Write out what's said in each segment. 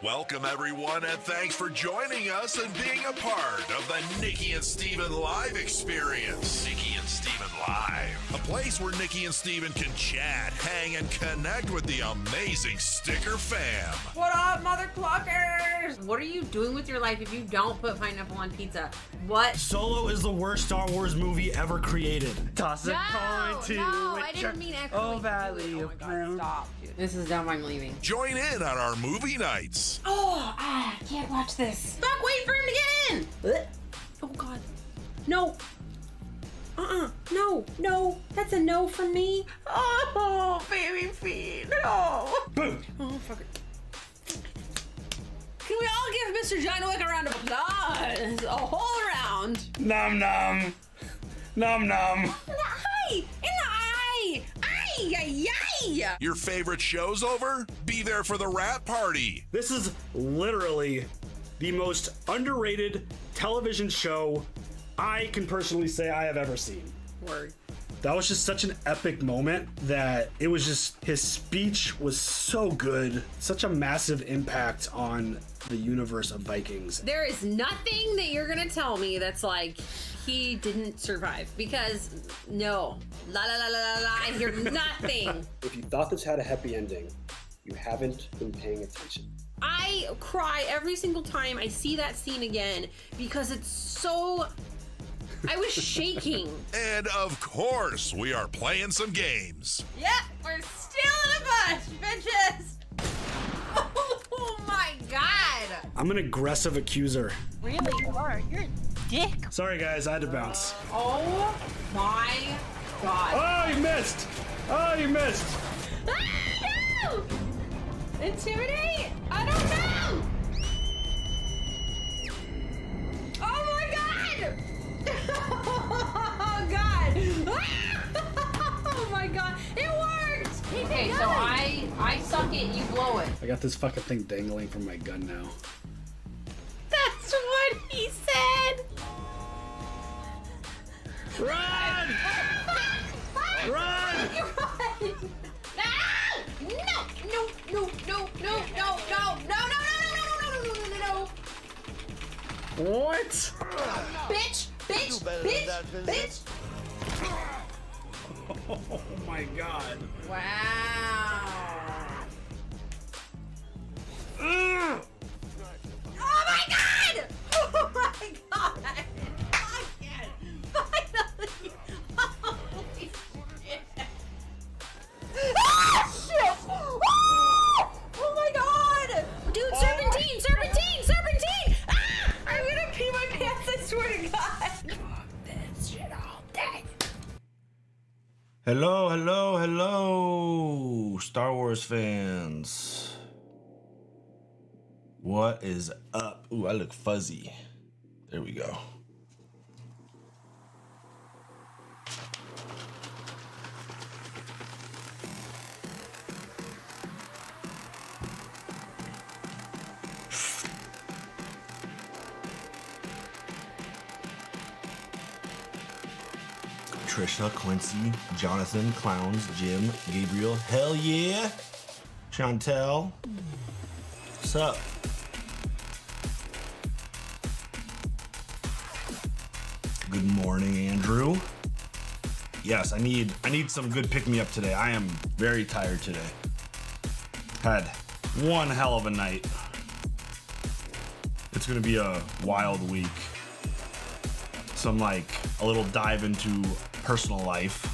Welcome, everyone, and thanks for joining us and being a part of the Nikki and Steven Live experience. Nikki and Steven Live, a place where Nikki and Steven can chat, hang, and connect with the amazing Sticker fam. What up, mother cluckers? What are you doing with your life if you don't put pineapple on pizza? What? Solo is the worst Star Wars movie ever created. Toss a coin to I didn't mean actually. Oh, Valley of Bloom. Stop, dude. This is dumb. I'm leaving. Join in on our movie nights. I can't watch this. Fuck, wait for him to get in. Oh, God. No. No. That's a no from me. Oh, baby feet. No. Boom. Oh, fuck it. Can we all give Mr. John Wick a round of applause? A whole round. Nom nom. Nom nom. In the eye! In the eye! Ay! Your favorite show's over? Be there for the rap party. This is literally the most underrated television show I can personally say I have ever seen. Word. That was just such an epic moment that it was just, his speech was so good. Such a massive impact on the universe of Vikings. There is nothing that you're gonna tell me that's like, he didn't survive, because no. La la la la la la, I hear nothing. If you thought this had a happy ending, you haven't been paying attention. I cry every single time I see that scene again because it's so... I was shaking. And of course, we are playing some games. Yep, we're still in a bunch, bitches. Oh my God. I'm an aggressive accuser. Really? You are. You're a dick. Sorry guys, I had to bounce. Oh my God. Oh, you missed! Oh, you missed! Ah, no! Intimidate? I don't know! Oh my God! Oh God! Oh my God! It worked! Okay, so I suck it, you blow it. I got this fucking thing dangling from my gun now. That's what he said! Run! Run! No! What? Bitch! Oh my God. Wow. Ugh. Oh my God! Oh my God! Finally! Holy shit! Ah, shit! Oh my God! Dude, serpentine! Ah! I'm gonna pee my pants, I swear to God! Fuck this shit all day. Hello, Star Wars fans. What is up? Ooh, I look fuzzy. There we go. Trisha, Quincy, Jonathan, Clowns, Jim, Gabriel, hell yeah! Chantel, what's up? Good morning, Andrew. Yes, I need some good pick-me-up today. I am very tired today. Had one hell of a night. It's gonna be a wild week. Some like a little dive into personal life.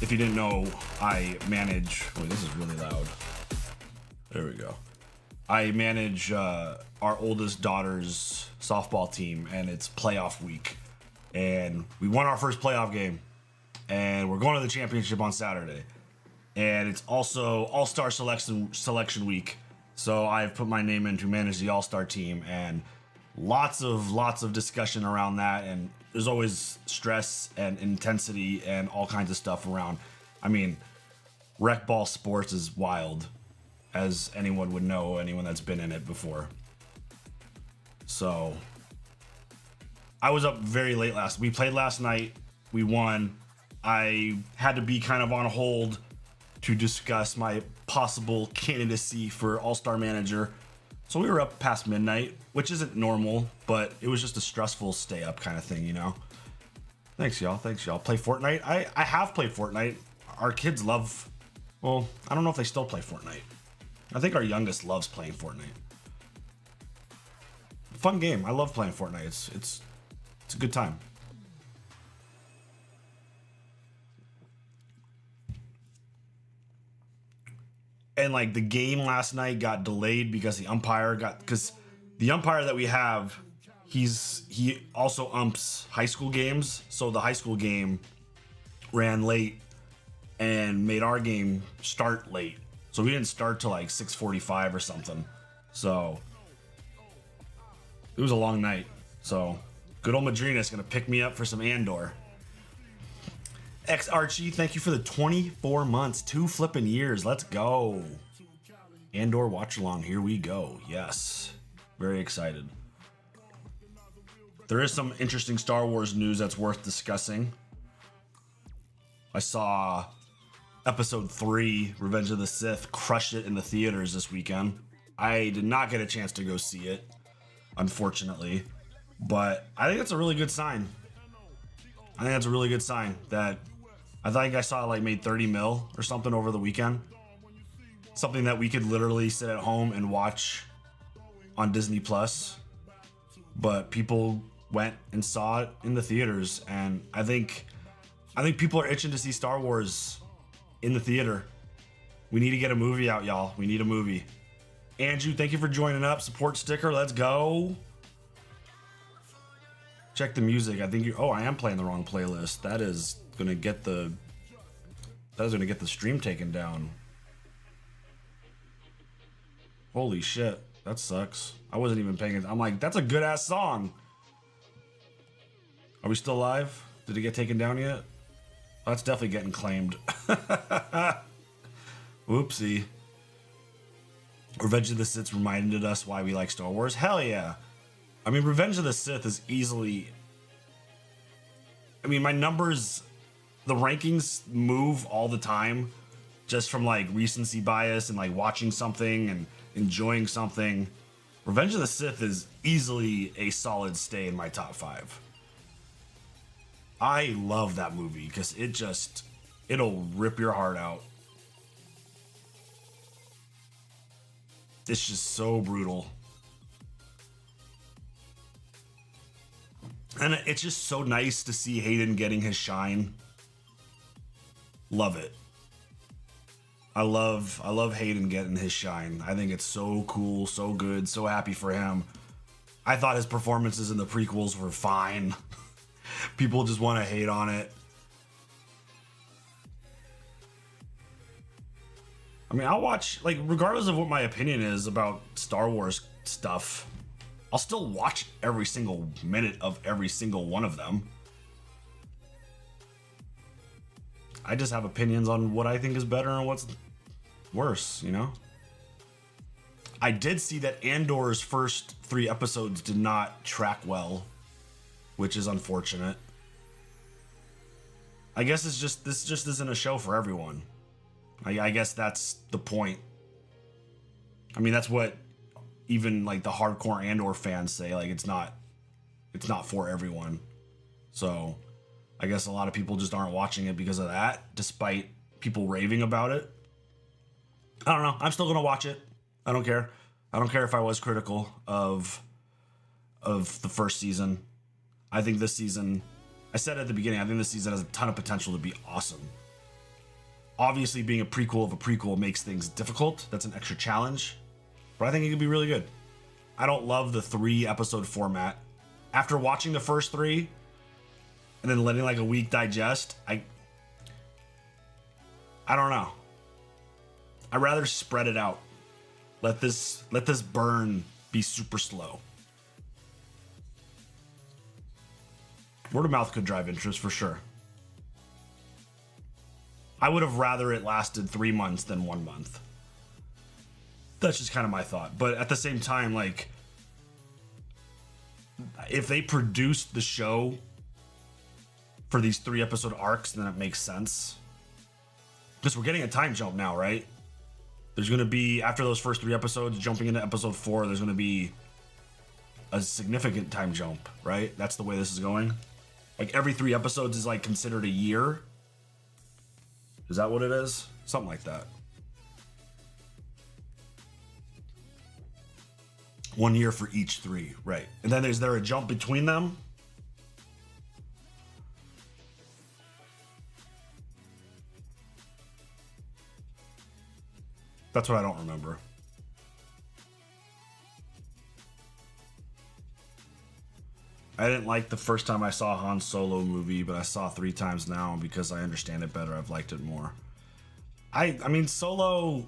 If you didn't know, I manage. Wait, this is really loud. There we go. I manage our oldest daughter's softball team, and it's playoff week. And we won our first playoff game, and we're going to the championship on Saturday. And it's also All-Star selection week, so I've put my name in to manage the All-Star team, and lots of discussion around that, and there's always stress and intensity and all kinds of stuff around. I mean, rec ball sports is wild, as anyone would know, anyone that's been in it before. So I was up very late we played last night, we won. I had to be kind of on hold to discuss my possible candidacy for All-Star Manager. So we were up past midnight, which isn't normal, but it was just a stressful stay up kind of thing, you know? Thanks, y'all. Thanks, y'all. Play Fortnite? I have played Fortnite. Our kids love... Well, I don't know if they still play Fortnite. I think our youngest loves playing Fortnite. Fun game. I love playing Fortnite. It's a good time. And like the game last night got delayed because the umpire that we have, he also umps high school games. So the high school game ran late and made our game start late. So we didn't start till like 6:45 or something. So it was a long night. So good old Madrina's gonna pick me up for some Andor. X Archie, thank you for the 24 months, 2 flipping years. Let's go. Andor watch along. Here we go. Yes. Very excited. There is some interesting Star Wars news that's worth discussing. I saw Episode 3, Revenge of the Sith, crush it in the theaters this weekend. I did not get a chance to go see it, unfortunately. But I think that's a really good sign. I think that's a really good sign that I think I saw like made 30 mil or something over the weekend. Something that we could literally sit at home and watch on Disney Plus. But people went and saw it in the theaters, and I think people are itching to see Star Wars in the theater. We need to get a movie out, y'all. We need a movie. Andrew, thank you for joining up. Support sticker, let's go. Check the music. I think I am playing the wrong playlist. That is gonna get the stream taken down. Holy shit, that sucks. I wasn't even paying attention. I'm like, that's a good ass song. Are we still live? Did it get taken down yet? Oh, that's definitely getting claimed. Whoopsie. Revenge of the Sith reminded us why we like Star Wars. Hell yeah. I mean, Revenge of the Sith is easily... I mean, my numbers... The rankings move all the time. Just from, like, recency bias and, like, watching something and enjoying something. Revenge of the Sith is easily a solid stay in my top 5. I love that movie because it'll rip your heart out. It's just so brutal. And it's just so nice to see Hayden getting his shine. Love it. I love Hayden getting his shine. I think it's so cool, so good, so happy for him. I thought his performances in the prequels were fine. People just want to hate on it. I mean, I'll watch, like, regardless of what my opinion is about Star Wars stuff, I'll still watch every single minute of every single one of them. I just have opinions on what I think is better and what's worse, you know? I did see that Andor's first 3 episodes did not track well, which is unfortunate. I guess this just isn't a show for everyone. I guess that's the point. I mean, that's what even like the hardcore Andor fans say. Like, it's not for everyone. So I guess a lot of people just aren't watching it because of that, despite people raving about it. I don't know. I'm still gonna watch it. I don't care. I don't care if I was critical of the first season. I think this season, I said at the beginning, I think this season has a ton of potential to be awesome. Obviously, being a prequel of a prequel makes things difficult. That's an extra challenge. But I think it could be really good. I don't love the 3-episode format. After watching the first 3 and then letting like a week digest, I don't know. I'd rather spread it out. Let this burn be super slow. Word of mouth could drive interest for sure. I would have rather it lasted 3 months than 1 month. That's just kind of my thought. But at the same time, like, if they produced the show for these 3-episode arcs, then it makes sense. Because we're getting a time jump now, right? There's going to be, after those first 3 episodes, jumping into episode 4, there's going to be a significant time jump, right? That's the way this is going. Like every 3 episodes is like considered a year. Is that what it is? Something like that. 1 year for each 3, right? And then is there a jump between them? That's what I don't remember. I didn't like the first time I saw Han Solo movie, but I saw 3 times now, and because I understand it better, I've liked it more. I mean, Solo's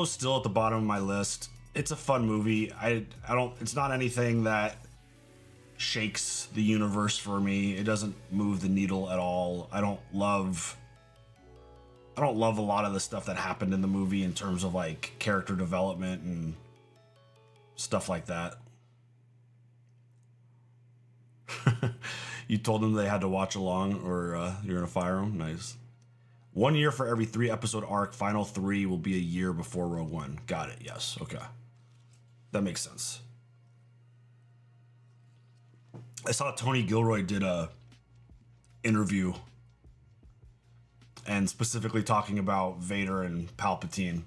still at the bottom of my list. It's a fun movie. I don't. It's not anything that shakes the universe for me. It doesn't move the needle at all. I don't love a lot of the stuff that happened in the movie in terms of like character development and stuff like that. You told them they had to watch along, or you're gonna fire them. Nice. 1 year for every 3 episode arc. Final 3 will be a year before Rogue One. Got it. Yes. Okay. That makes sense. I saw Tony Gilroy did a interview and specifically talking about Vader and Palpatine.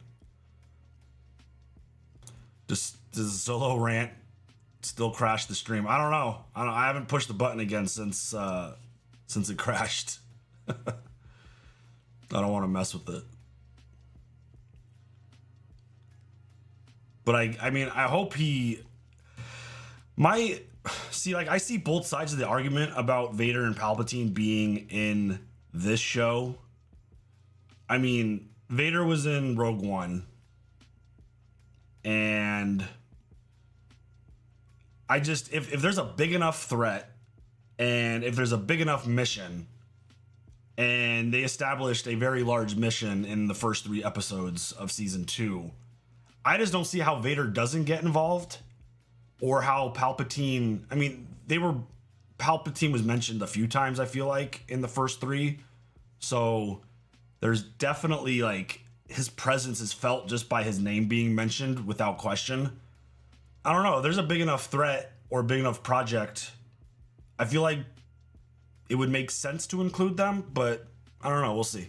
Does Solo rant still crash the stream? I don't know. I haven't pushed the button again since it crashed. I don't want to mess with it. But I mean, I hope he... I see both sides of the argument about Vader and Palpatine being in this show. I mean, Vader was in Rogue One. And if there's a big enough threat, and if there's a big enough mission, and they established a very large mission in the first 3 episodes of season 2, I just don't see how Vader doesn't get involved, or how Palpatine... I mean, Palpatine was mentioned a few times, I feel like, in the first 3. So there's definitely, like, his presence is felt just by his name being mentioned without question. I don't know. If there's a big enough threat or a big enough project, I feel like it would make sense to include them, but I don't know. We'll see.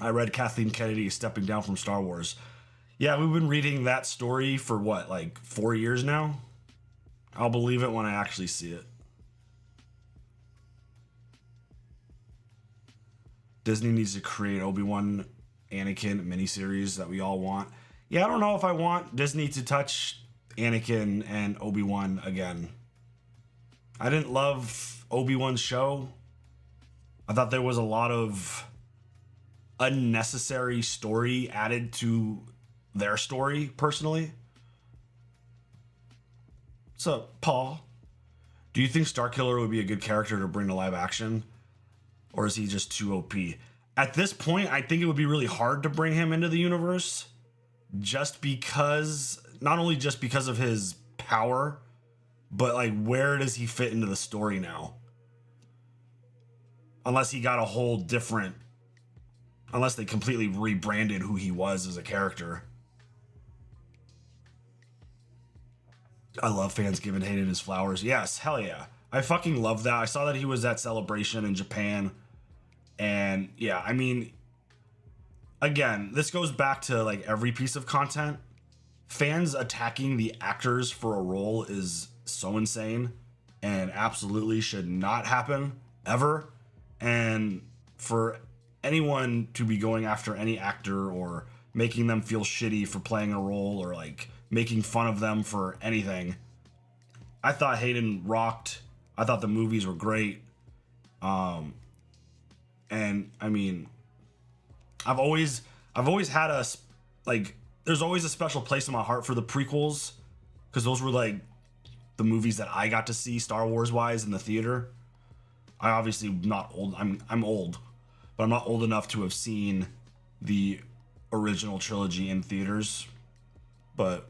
I read Kathleen Kennedy is stepping down from Star Wars. Yeah, we've been reading that story for what, like 4 years now? I'll believe it when I actually see it. Disney needs to create Obi-Wan Anakin miniseries that we all want. Yeah, I don't know if I want Disney to touch Anakin and Obi-Wan again. I didn't love Obi-Wan's show. I thought there was a lot of unnecessary story added to their story, personally. So, Paul, do you think Starkiller would be a good character to bring to live action? Or is he just too OP? At this point, I think it would be really hard to bring him into the universe. Just because, not only just because of his power, but like, where does he fit into the story now? Unless he got a whole different, unless they completely rebranded who he was as a character. I love fans giving Hayden his flowers. Yes, hell yeah. I fucking love that. I saw that he was at Celebration in Japan. And yeah, I mean, again, this goes back to like every piece of content. Fans attacking the actors for a role is so insane and absolutely should not happen ever. And for anyone to be going after any actor or making them feel shitty for playing a role or like making fun of them for anything, I thought Hayden rocked. I thought the movies were great. And I mean, I've always had there's always a special place in my heart for the prequels, because those were like the movies that I got to see Star Wars wise in the theater. I obviously not old. I'm old, but I'm not old enough to have seen the original trilogy in theaters. But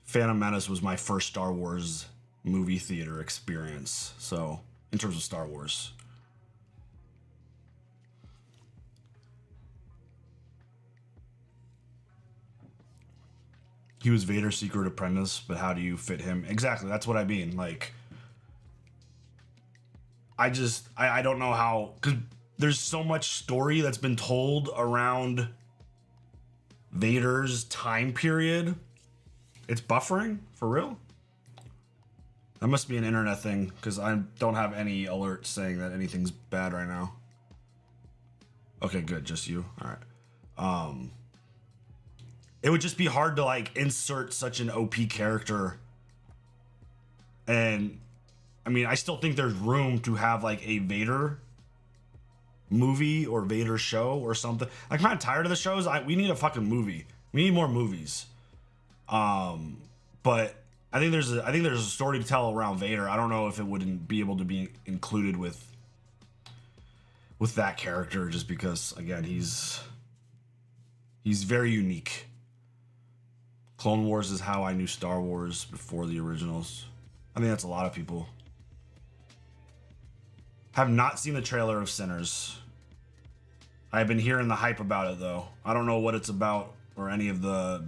Phantom Menace was my first Star Wars movie theater experience. So in terms of Star Wars. He was Vader's secret apprentice, but how do you fit him? Exactly, that's what I mean. Like, I don't know how, because there's so much story that's been told around Vader's time period. It's buffering? For real? That must be an internet thing, because I don't have any alerts saying that anything's bad right now. Okay, good, just you. All right. It would just be hard to like insert such an OP character. And I mean, I still think there's room to have like a Vader movie or Vader show or something. I'm kind of tired of the shows. We need a fucking movie. We need more movies. But I think there's a story to tell around Vader. I don't know if it wouldn't be able to be included with that character, just because again he's very unique. Clone Wars is how I knew Star Wars before the originals. I think that's a lot of people. Have not seen the trailer of Sinners. I've been hearing the hype about it though. I don't know what it's about or any of the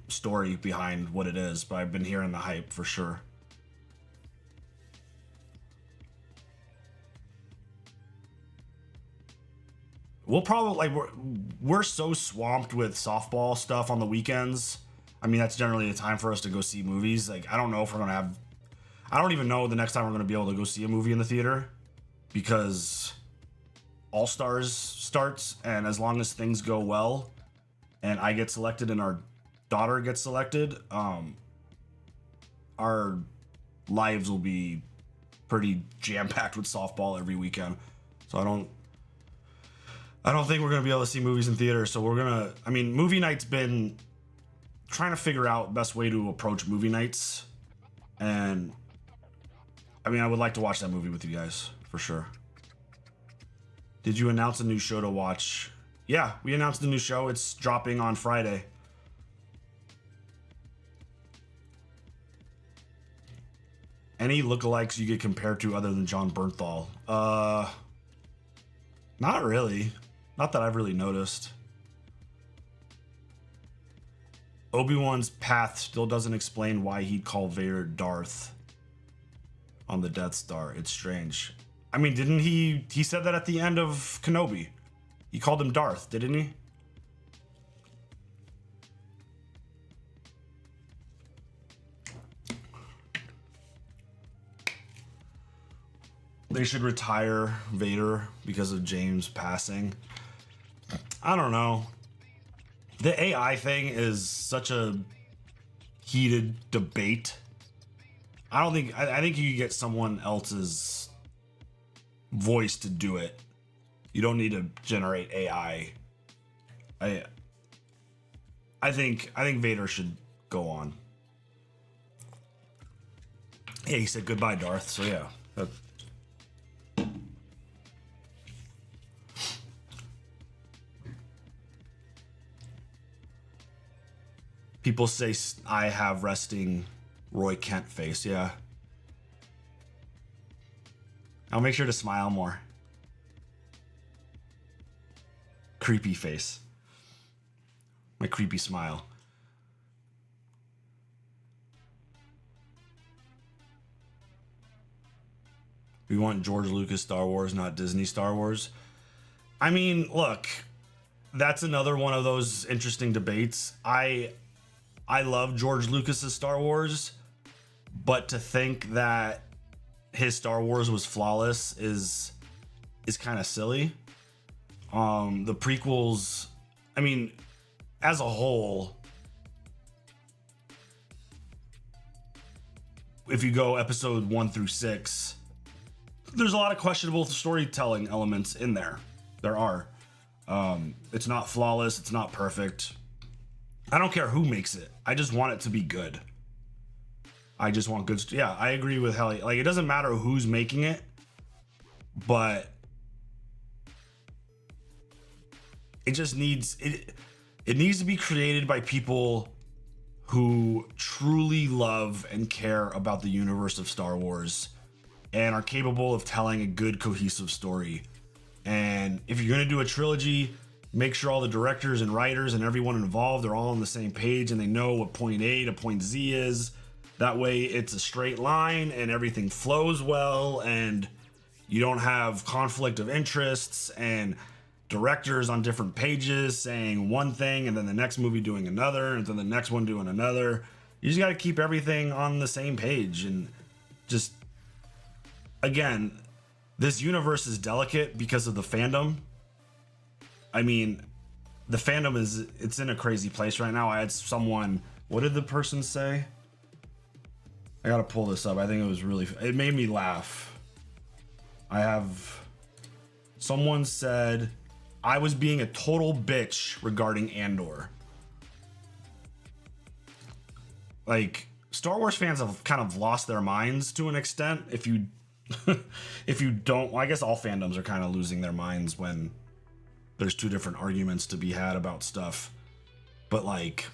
story behind what it is, but I've been hearing the hype for sure. We'll probably like we're so swamped with softball stuff on the weekends. I mean, that's generally a time for us to go see movies. Like, I don't know if we're gonna have. I don't even know the next time we're gonna be able to go see a movie in the theater, because All Stars starts, and as long as things go well, and I get selected and our daughter gets selected, our lives will be pretty jam-packed with softball every weekend. So I don't think we're going to be able to see movies in theater. So movie night's been trying to figure out best way to approach movie nights. And I mean, I would like to watch that movie with you guys for sure. Did you announce a new show to watch? Yeah, we announced a new show. It's dropping on Friday. Any lookalikes you get compared to other than John Bernthal? Not really. Not that I've really noticed. Obi-Wan's path still doesn't explain why he'd call Vader Darth on the Death Star. It's strange. I mean, didn't he said that at the end of Kenobi? He called him Darth, didn't he? They should retire Vader because of James passing. I don't know. The AI thing is such a heated debate. I think you could get someone else's voice to do it. You don't need to generate AI. I think Vader should go on. Yeah, he said goodbye, Darth. So yeah. People say I have resting Roy Kent face. Yeah. I'll make sure to smile more. Creepy face. My creepy smile. We want George Lucas Star Wars, not Disney Star Wars. I mean, look, that's another one of those interesting debates. I love George Lucas's Star Wars, but to think that his Star Wars was flawless is kind of silly. The prequels, I mean, as a whole, if you go episode 1 through 6, there's a lot of questionable storytelling elements in there. There are. It's not flawless. It's not perfect. I don't care who makes it. I just want it to be good. I just want good. Yeah, I agree with Helly. Like, it doesn't matter who's making it, but it just needs it needs to be created by people who truly love and care about the universe of Star Wars and are capable of telling a good, cohesive story. And if you're going to do a trilogy, make sure all the directors and writers and everyone involved are all on the same page and they know what point A to point Z is. That way it's a straight line and everything flows well and you don't have conflict of interests and directors on different pages saying one thing and then the next movie doing another and then the next one doing another. You just got to keep everything on the same page. And just, again, this universe is delicate because of the fandom. I mean, the fandom it's in a crazy place right now. I had someone, what did the person say? I gotta pull this up. I think it made me laugh. Someone said I was being a total bitch regarding Andor. Like, Star Wars fans have kind of lost their minds to an extent. If you don't, well, I guess all fandoms are kind of losing their minds when there's two different arguments to be had about stuff. But like,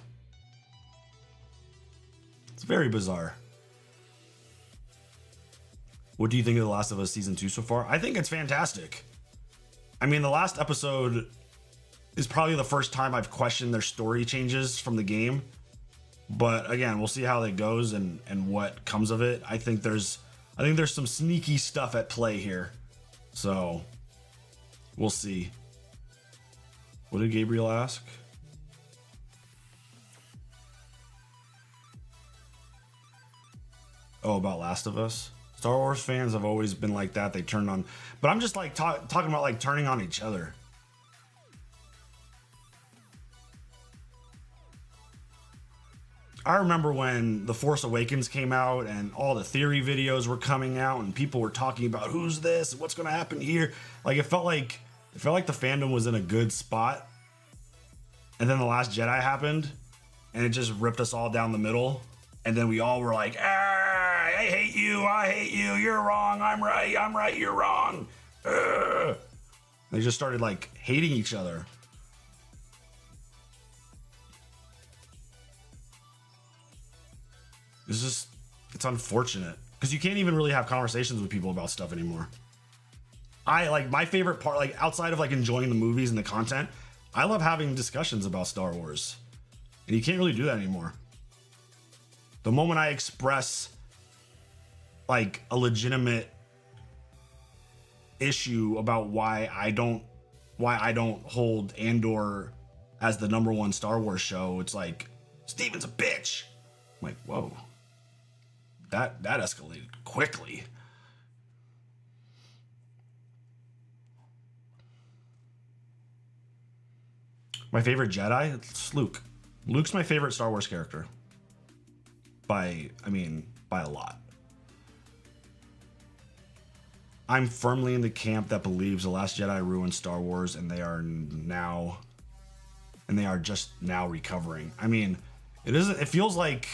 it's very bizarre. What do you think of The Last of Us Season 2 so far? I think it's fantastic. I mean, the last episode is probably the first time I've questioned their story changes from the game. But again, we'll see how that goes and what comes of it. I think there's some sneaky stuff at play here. So we'll see. What did Gabriel ask? Oh, about Last of Us? Star Wars fans have always been like that. They turn on, but I'm just like talking about like turning on each other. I remember when The Force Awakens came out and all the theory videos were coming out and people were talking about who's this, what's going to happen here. Like it felt like the fandom was in a good spot. And then The Last Jedi happened and it just ripped us all down the middle. And then we all were like, I hate you, you're wrong, I'm right, you're wrong. They just started like hating each other. It's unfortunate because you can't even really have conversations with people about stuff anymore. I like my favorite part, like outside of like enjoying the movies and the content, I love having discussions about Star Wars, and you can't really do that anymore. The moment I express like a legitimate issue about why I don't hold Andor as the #1 Star Wars show, it's like Steven's a bitch. I'm like, whoa. That escalated quickly. My favorite Jedi? It's Luke. Luke's my favorite Star Wars character. By a lot. I'm firmly in the camp that believes The Last Jedi ruined Star Wars and they are just now recovering. I mean, it feels like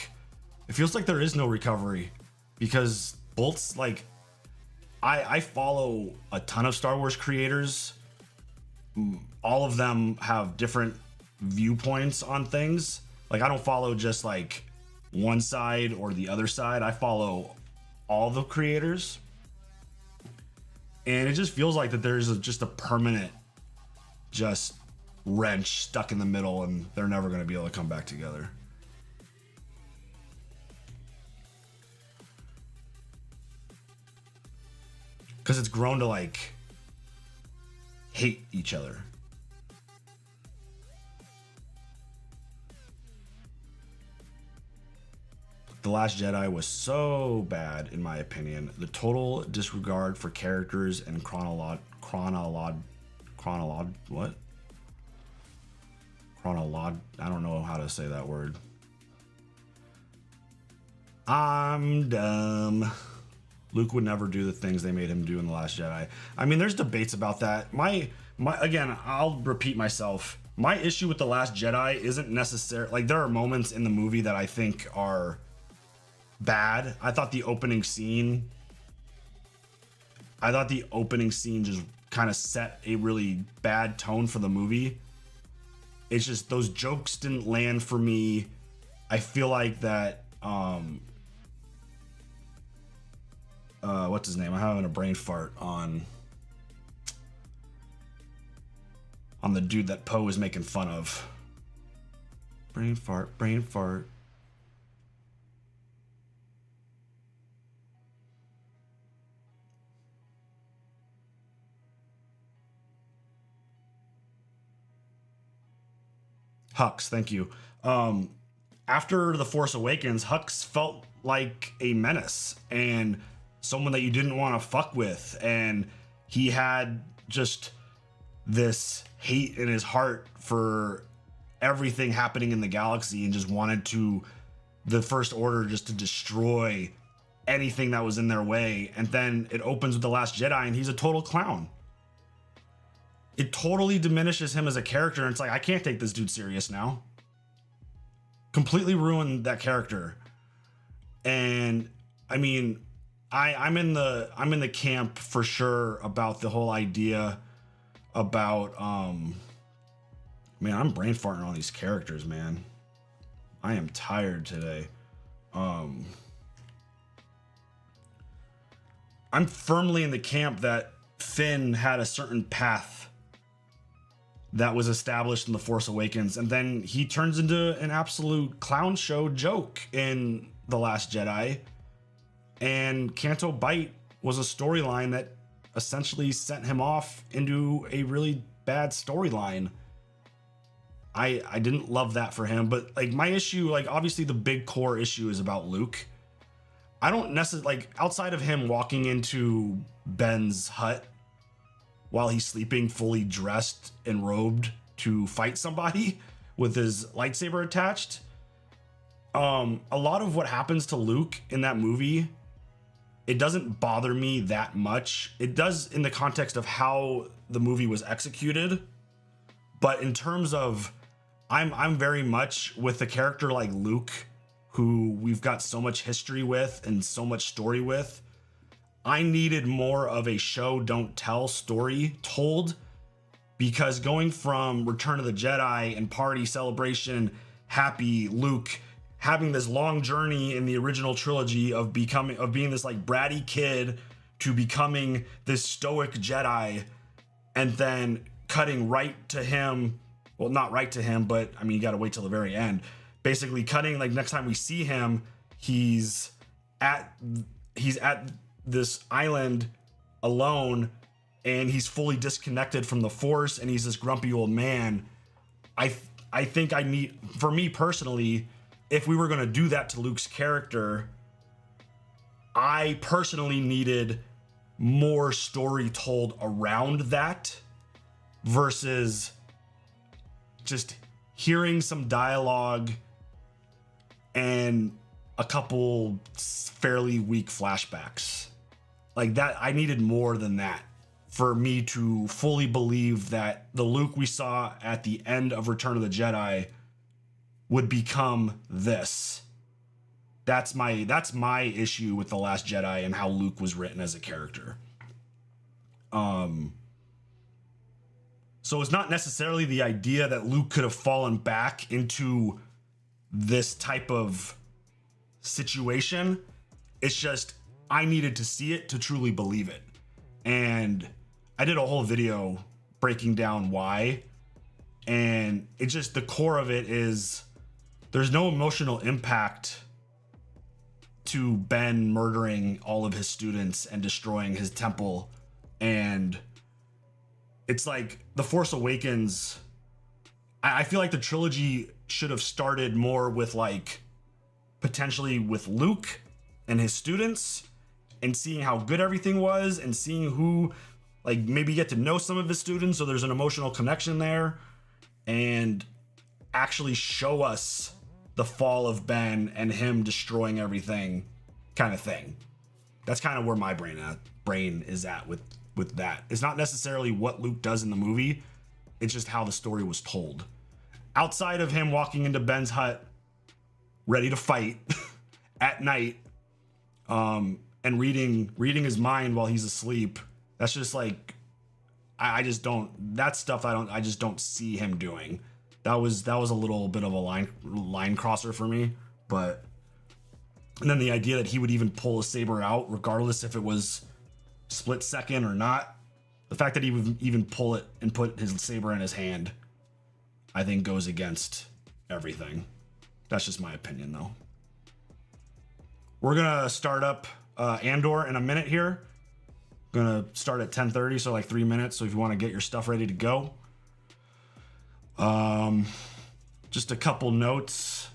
there is no recovery because Bolt's like, I follow a ton of Star Wars creators. All of them have different viewpoints on things. Like I don't follow just like one side or the other side. I follow all the creators. And it just feels like that there's just a permanent just wrench stuck in the middle and they're never going to be able to come back together. Because it's grown to like hate each other. The Last Jedi was so bad, in my opinion. The total disregard for characters and chronology. I don't know how to say that word. I'm dumb. Luke would never do the things they made him do in The Last Jedi. I mean, there's debates about that. Again, I'll repeat myself. My issue with The Last Jedi isn't necessarily like there are moments in the movie that I think are bad. I thought the opening scene just kind of set a really bad tone for the movie. It's just those jokes didn't land for me. I feel like that what's his name? I'm having a brain fart on the dude that Poe is making fun of. Brain fart, brain fart. Hux, thank you. After The Force Awakens, Hux felt like a menace and someone that you didn't want to fuck with. And he had just this hate in his heart for everything happening in the galaxy and just wanted the First Order just to destroy anything that was in their way. And then it opens with The Last Jedi and he's a total clown. It totally diminishes him as a character. And it's like, I can't take this dude serious now. Completely ruined that character. And I mean, I'm in the camp for sure about the whole idea about man, I'm brain farting on these characters, man. I am tired today. I'm firmly in the camp that Finn had a certain path that was established in The Force Awakens, and then he turns into an absolute clown show joke in The Last Jedi. And Canto Bight was a storyline that essentially sent him off into a really bad storyline. I didn't love that for him, but like my issue, like obviously the big core issue is about Luke. I don't necessarily, like outside of him walking into Ben's hut while he's sleeping fully dressed and robed to fight somebody with his lightsaber attached. A lot of what happens to Luke in that movie, it doesn't bother me that much. It does in the context of how the movie was executed. But in terms of, I'm very much with a character like Luke, who we've got so much history with and so much story with. I needed more of a show don't tell story told, because going from Return of the Jedi and party celebration, happy Luke having this long journey in the original trilogy of being this like bratty kid to becoming this stoic Jedi, and then cutting right to him. Well, not right to him, but I mean, you got to wait till the very end. Basically cutting, like next time we see him, he's at this island alone and he's fully disconnected from the Force and he's this grumpy old man. I think I need, for me personally, if we were going to do that to Luke's character, I personally needed more story told around that versus just hearing some dialogue and a couple fairly weak flashbacks. Like that, I needed more than that for me to fully believe that the Luke we saw at the end of Return of the Jedi would become this. That's my issue with The Last Jedi and how Luke was written as a character. So it's not necessarily the idea that Luke could have fallen back into this type of situation. It's just I needed to see it to truly believe it. And I did a whole video breaking down why. And it just, the core of it is there's no emotional impact to Ben murdering all of his students and destroying his temple. And it's like The Force Awakens, I feel like the trilogy should have started more with like potentially with Luke and his students and seeing how good everything was and seeing who, like maybe get to know some of his students so there's an emotional connection there, and actually show us the fall of Ben and him destroying everything kind of thing. That's kind of where my brain is at with that. It's not necessarily what Luke does in the movie. It's just how the story was told. Outside of him walking into Ben's hut, ready to fight at night, and reading his mind while he's asleep. That's just like, I just don't, that stuff I just don't see him doing. That was a little bit of a line crosser for me, but and then the idea that he would even pull a saber out, regardless if it was split second or not, the fact that he would even pull it and put his saber in his hand, I think goes against everything. That's just my opinion, though. We're gonna start up Andor in a minute here. Gonna start at 10:30, so like 3 minutes. So if you want to get your stuff ready to go. Just a couple notes.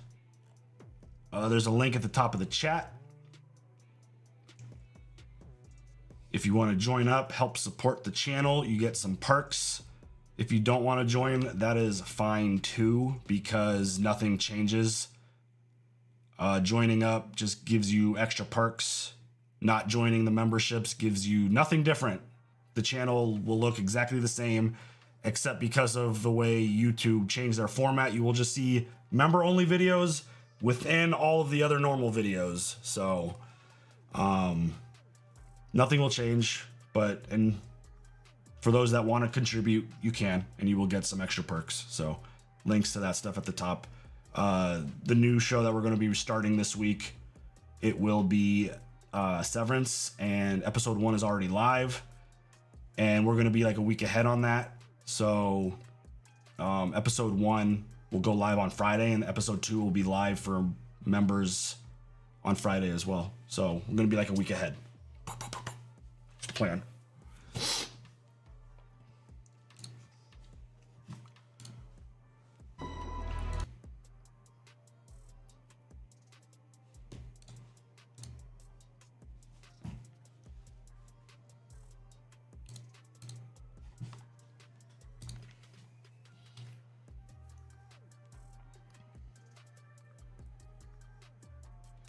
There's a link at the top of the chat. If you want to join up, help support the channel, you get some perks. If you don't want to join, that is fine too, because nothing changes. Joining up just gives you extra perks. Not joining the memberships gives you nothing different. The channel will look exactly the same, except because of the way YouTube changed their format, you will just see member-only videos within all of the other normal videos. So, nothing will change, and for those that want to contribute, you can, and you will get some extra perks. So, links to that stuff at the top. The new show that we're going to be starting this week, it will be Severance, and episode 1 is already live, and we're going to be like a week ahead on that. So episode 1 will go live on Friday, and episode 2 will be live for members on Friday as well. So we're going to be like a week ahead. Plan.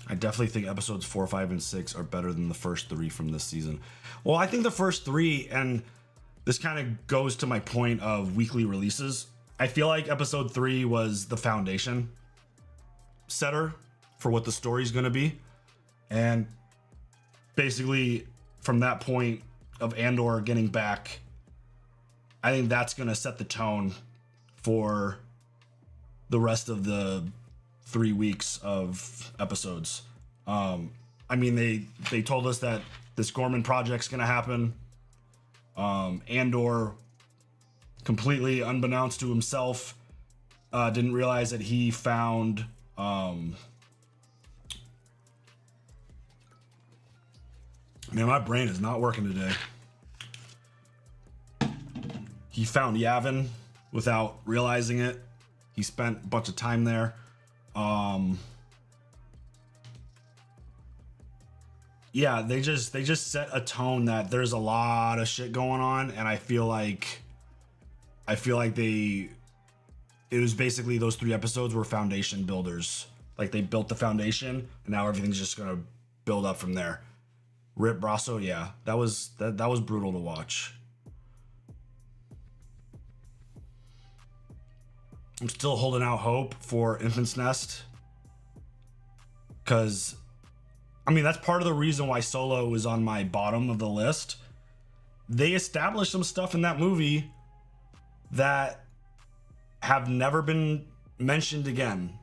I definitely think episodes 4, 5, and 6 are better than the first 3 from this season. Well, I think the first 3, and this kind of goes to my point of weekly releases. I feel like episode 3 was the foundation setter for what the story's going to be. And basically, from that point of Andor getting back, I think that's going to set the tone for the rest of the 3 weeks of episodes. I mean, they told us that this Gorman project's gonna happen. Andor, completely unbeknownst to himself, didn't realize that he found man, my brain is not working today. He found Yavin without realizing it. He spent a bunch of time there. Yeah, they just set a tone that there's a lot of shit going on, and I feel like it was basically those 3 episodes were foundation builders. Like, they built the foundation, and now everything's just gonna build up from there. Rip Brasso, yeah, that was brutal to watch. I'm still holding out hope for Infant's Nest, because, I mean, that's part of the reason why Solo was on my bottom of the list. They established some stuff in that movie that have never been mentioned again.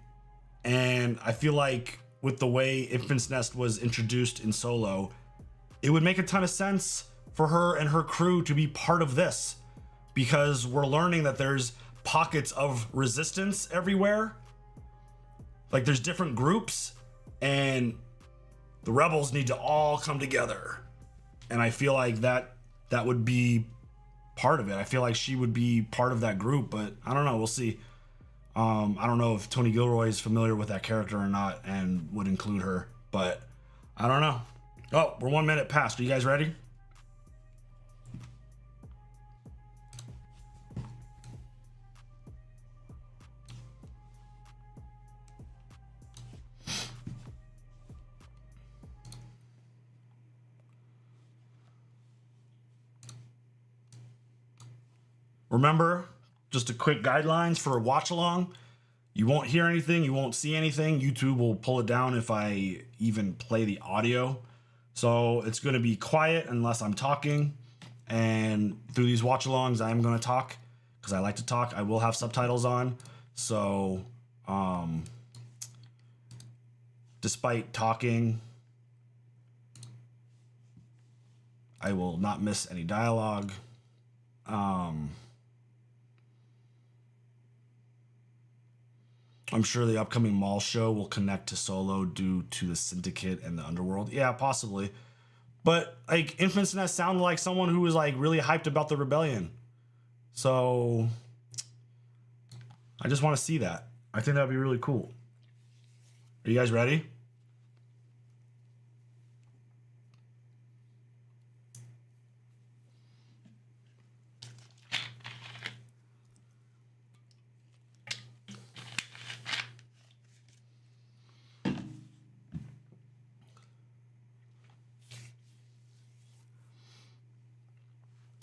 And I feel like with the way Infant's Nest was introduced in Solo, it would make a ton of sense for her and her crew to be part of this, because we're learning that there's pockets of resistance everywhere. Like, there's different groups, and the rebels need to all come together. And I feel like that would be part of it. I feel like she would be part of that group, but I don't know. We'll see. I don't know if Tony Gilroy is familiar with that character or not and would include her, but I don't know. Oh, we're 1 minute past. Are you guys ready? Remember, just a quick guidelines for a watch along. You won't hear anything, you won't see anything. YouTube will pull it down if I even play the audio. So it's going to be quiet unless I'm talking. And through these watch alongs, I am going to talk because I like to talk. I will have subtitles on. So, despite talking, I will not miss any dialogue. I'm sure the upcoming mall show will connect to Solo due to the Syndicate and the Underworld. Yeah, possibly. But like Infinite Nest sounded like someone who was like really hyped about the rebellion. So I just want to see that. I think that'd be really cool. Are you guys ready?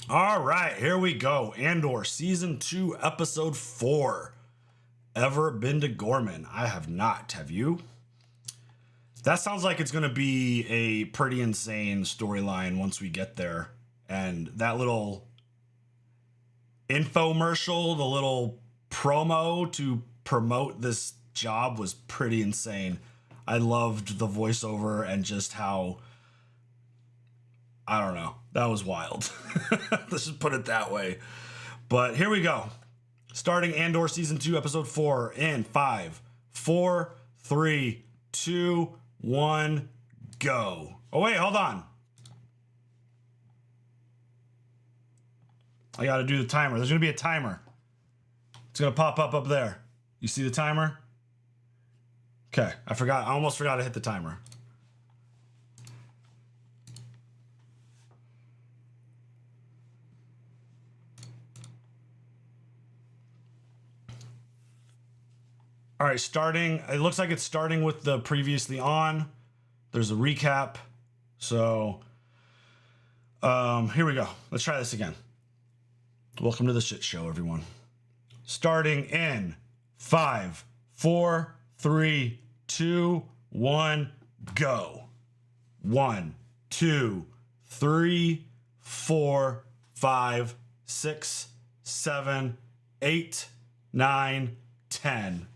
All right, here we go. Andor season 2, episode 4. Ever been to Gorman? I have not. Have you? That sounds like it's going to be a pretty insane storyline once we get there. And that little infomercial, the little promo to promote this job was pretty insane. I loved the voiceover and just how, I don't know, that was wild. Let's just put it that way. But here we go. Starting Andor season 2, episode 4 in 5, 4, 3, 2, 1, go. Oh, wait, hold on. I got to do the timer. There's going to be a timer. It's going to pop up there. You see the timer? Okay, I forgot. I almost forgot to hit the timer. All right, starting. It looks like it's starting with the previously on. There's a recap. So, here we go. Let's try this again. Welcome to the shit show, everyone. Starting in 5, 4, 3, 2, 1, go. 1, 2, 3, 4, 5, 6, 7, 8, 9, 10.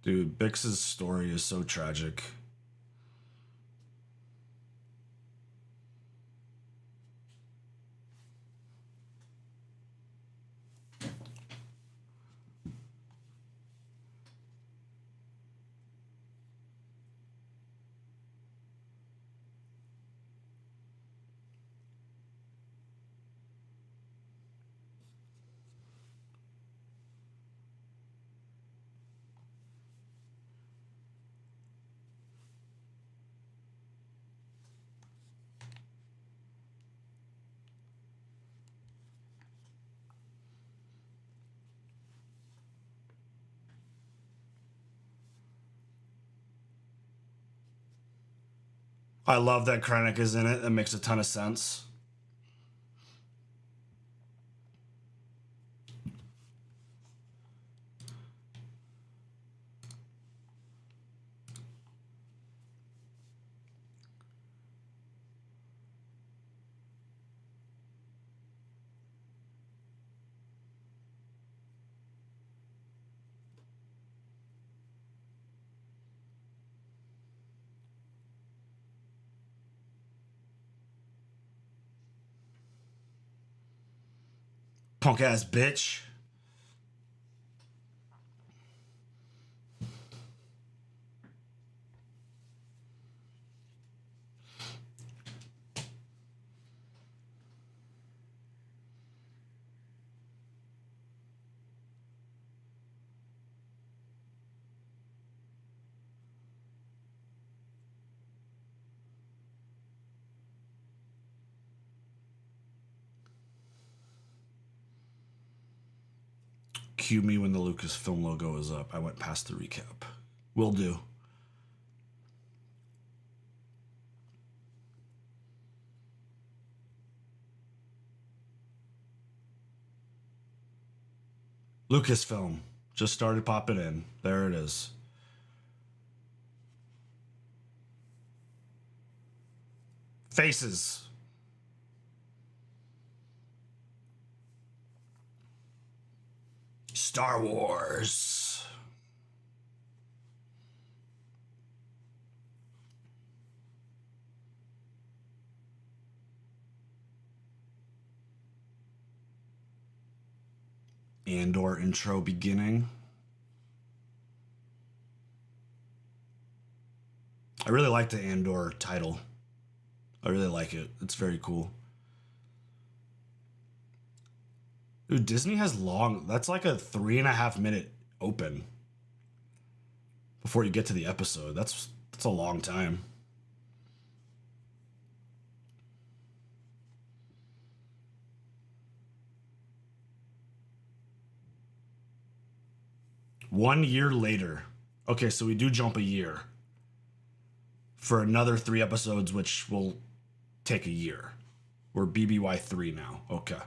Dude, Bix's story is so tragic. I love that Krennic is in it. That makes a ton of sense. Punk ass bitch. Cue me when the Lucasfilm logo is up. I went past the recap. Will do. Lucasfilm just started popping in. There it is. Faces. Star Wars. Andor intro beginning. I really like the Andor title. I really like it. It's very cool. Dude, Disney has long... That's like a 3.5 minute open before you get to the episode. That's a long time. One year later. Okay, so we do jump a year for another 3 episodes, which will take a year. We're BBY 3 now. Okay.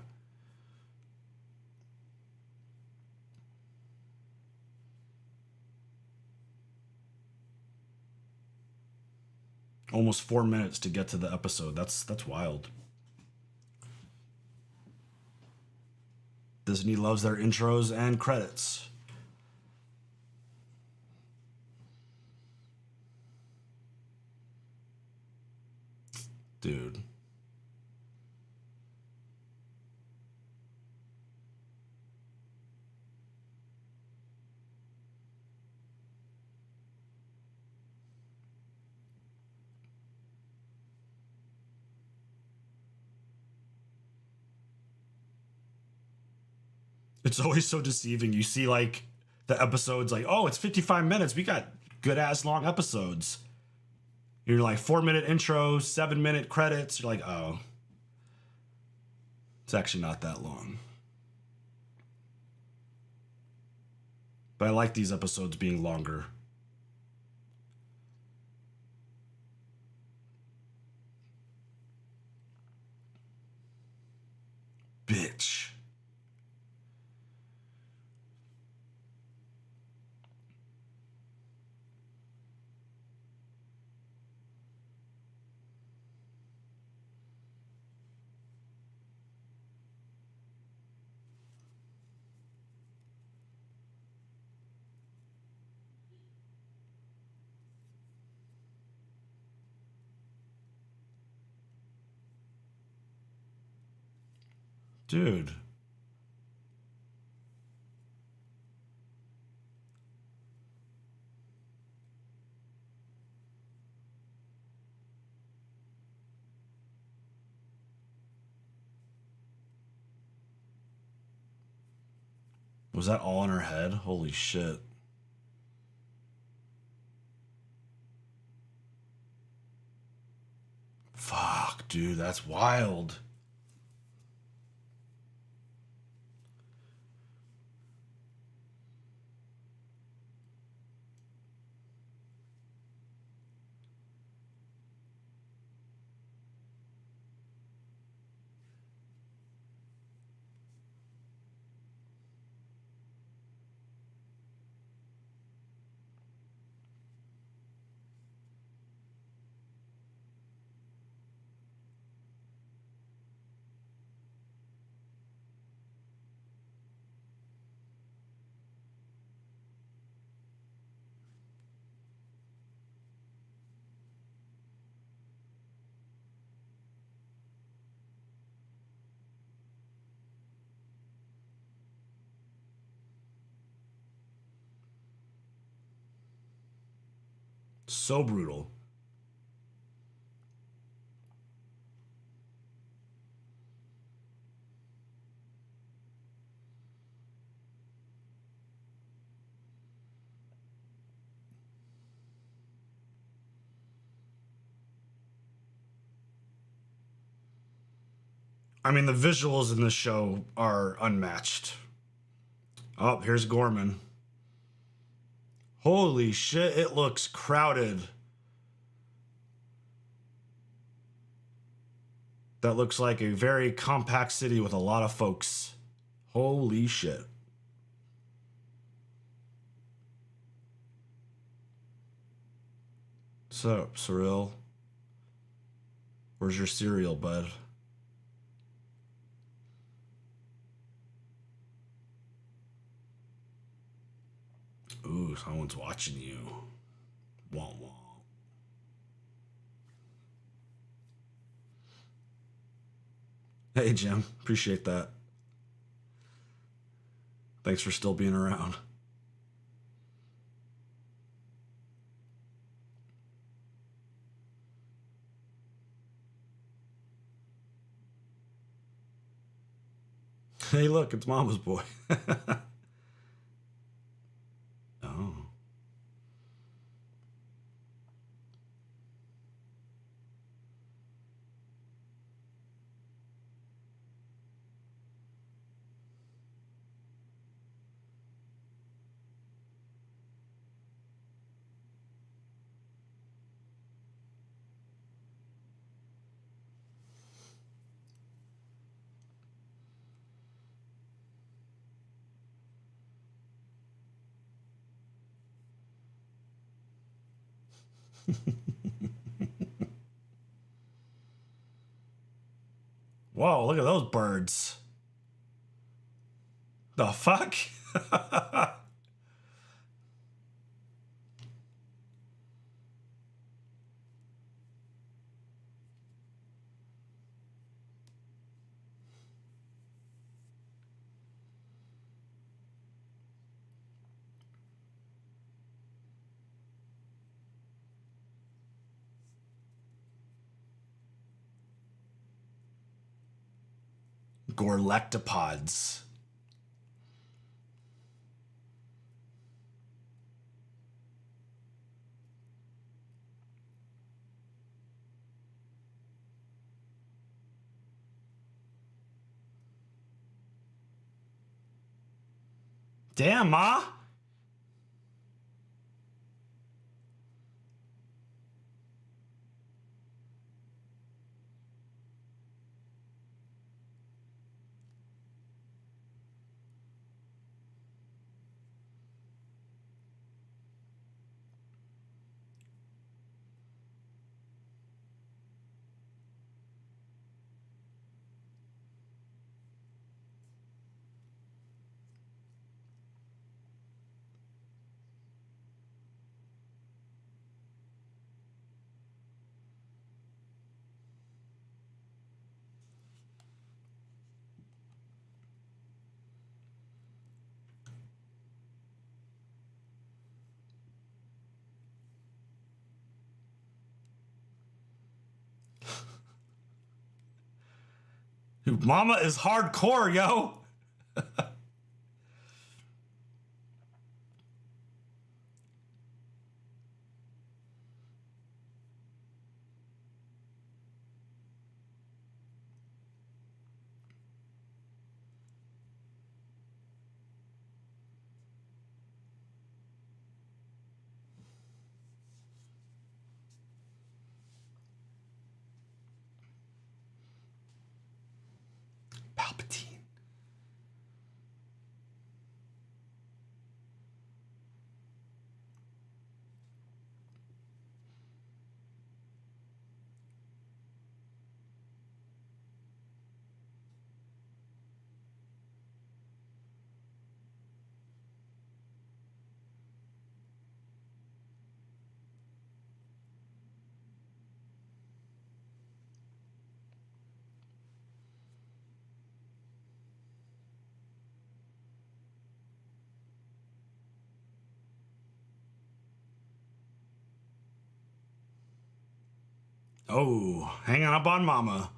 Almost 4 minutes to get to the episode. That's wild. Disney loves their intros and credits. Dude. It's always so deceiving. You see like the episodes like, oh, it's 55 minutes. We got good ass long episodes. You're like 4-minute intro, 7-minute credits. You're like, oh, it's actually not that long. But I like these episodes being longer. Bitch. Dude. Was that all in her head? Holy shit. Fuck, dude, that's wild. So brutal. I mean, the visuals in this show are unmatched. Oh, here's Gorman. Holy shit, it looks crowded. That looks like a very compact city with a lot of folks. Holy shit. What's up, Cyril? Where's your cereal, bud? Ooh, someone's watching you. Womp womp. Hey, Jim. Appreciate that. Thanks for still being around. Hey, look, it's Mama's boy. Oh. Whoa, look at those birds. The fuck? Gorlectopods. Damn, Ma. Mama is hardcore, yo. Palpatine. Oh, hanging up on Mama.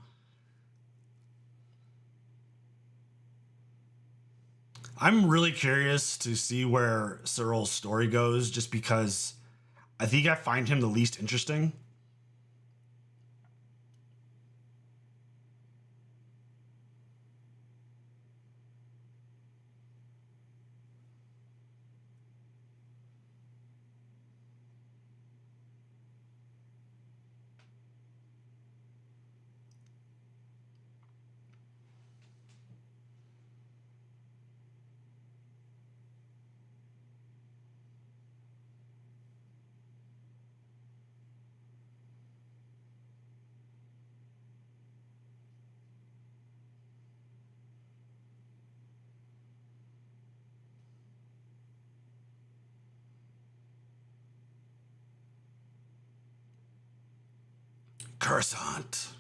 I'm really curious to see where Cyril's story goes, just because I think I find him the least interesting. Cursant.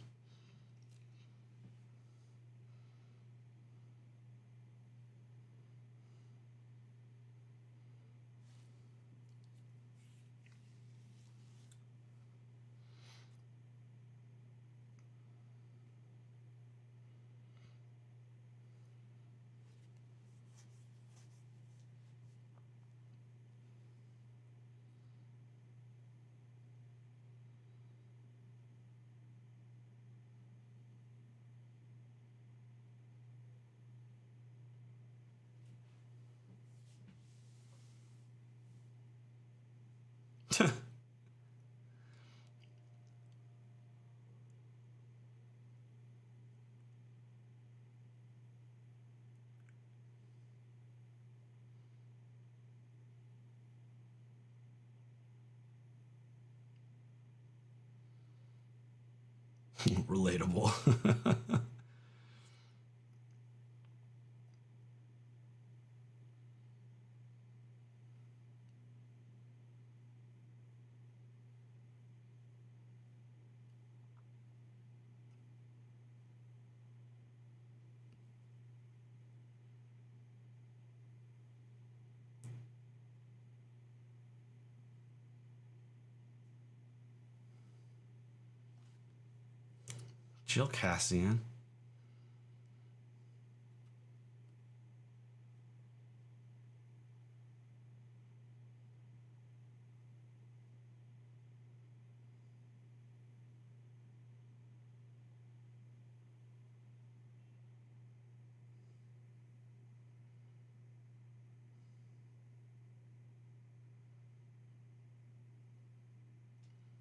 Relatable. Jill Cassian.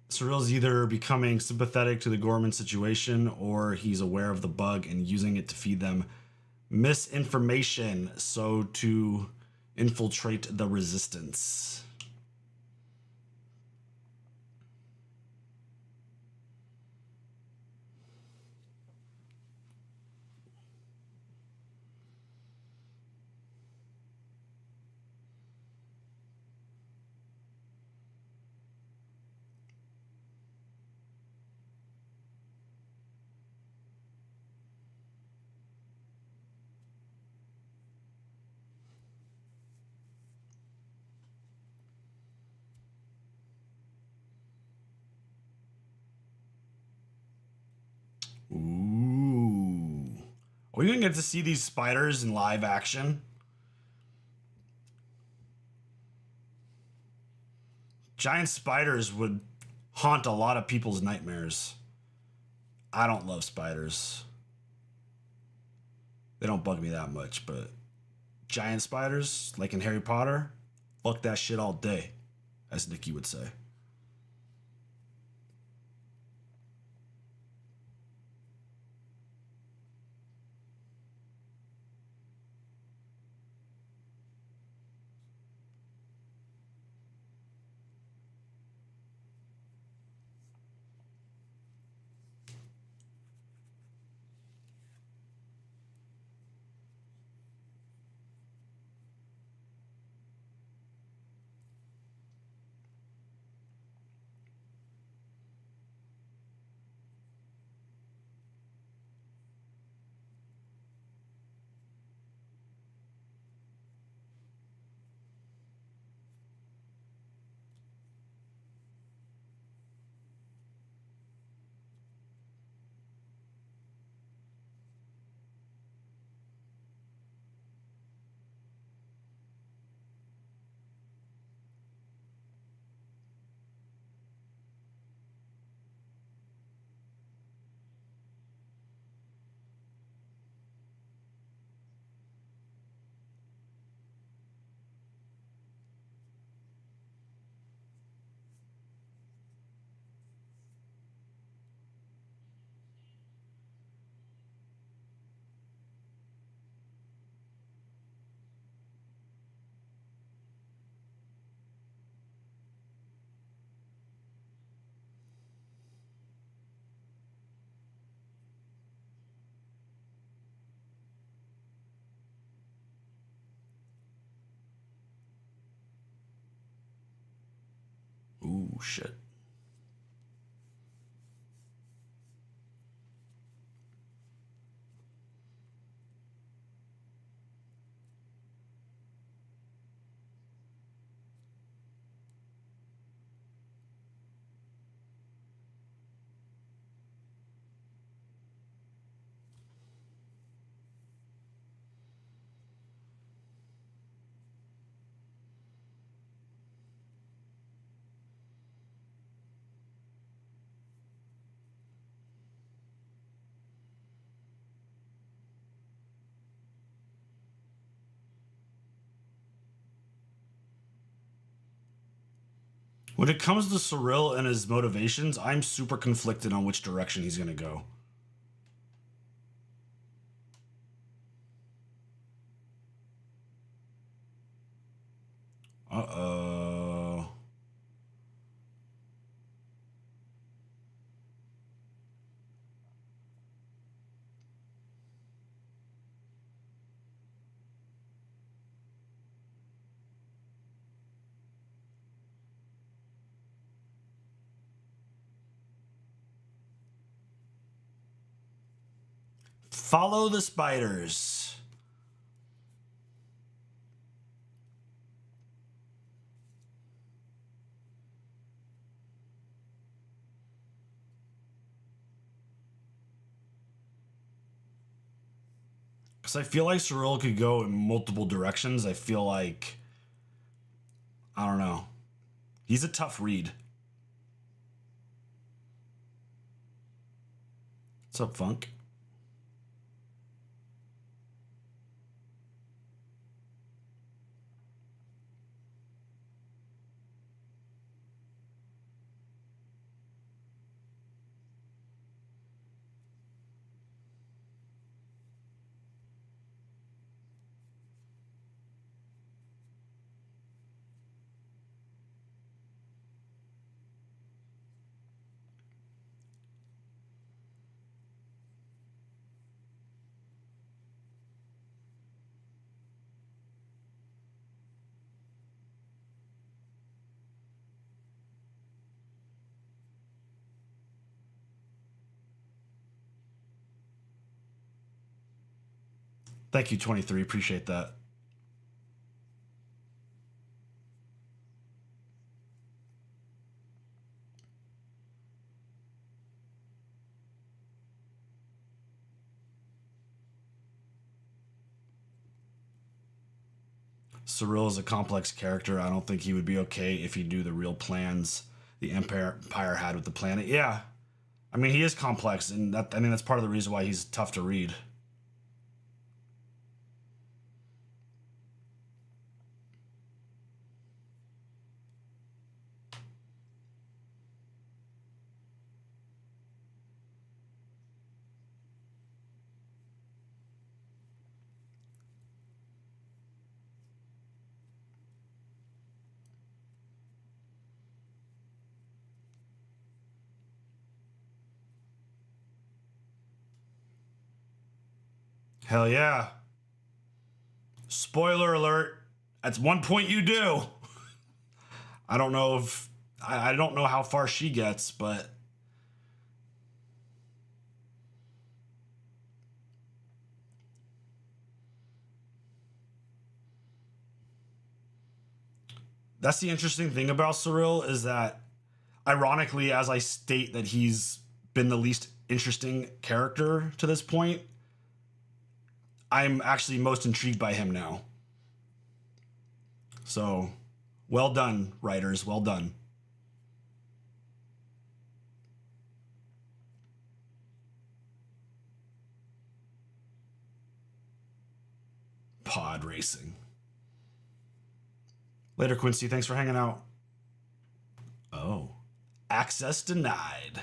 Surreal's either becoming sympathetic to the Gorman situation or he's aware of the bug and using it to feed them misinformation so to infiltrate the resistance. Ooh. Are we gonna get to see these spiders in live action? Giant spiders would haunt a lot of people's nightmares. I don't love spiders. They don't bug me that much, but giant spiders, like in Harry Potter, fuck that shit all day, as Nikki would say. Ooh, shit. When it comes to Cyril and his motivations, I'm super conflicted on which direction he's going to go. Uh-oh. Follow the spiders. Because I feel like Cyril could go in multiple directions. I feel like, I don't know. He's a tough read. What's up, Funk? Thank you, 23. Appreciate that. Cyril is a complex character. I don't think he would be okay if he knew the real plans the Empire had with the planet. Yeah. I mean, he is complex, and that's part of the reason why he's tough to read. Hell yeah. Spoiler alert. At one point you do. I don't know if I don't know how far she gets, but that's the interesting thing about Cyril is that ironically, as I state that he's been the least interesting character to this point, I'm actually most intrigued by him now. So, well done, writers. Well done. Pod racing. Later, Quincy. Thanks for hanging out. Oh. Access denied.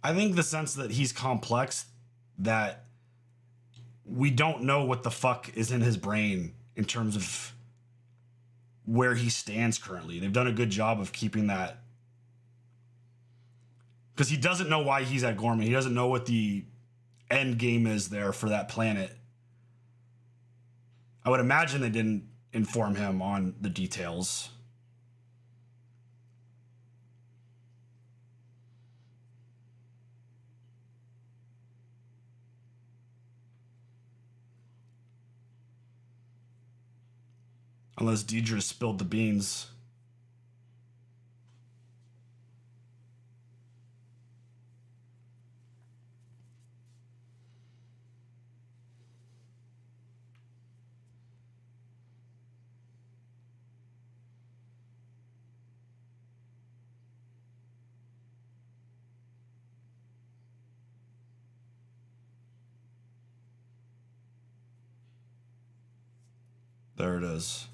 I think the sense that he's complex, that we don't know what the fuck is in his brain in terms of where he stands currently. They've done a good job of keeping that. Because he doesn't know why he's at Gorman. He doesn't know what the end game is there for that planet. I would imagine they didn't inform him on the details. Unless Deidre spilled the beans. There it is.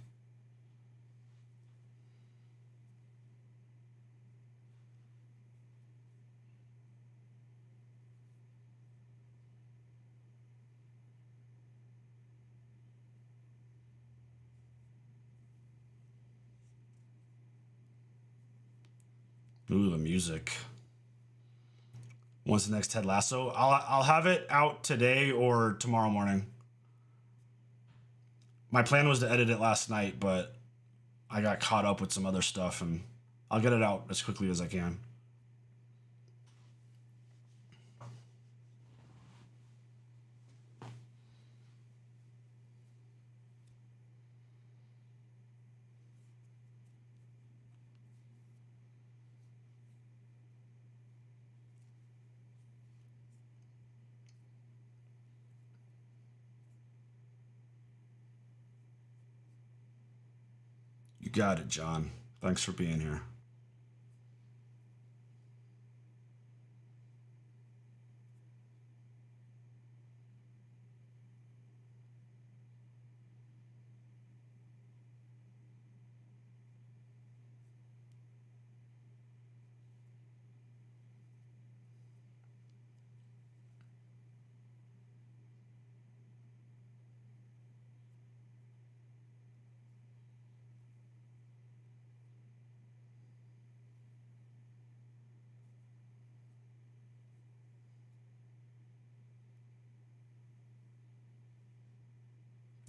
Ooh, the music. When's the next Ted Lasso? I'll have it out today or tomorrow morning. My plan was to edit it last night, but I got caught up with some other stuff, and I'll get it out as quickly as I can. You got it, John. Thanks for being here.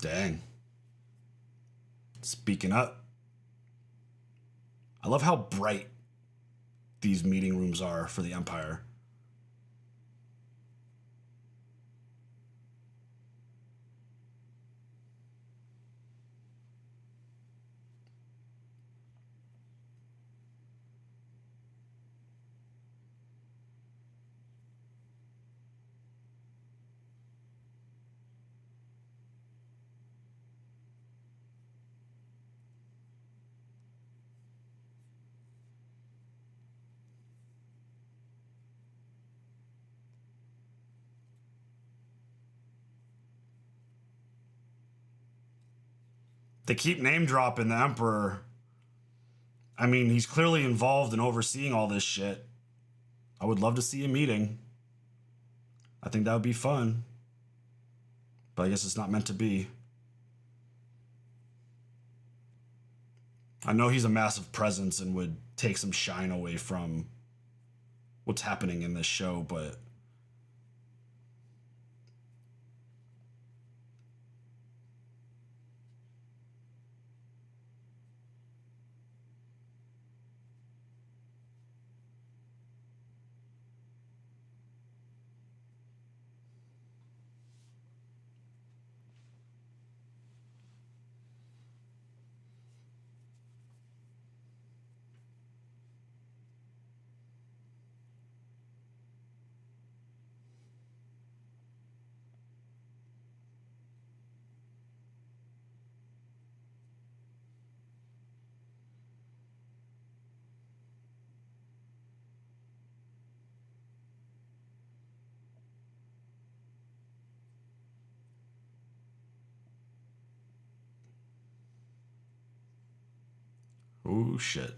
Dang. Speaking up. I love how bright these meeting rooms are for the Empire. They keep name dropping the Emperor. I mean, he's clearly involved in overseeing all this shit. I would love to see a meeting. I think that would be fun. But I guess it's not meant to be. I know he's a massive presence and would take some shine away from what's happening in this show, but oh shit.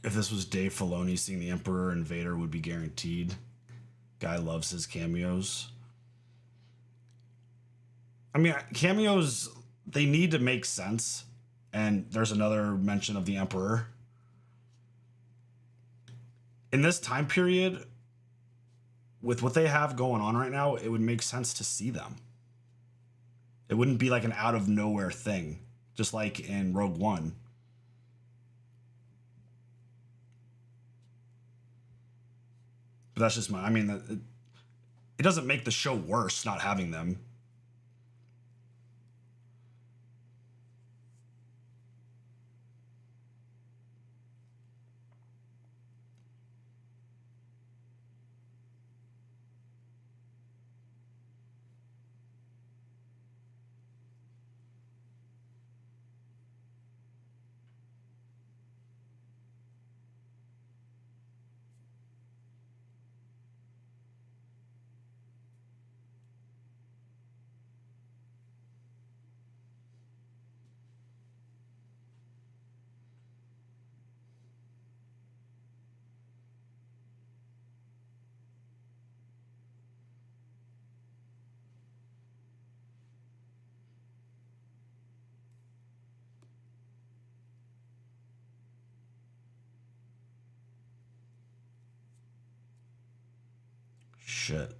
If this was Dave Filoni, seeing the Emperor and Vader would be guaranteed. Guy loves his cameos. I mean, cameos, they need to make sense. And there's another mention of the Emperor. In this time period, with what they have going on right now, it would make sense to see them. It wouldn't be like an out of nowhere thing, just like in Rogue One. But that's just my. I mean, it doesn't make the show worse not having them. Shit.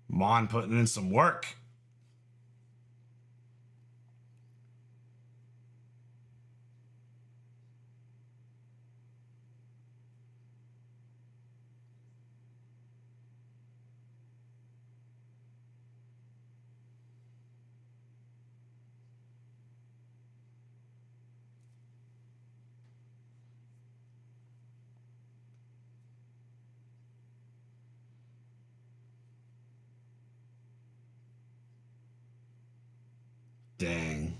Mon putting in some work. Dang.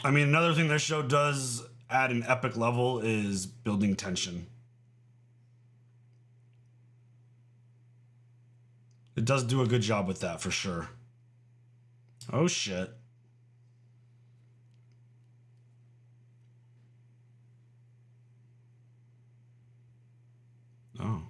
I mean, another thing this show does at an epic level is building tension. It does do a good job with that for sure. Oh shit. Oh.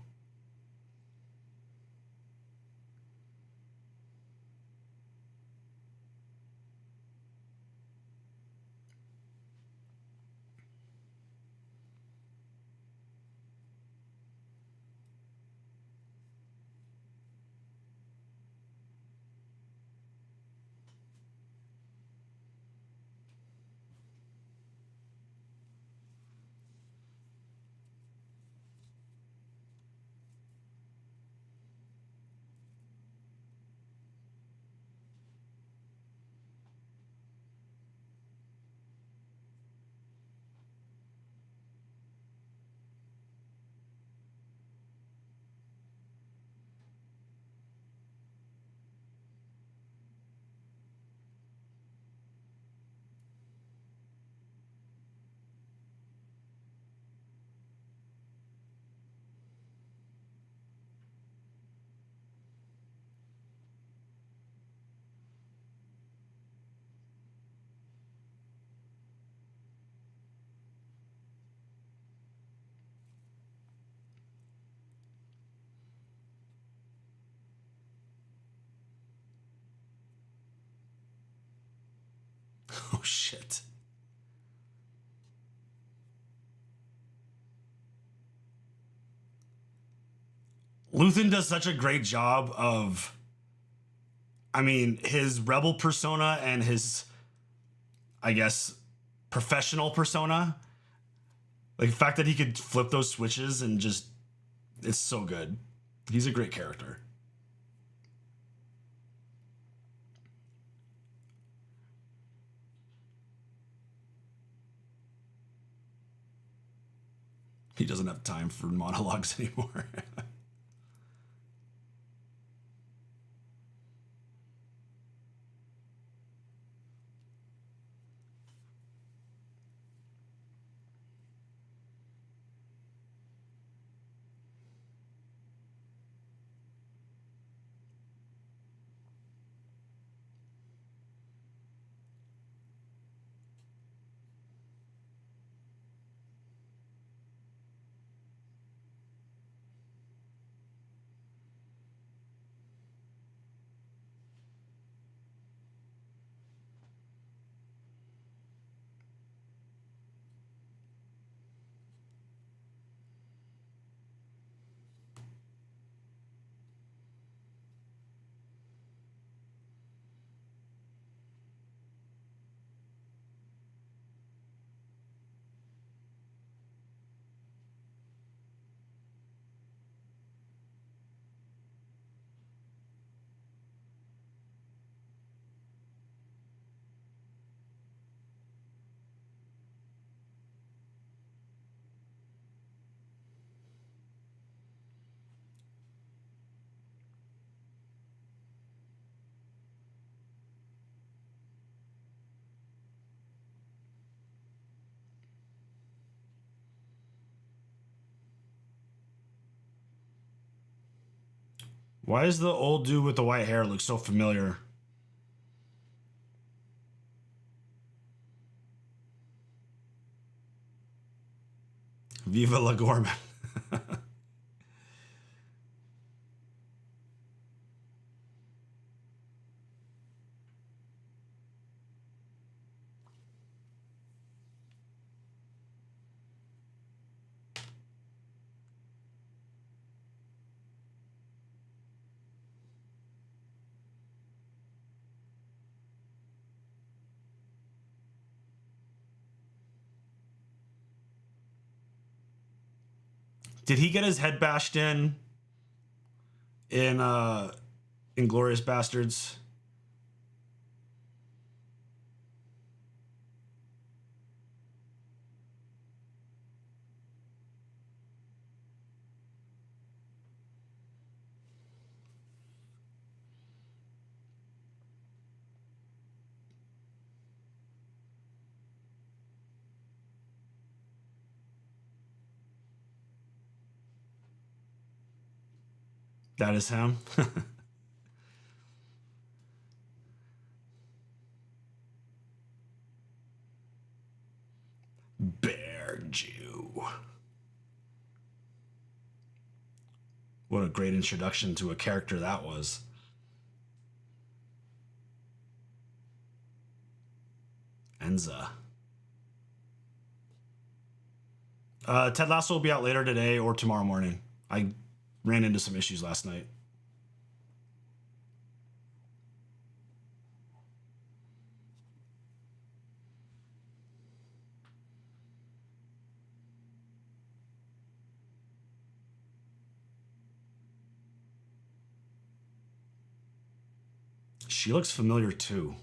Oh shit. Luthen does such a great job of, I mean, his rebel persona and his, I guess, professional persona. Like the fact that he could flip those switches and just, it's so good. He's a great character. He doesn't have time for monologues anymore. Why does the old dude with the white hair look so familiar? Viva la Gorman. Did he get his head bashed in Inglorious Bastards? That is him. Bear Jew. What a great introduction to a character that was. Enza. Ted Lasso will be out later today or tomorrow morning. I ran into some issues last night. She looks familiar too.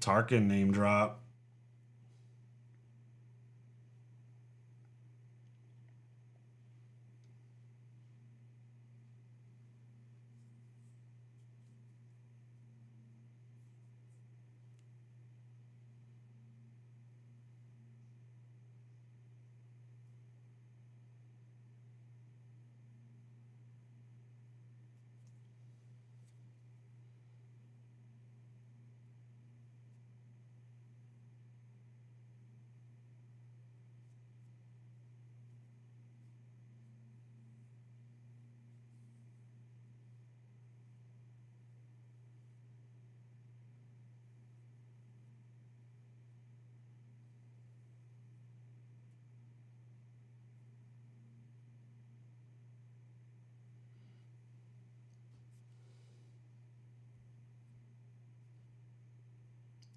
Tarkin name drop.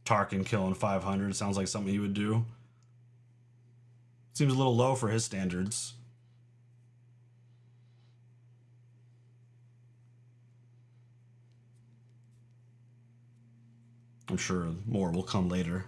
Tarkin killing 500 sounds like something he would do. Seems a little low for his standards. I'm sure more will come later.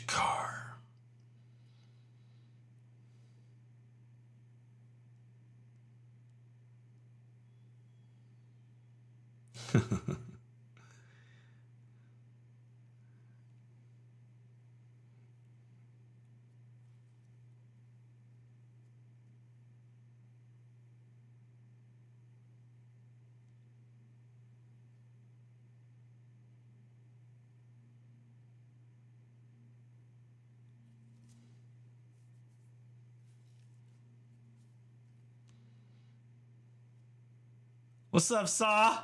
Car. What's up, Saw?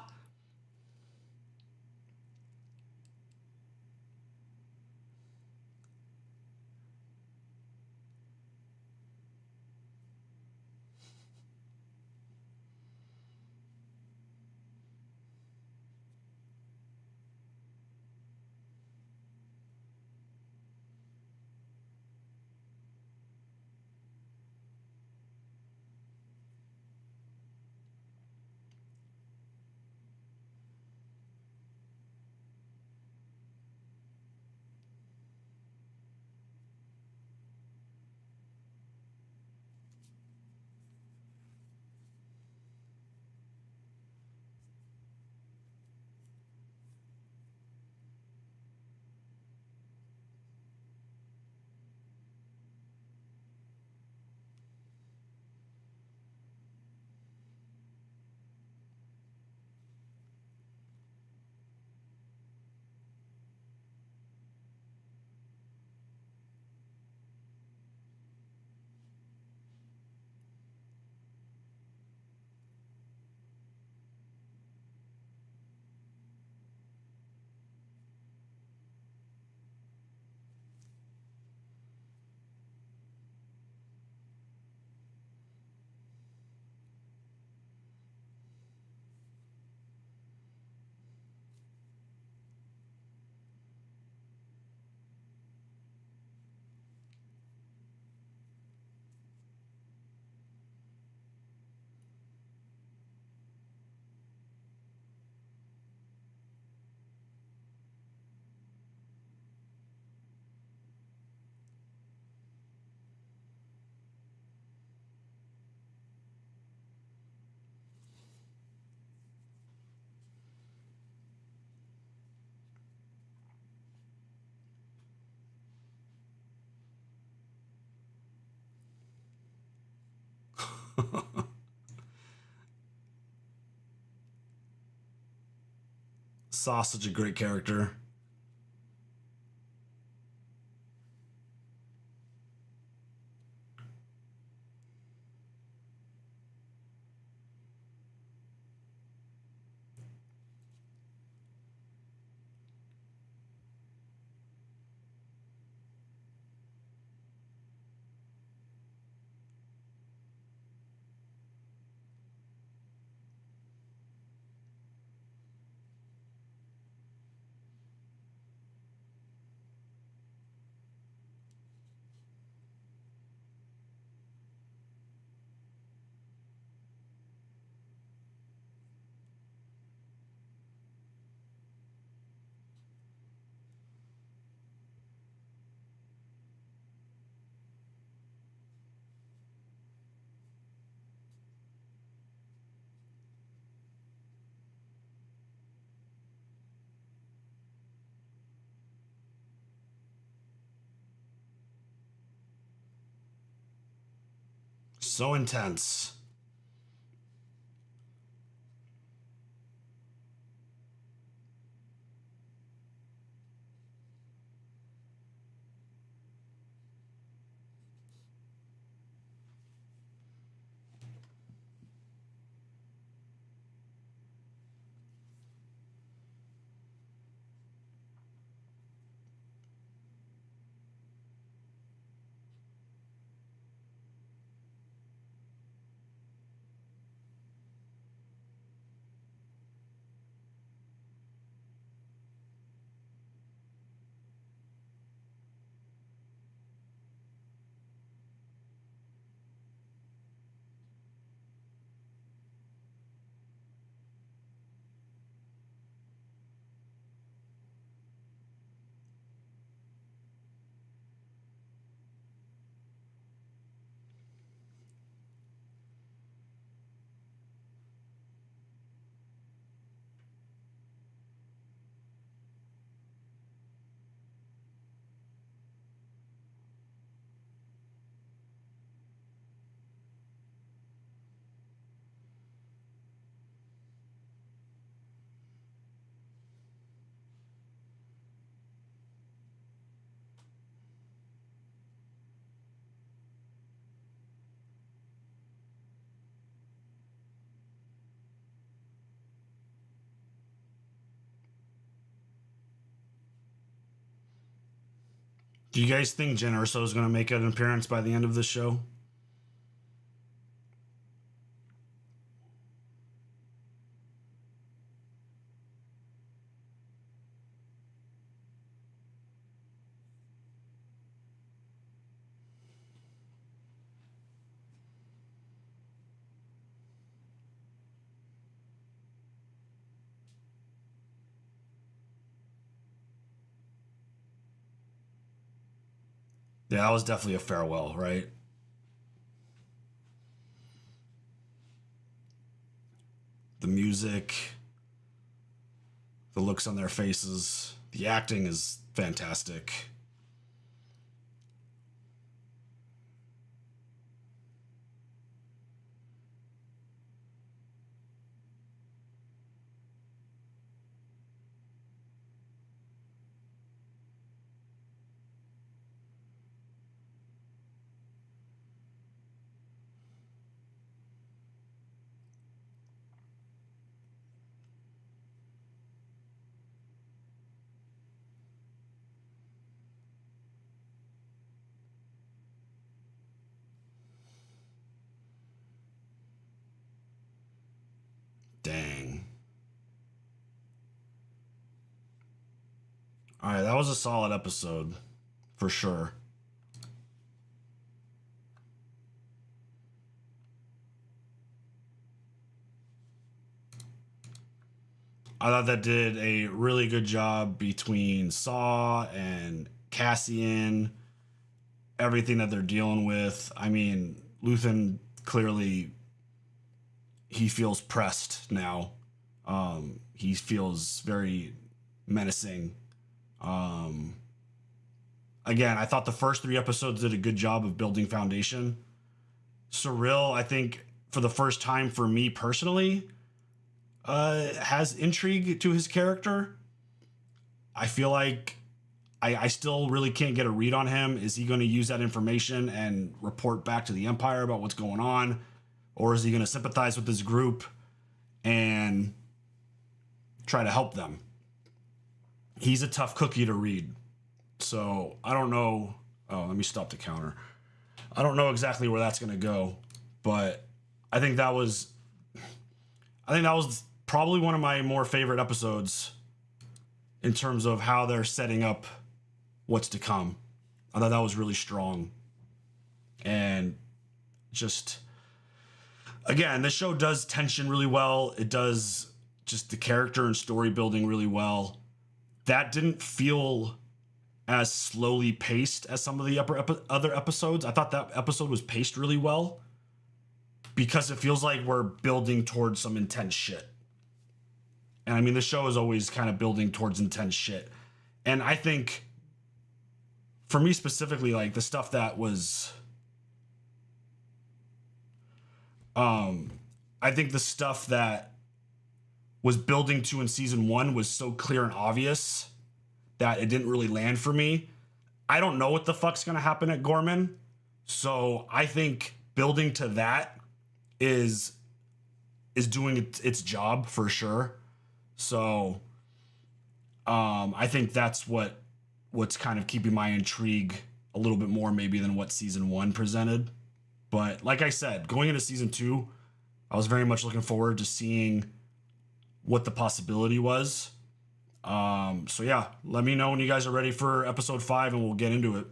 Saw's such a great character. So intense. Do you guys think Jen Erso is going to make an appearance by the end of the show? Yeah, that was definitely a farewell, right? The music, the looks on their faces, the acting is fantastic. Dang. All right, that was a solid episode for sure. I thought that did a really good job between Saw and Cassian, everything that they're dealing with. I mean, Luthen clearly, he feels pressed now. He feels very menacing. Again, I thought the first 3 episodes did a good job of building foundation. Surreal, I think, for the first time for me personally, has intrigue to his character. I feel like I still really can't get a read on him. Is he going to use that information and report back to the Empire about what's going on? Or is he going to sympathize with this group and try to help them? He's a tough cookie to read. So I don't know. Oh, let me stop the counter. I don't know exactly where that's going to go, but I think that was probably one of my more favorite episodes in terms of how they're setting up what's to come. I thought that was really strong. And just, again, this show does tension really well. It does just the character and story building really well. That didn't feel as slowly paced as some of the other episodes. I thought that episode was paced really well because it feels like we're building towards some intense shit. And I mean, the show is always kind of building towards intense shit. And I think, for me specifically, like the stuff that was I think the stuff that was building to in season 1 was so clear and obvious that it didn't really land for me. I don't know what the fuck's gonna happen at Gorman, so I think building to that is doing its job for sure. So I think that's what's kind of keeping my intrigue a little bit more maybe than what season 1 presented. But like I said, going into season 2, I was very much looking forward to seeing what the possibility was. So yeah, let me know when you guys are ready for episode 5 and we'll get into it.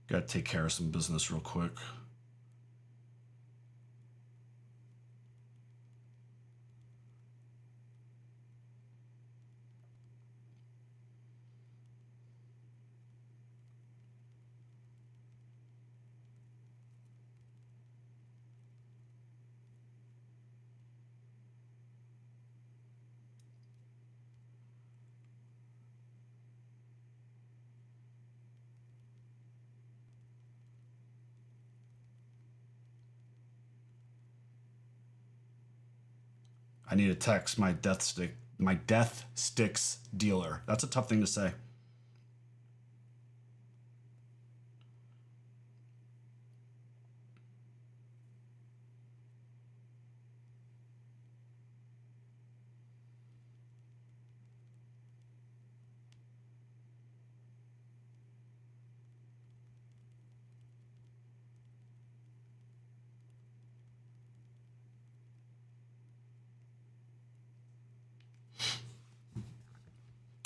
Gotta take care of some business real quick. I need to text my death sticks dealer. That's a tough thing to say.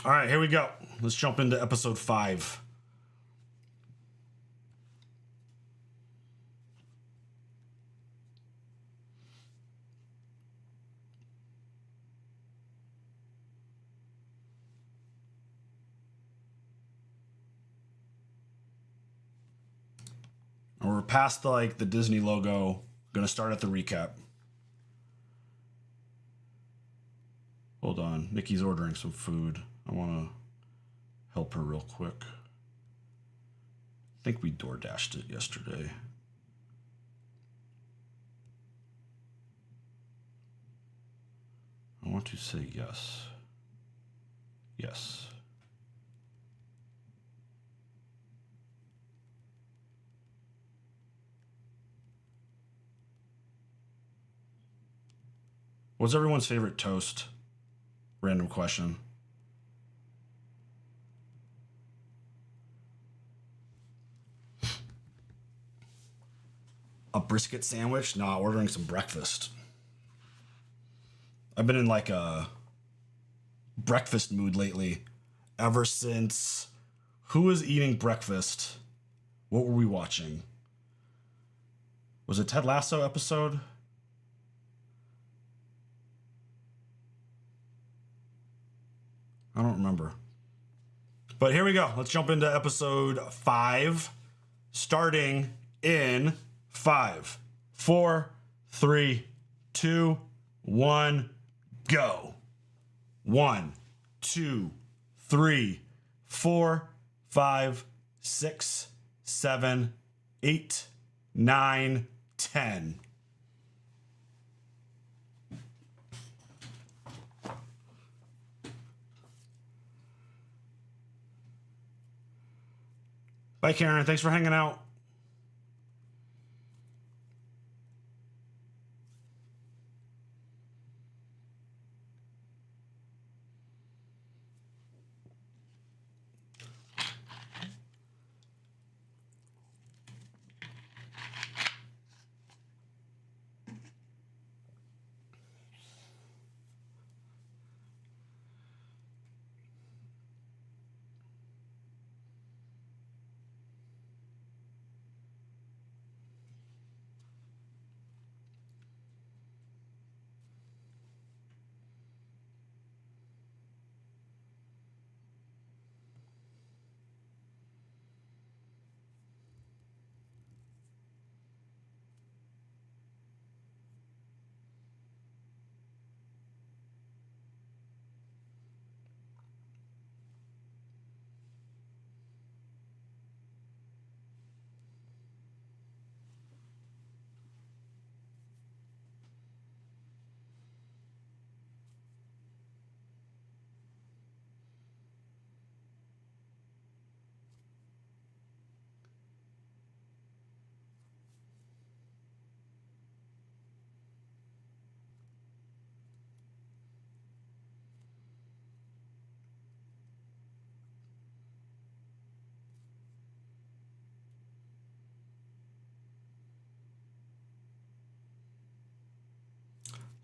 All right, here we go. Let's jump into episode 5. And we're past the Disney logo. Gonna start at the recap. Hold on, Nikki's ordering some food. I want to help her real quick. I think we DoorDashed it yesterday. I want to say yes. Yes. What's everyone's favorite toast? Random question. A brisket sandwich? Nah, ordering some breakfast. I've been in a breakfast mood lately. Ever since who was eating breakfast? What were we watching? Was it Ted Lasso episode? I don't remember. But here we go. Let's jump into episode 5. Starting in 5, 4, 3, 2, 1, go. 1, 2, 3, 4, 5, 6, 7, 8, 9, 10. Bye, Karen. Thanks for hanging out.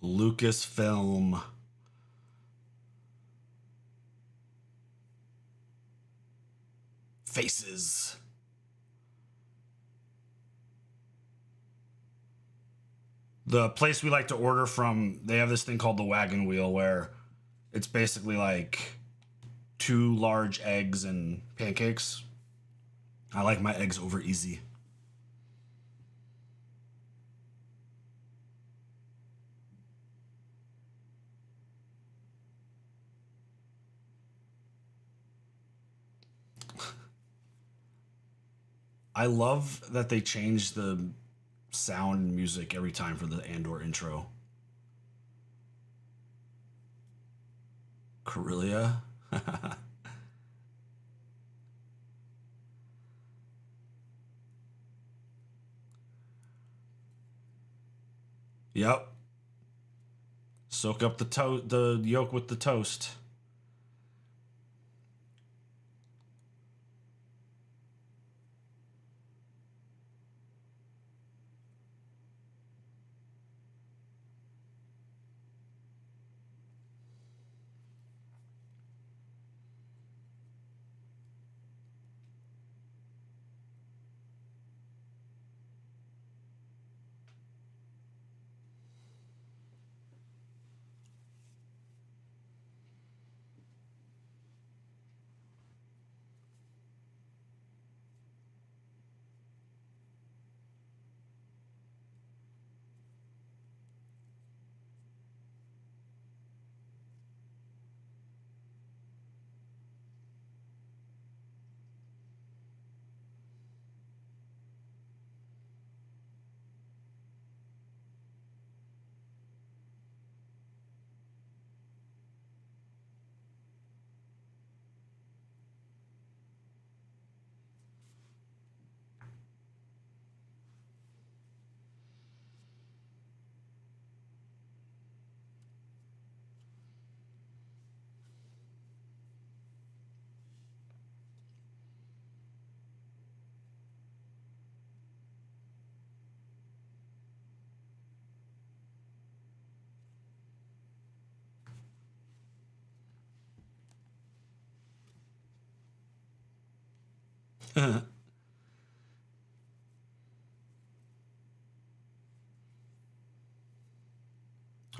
Lucasfilm. Faces. The place we like to order from, they have this thing called the wagon wheel where it's basically like 2 large eggs and pancakes. I like my eggs over easy. I love that they change the sound and music every time for the Andor intro. Corellia? Yep. Soak up the yolk with the toast.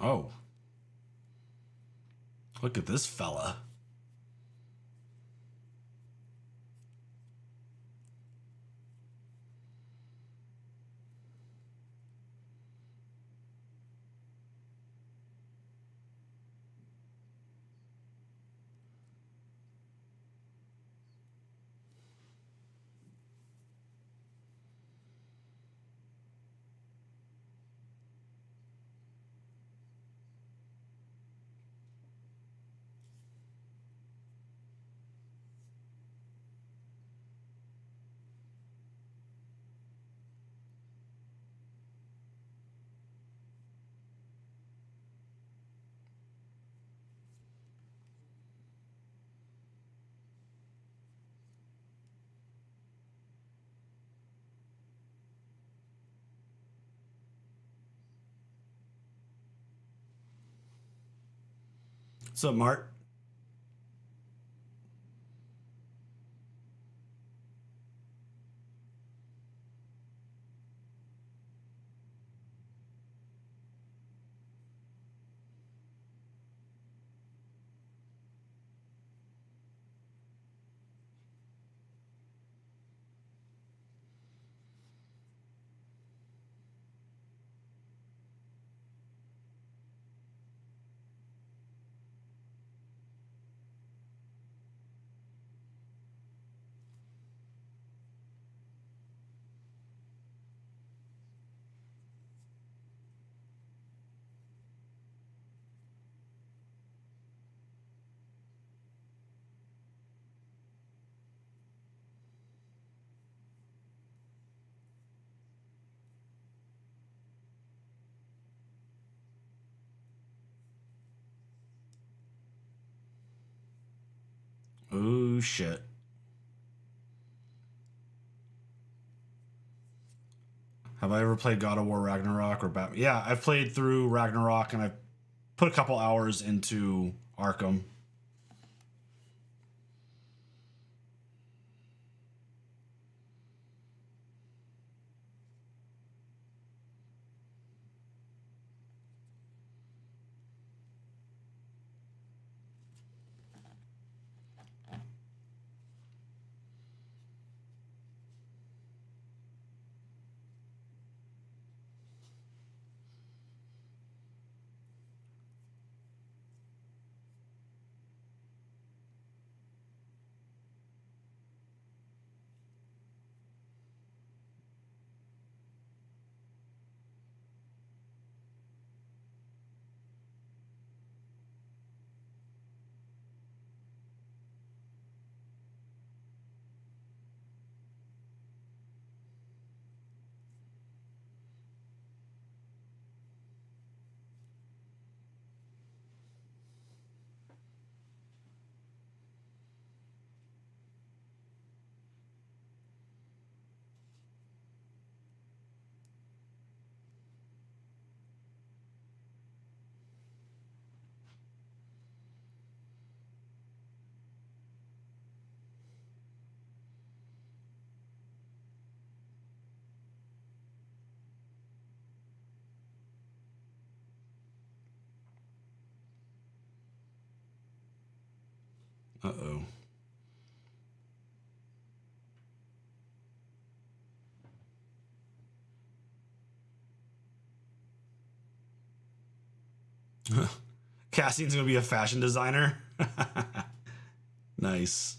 Oh. Look at this fella. What's up, Mart? Oh, shit. Have I ever played God of War Ragnarok or Batman? Yeah, I've played through Ragnarok and I've put a couple hours into Arkham. Uh-oh. Cassie's gonna be a fashion designer. Nice.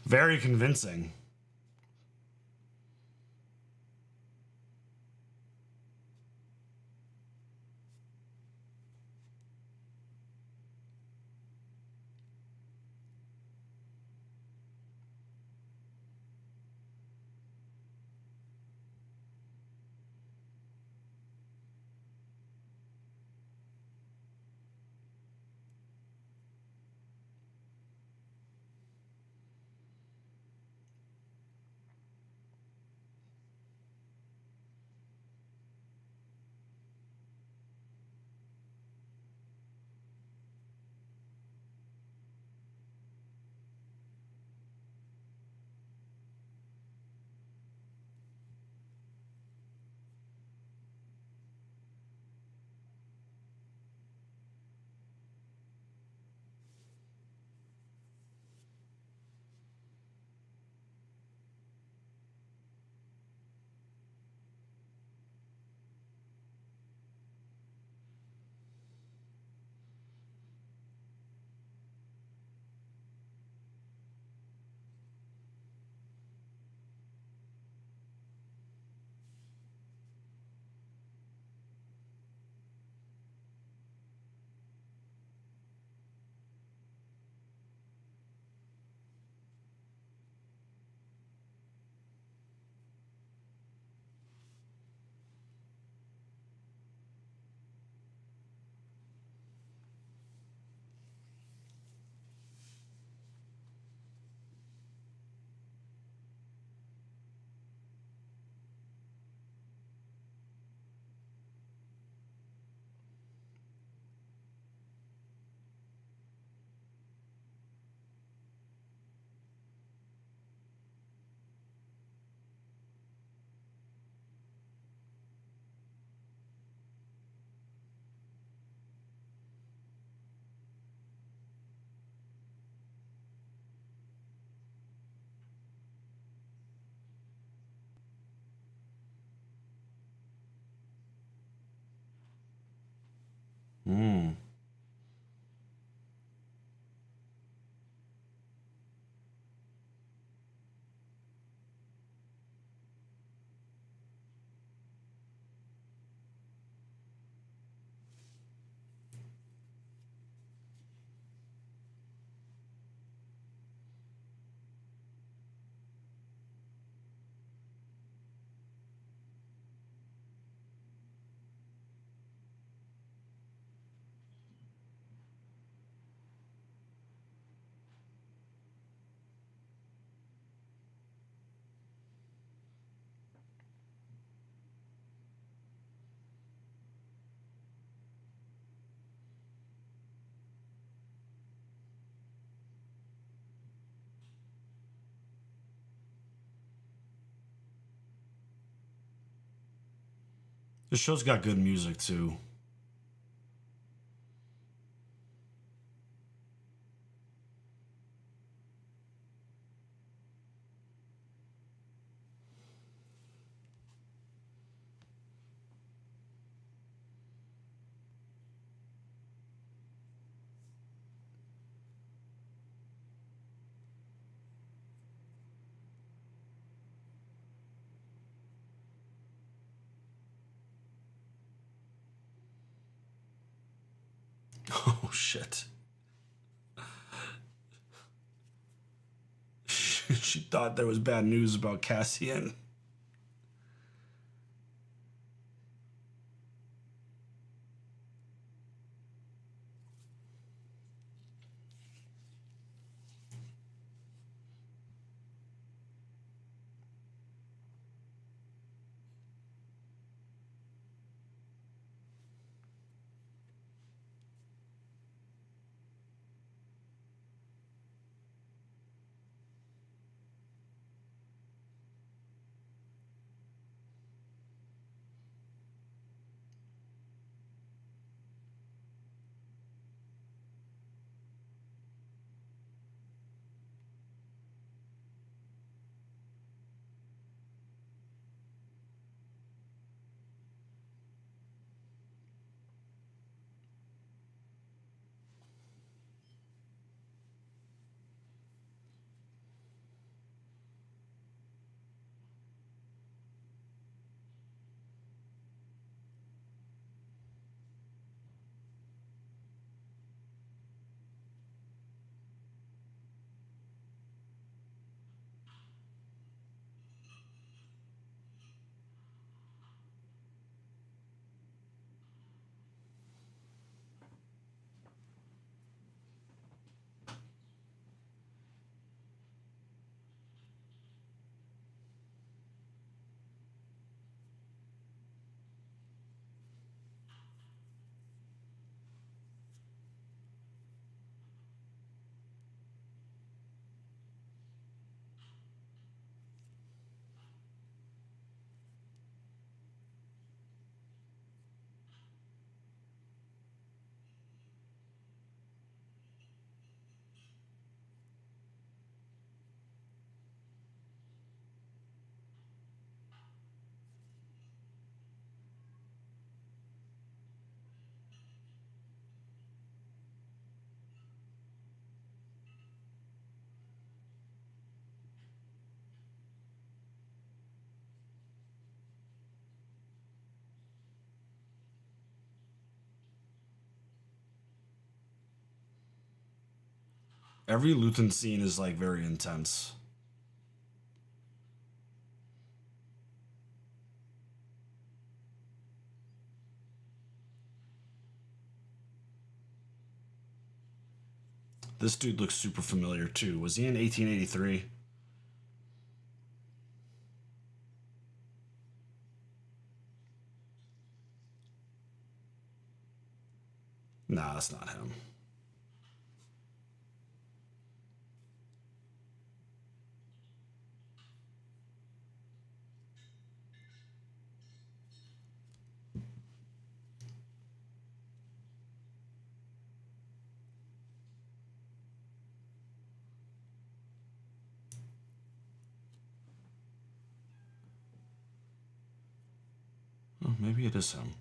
Very convincing. Hmm. This show's got good music too. Oh shit. She thought there was bad news about Cassian. Every Luthen scene is like very intense. This dude looks super familiar too. Was he in 1883? Nah, that's not him. Oh, maybe it is him.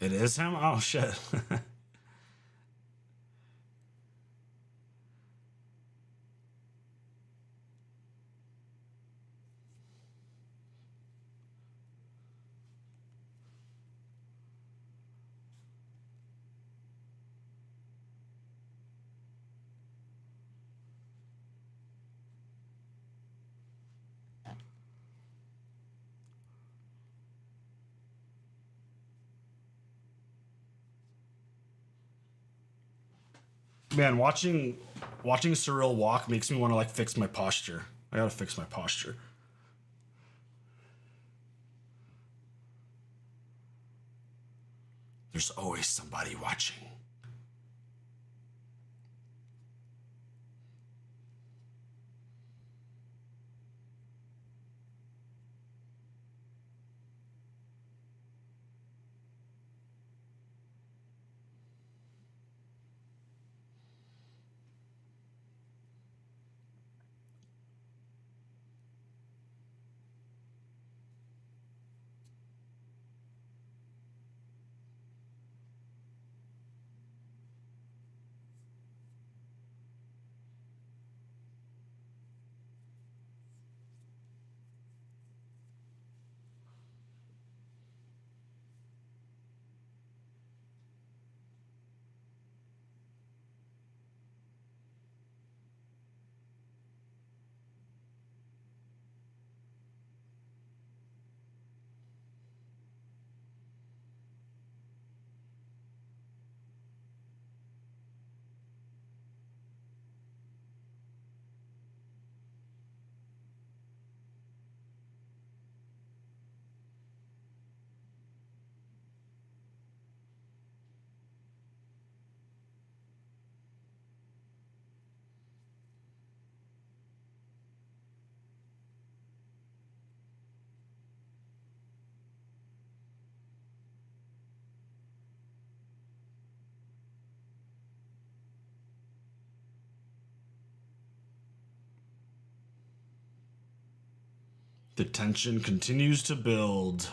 It is him? Oh, shit. Man, watching Surreal walk makes me want to like fix my posture. I gotta fix my posture. There's always somebody watching. The tension continues to build.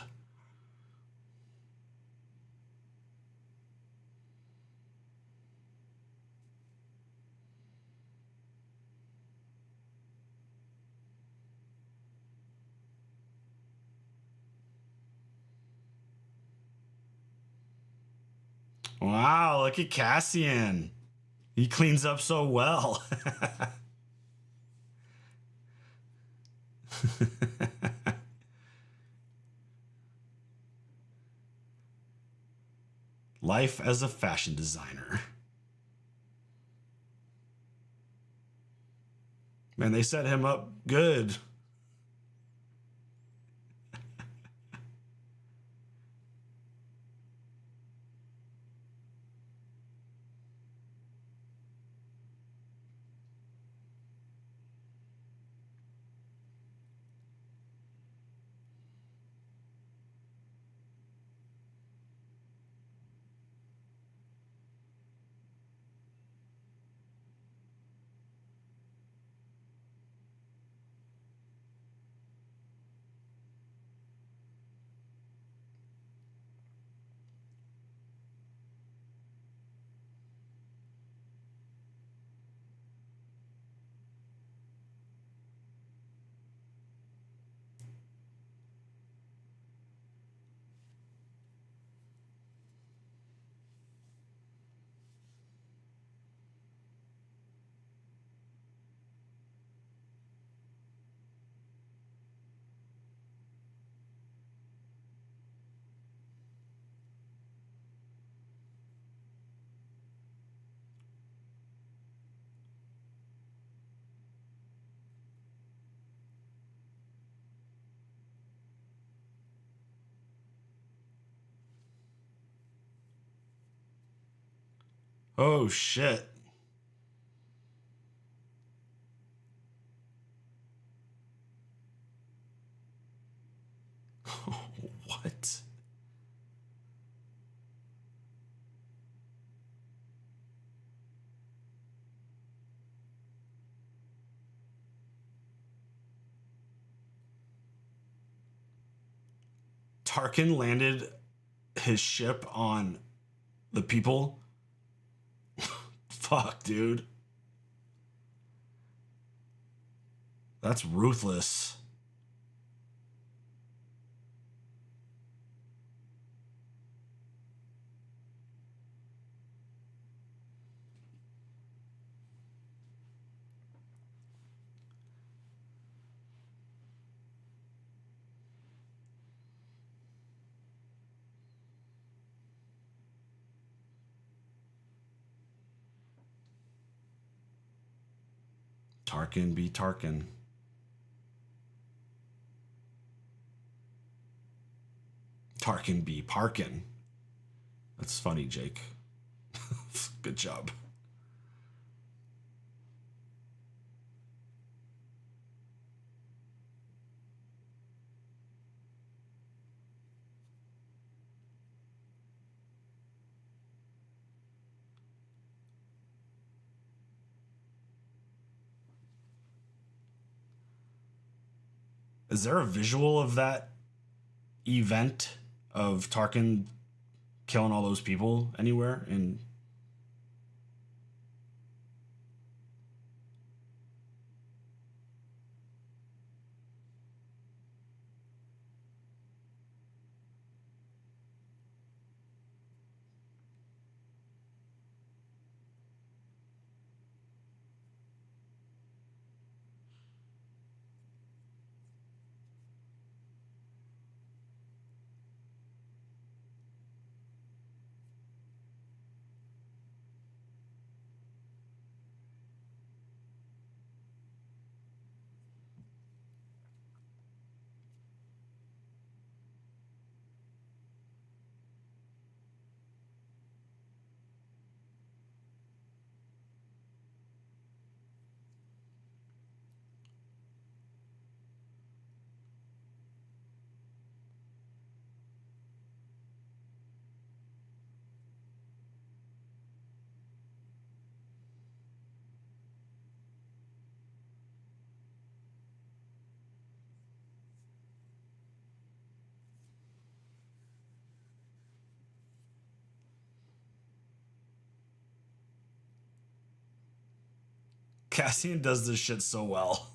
Wow, look at Cassian. He cleans up so well. Life as a fashion designer. Man, they set him up good. Oh, shit. What? Tarkin landed his ship on the people. Fuck, dude. That's ruthless. Tarkin be Tarkin. Tarkin be Parkin. That's funny, Jake. Good job. Is there a visual of that event of Tarkin killing all those people anywhere? And Cassian does this shit so well.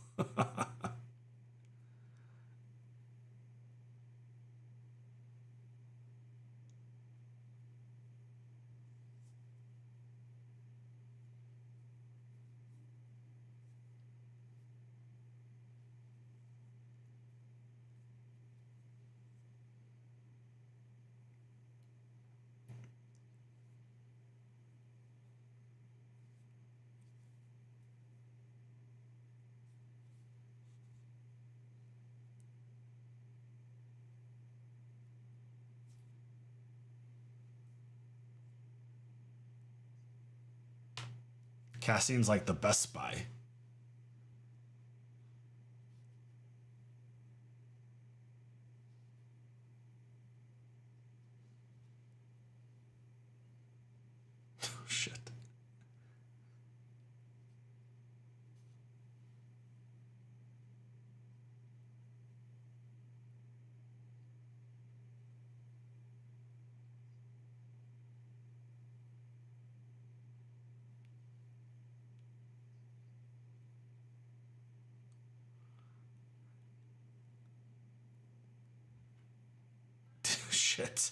Cassian's like the best spy. Oh, shit. Shit.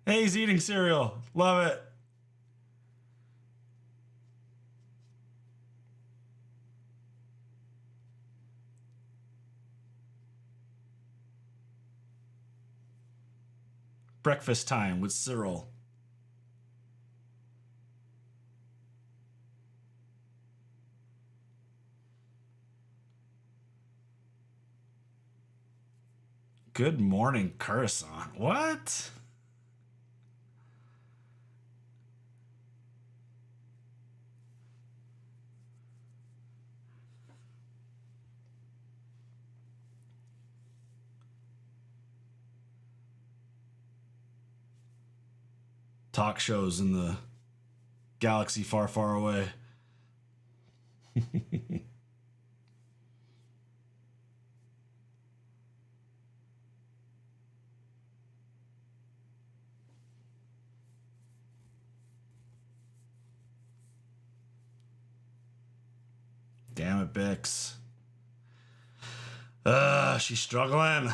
Hey, he's eating cereal. Love it. Breakfast time with Cyril. Good morning, Coruscant. What? Talk shows in the galaxy far, far away. Damn it, Bix. She's struggling.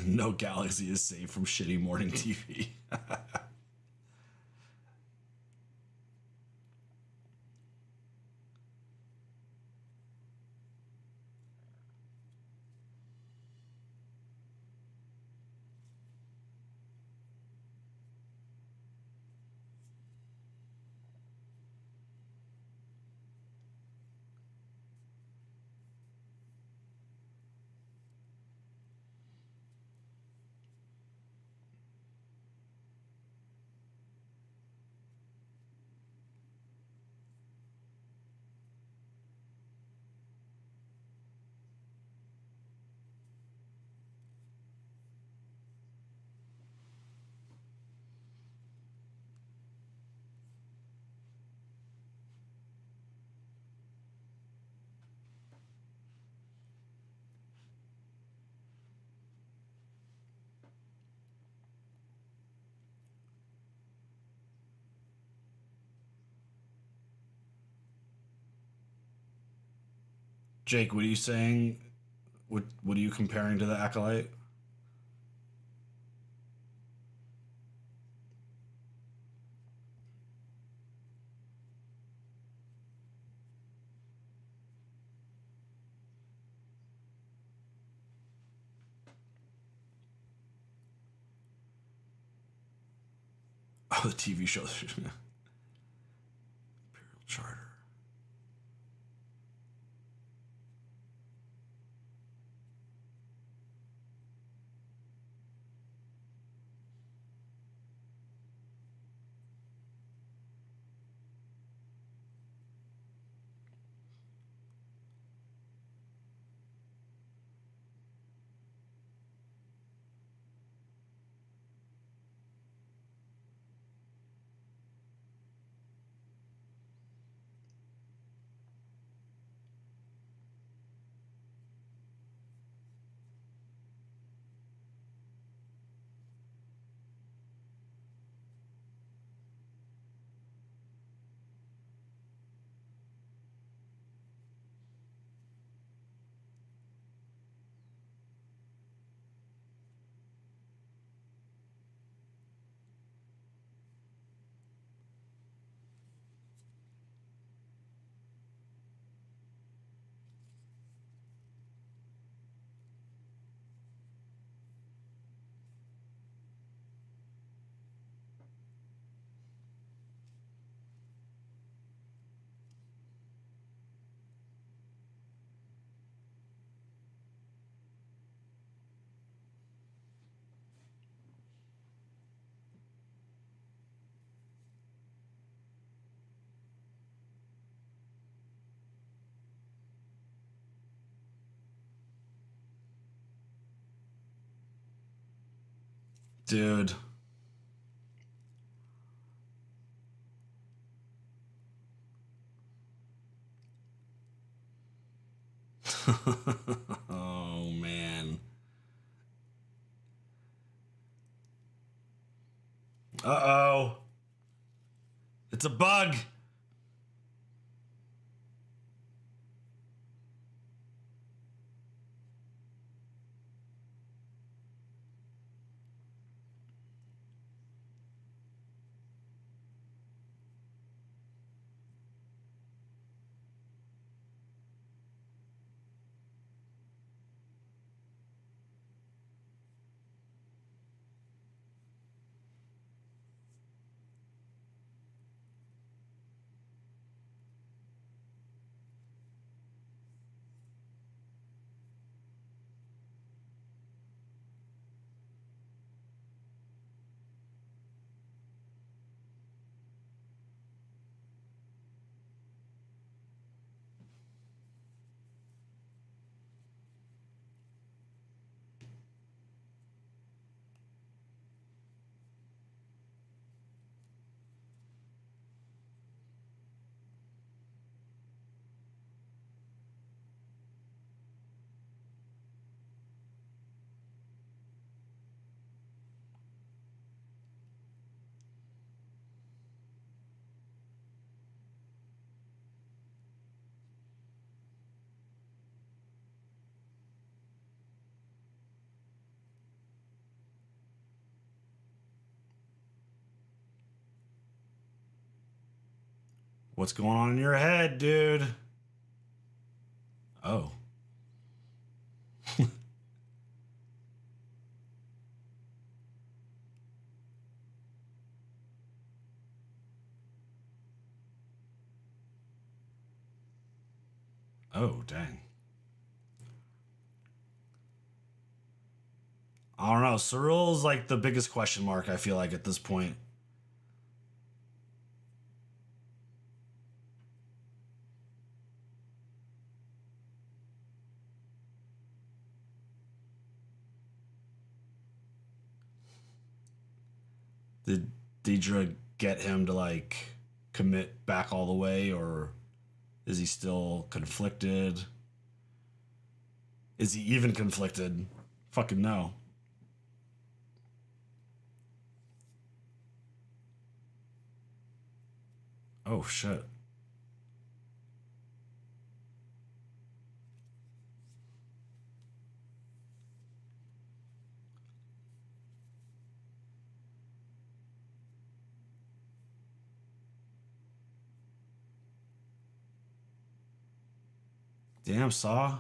No galaxy is safe from shitty morning TV. Jake, what are you saying? What are you comparing to the Acolyte? Oh, the TV show. Imperial Charter. Dude. Oh, man. Uh-oh. It's a bug. What's going on in your head, dude? Oh. Oh, dang. I don't know. Cyril's like the biggest question mark, I feel like, at this point. Did Deidre get him to like commit back all the way, or is he still conflicted? Is he even conflicted? Fucking no. Oh shit. Damn, Saw.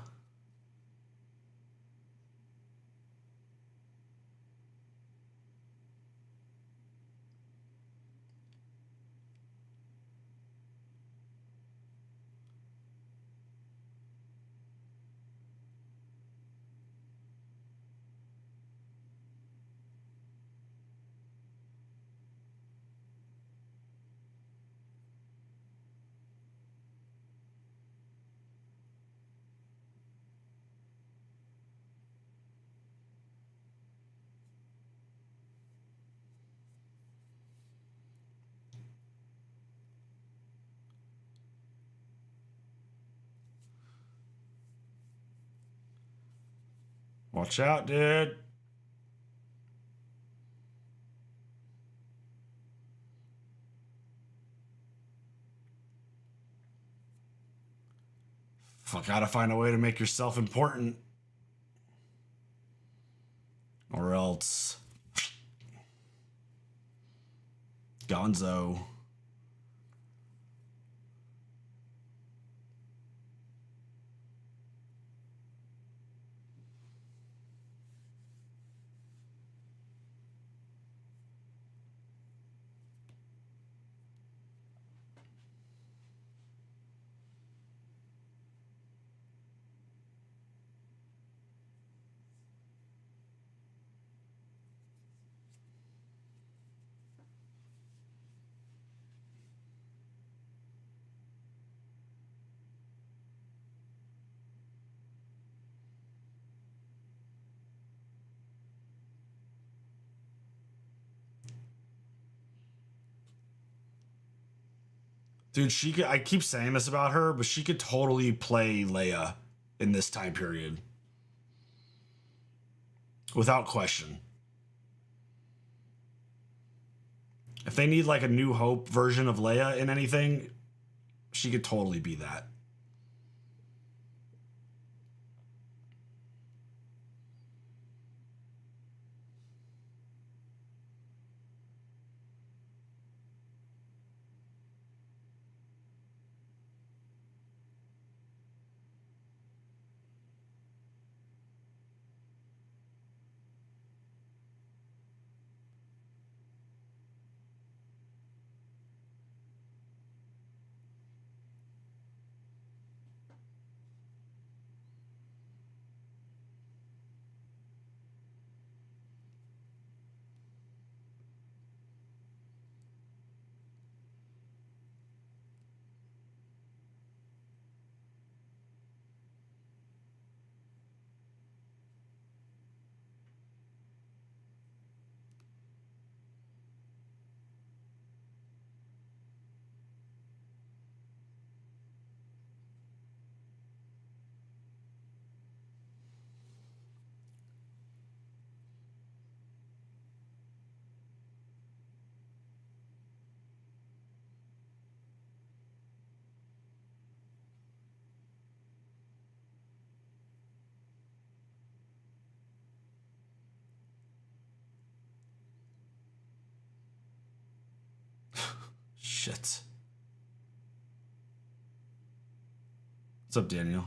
Watch out, dude. Fuck, gotta find a way to make yourself important. Or else. Gonzo. Dude, she could, I keep saying this about her, but she could totally play Leia in this time period. Without question. If they need like a New Hope version of Leia in anything, she could totally be that. Shit. What's up, Daniel?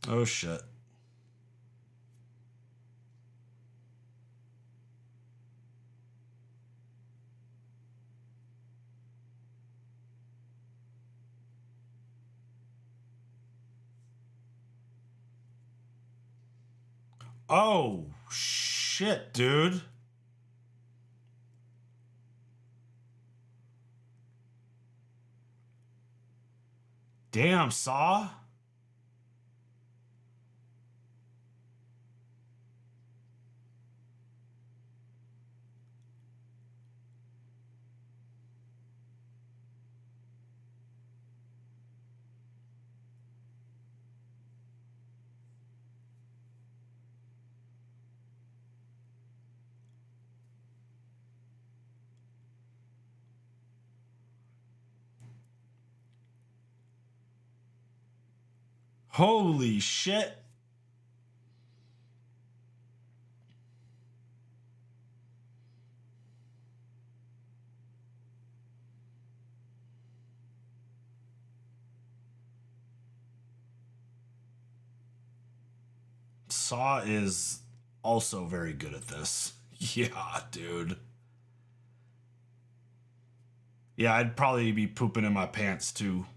Oh, shit. Oh, shit, dude. Damn, Saw. Holy shit. Saw is also very good at this. Yeah, dude. Yeah, I'd probably be pooping in my pants too.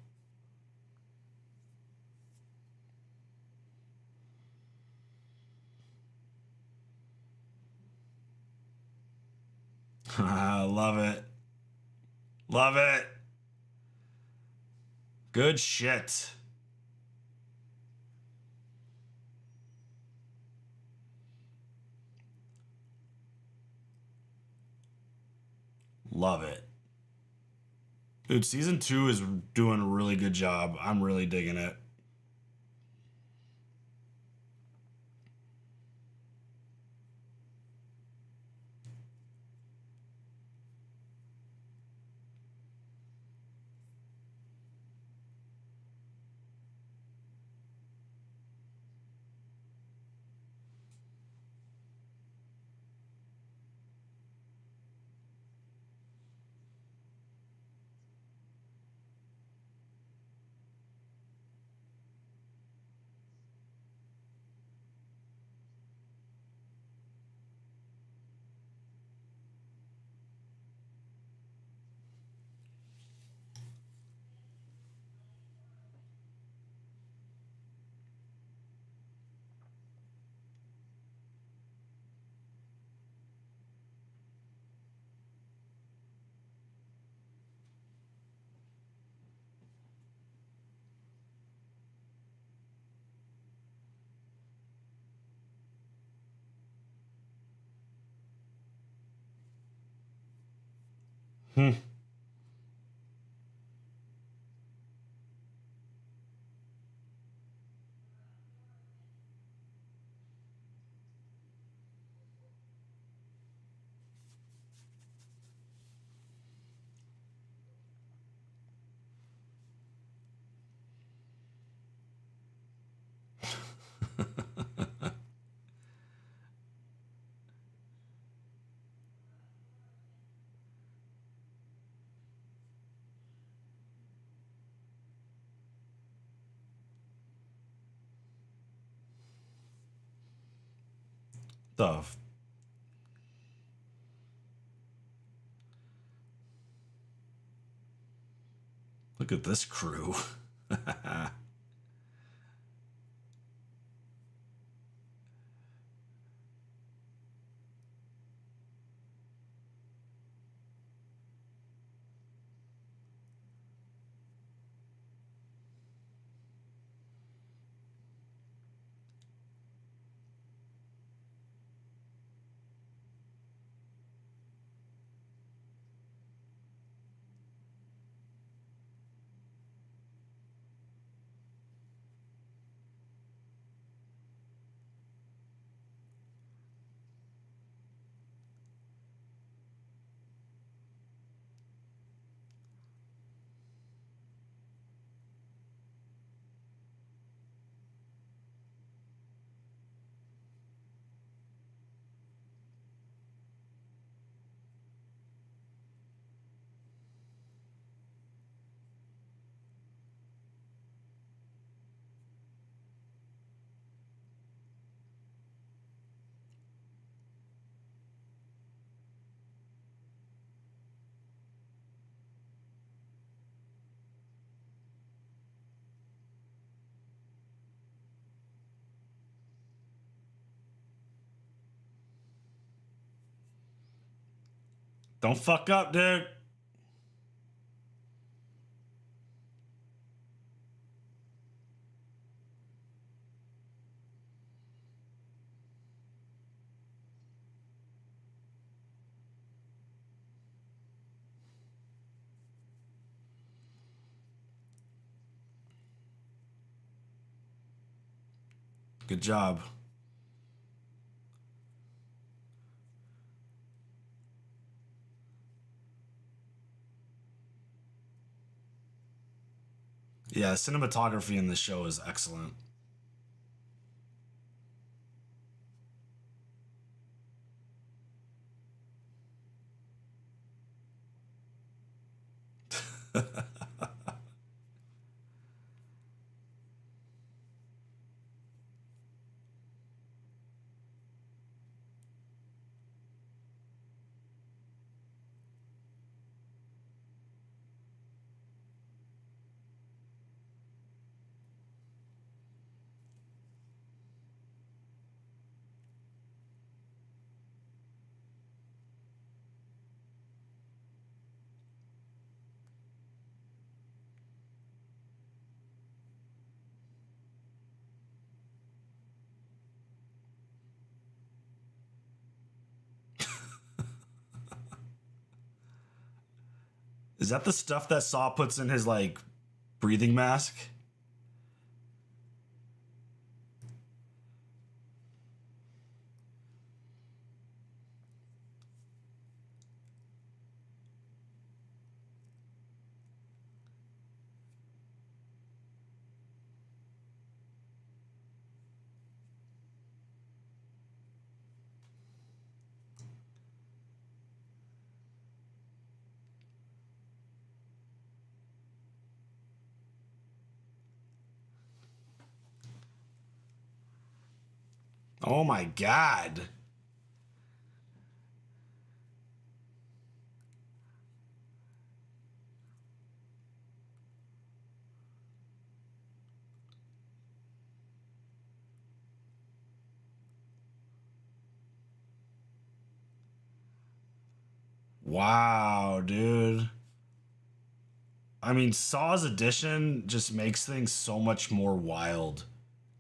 Love it. Love it. Good shit. Love it. Dude, season 2 is doing a really good job. I'm really digging it. The look at this crew. Don't fuck up, dude. Good job. Yeah, cinematography in this show is excellent. Is that the stuff that Saw puts in his, like, breathing mask? Oh my god. Wow, dude. I mean, Saw's addition just makes things so much more wild.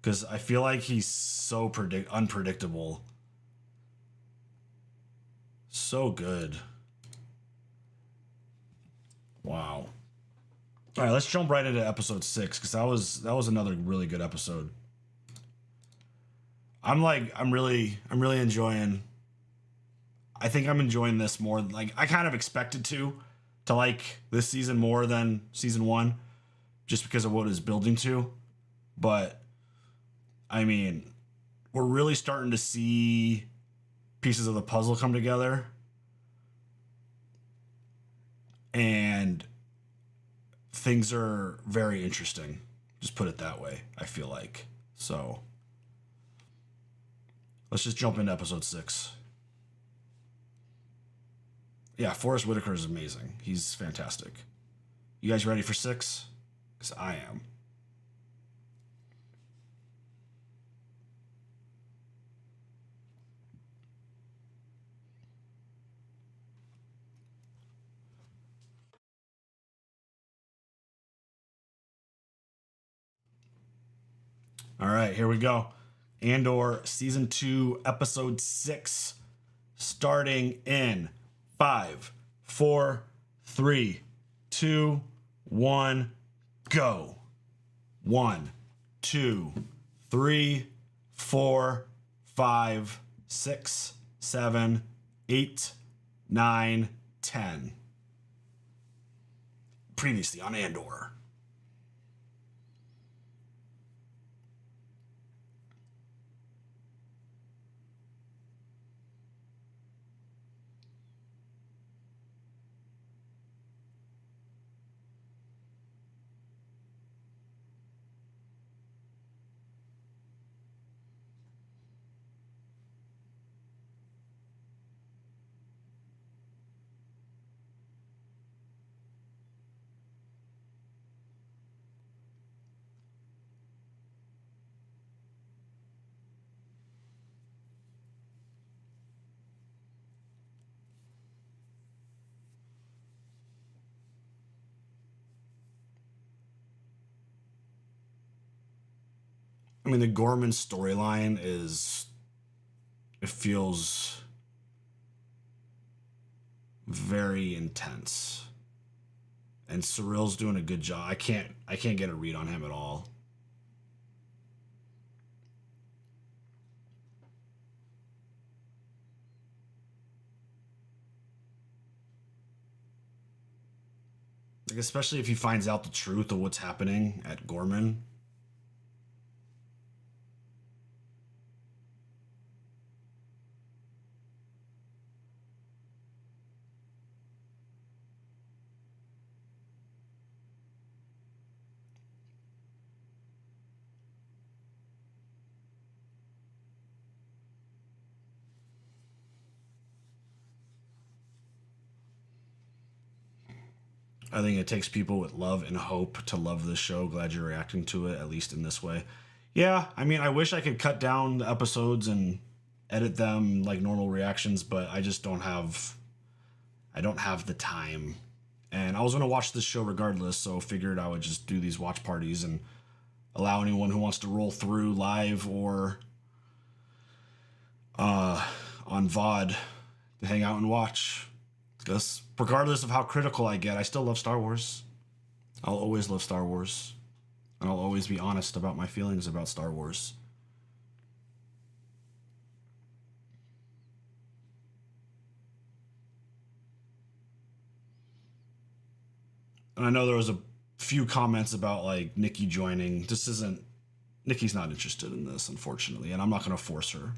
Because I feel like he's so unpredictable. So good. Wow. All right, let's jump right into episode 6 because that was another really good episode. I'm really enjoying. I think I'm enjoying this more. Like I kind of expected to like this season more than season 1, just because of what it's building to. But I mean, we're really starting to see pieces of the puzzle come together, and things are very interesting. Just put it that way. I feel like so. Let's just jump into episode 6. Yeah, Forrest Whitaker is amazing. He's fantastic. You guys ready for 6? Because I am. All right, here we go. Andor season 2, episode 6, starting in 5, 4, 3, 2, 1, go. 1, 2, 3, 4, 5, 6, 7, 8, 9, 10. Previously on Andor. I mean, the Gorman storyline it feels very intense. And Cyril's doing a good job. I can't get a read on him at all. Like, especially if he finds out the truth of what's happening at Gorman. I think it takes people with love and hope to love this show. Glad you're reacting to it, at least in this way. Yeah, I mean, I wish I could cut down the episodes and edit them like normal reactions, but I just don't have the time. And I was going to watch this show regardless, so figured I would just do these watch parties and allow anyone who wants to roll through live or on VOD to hang out and watch. Because regardless of how critical I get, I still love Star Wars. I'll always love Star Wars. And I'll always be honest about my feelings about Star Wars. And I know there was a few comments about like Nikki joining. Nikki's not interested in this, unfortunately, and I'm not going to force her.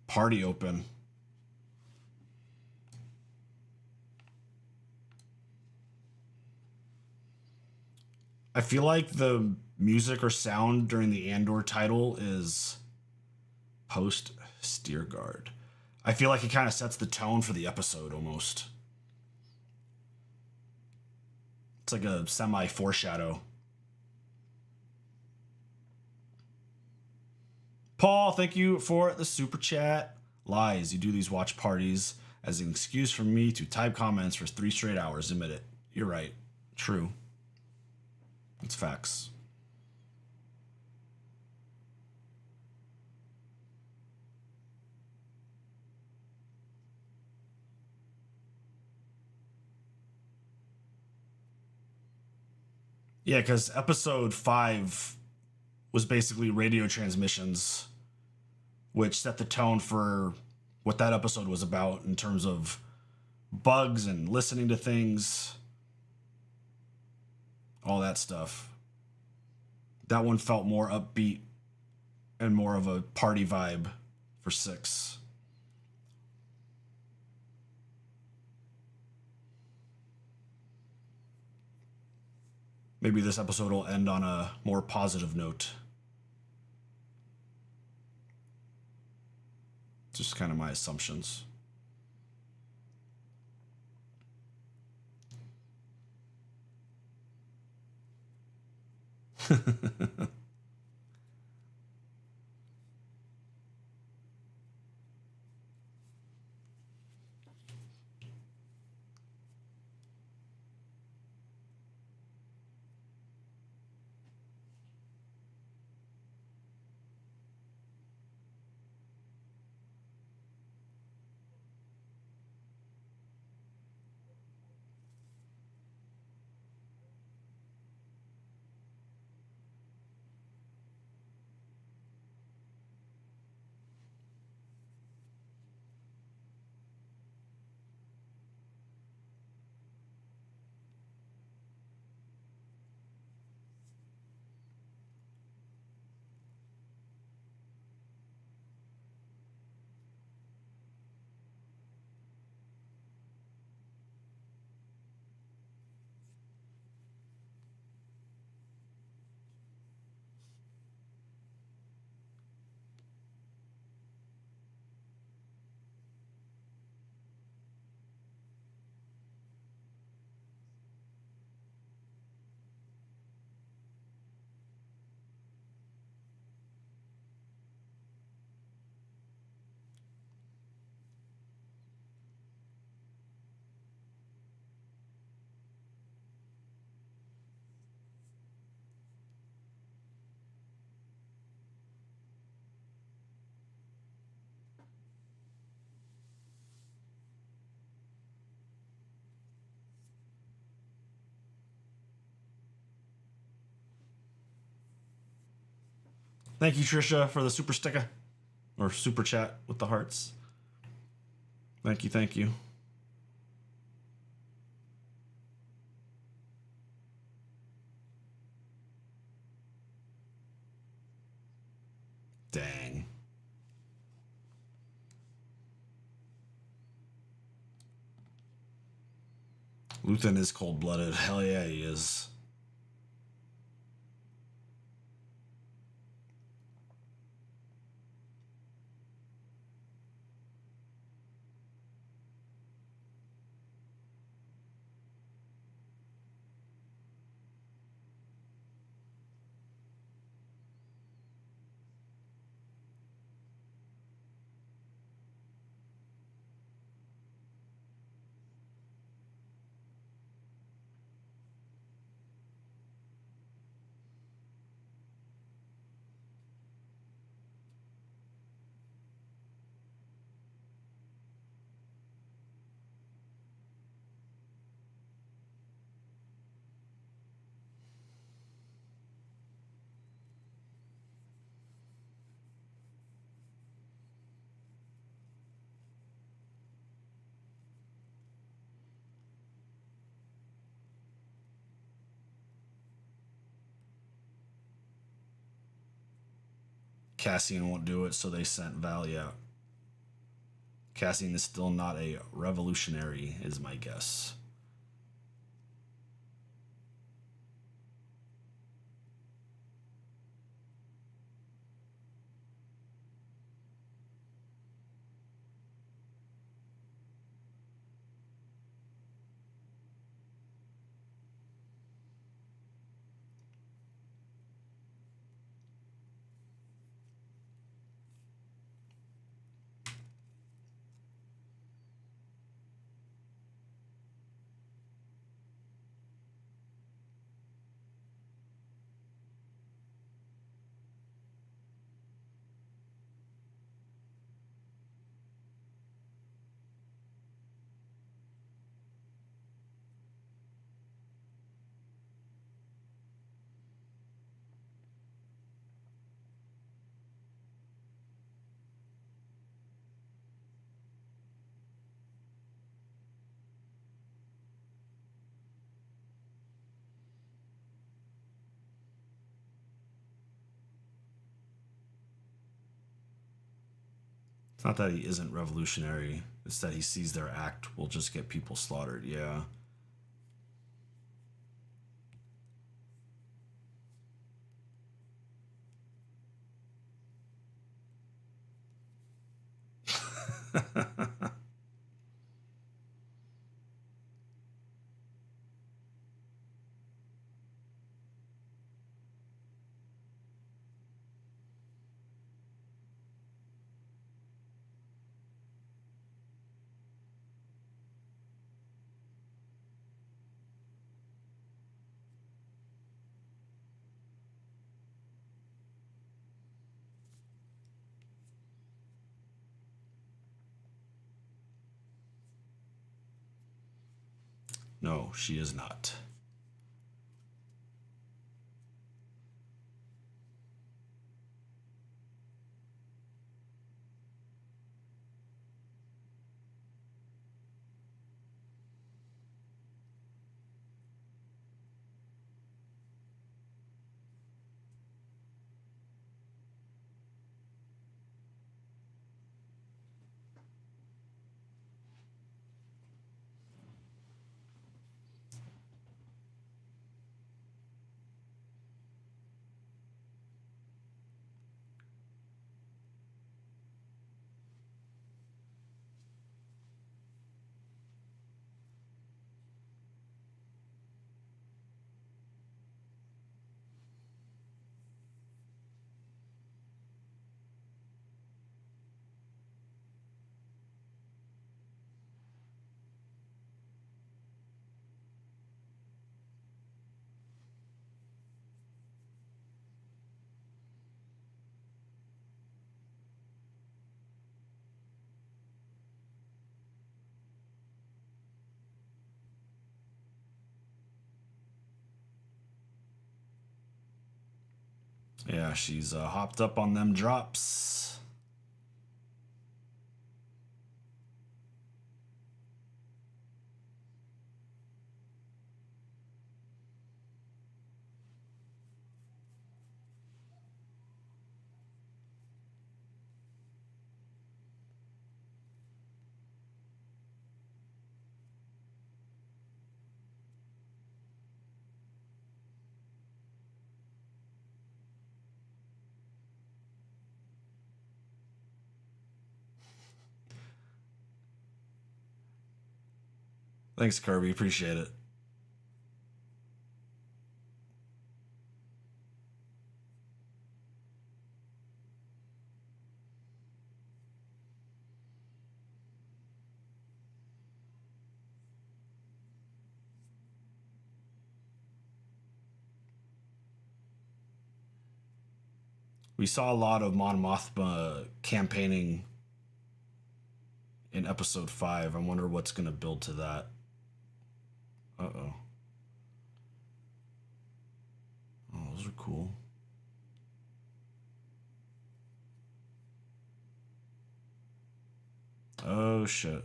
Party open. I feel like the music or sound during the Andor title is post steer guard. I feel like it kind of sets the tone for the episode almost. It's like a semi foreshadow. Paul, thank you for the super chat. Lies, you do these watch parties as an excuse for me to type comments for 3 straight hours. Admit it. You're right. True. It's facts. Yeah, because episode 5 was basically radio transmissions, which set the tone for what that episode was about in terms of bugs and listening to things, all that stuff. That one felt more upbeat and more of a party vibe for 6. Maybe this episode will end on a more positive note. Just kind of my assumptions. Thank you, Trisha, for the super sticker or super chat with the hearts. Thank you, thank you. Dang. Luthen is cold-blooded. Hell yeah, he is. Cassian won't do it, so they sent Valley out. Cassian is still not a revolutionary, is my guess. not that he isn't revolutionary. It's that he sees their act will just get people slaughtered. Yeah. No, she is not. Yeah, she's hopped up on them drops. Thanks, Kirby. Appreciate it. We saw a lot of Mon Mothma campaigning in episode 5. I wonder what's going to build to that. Uh-oh. Oh, those are cool. Oh, shit.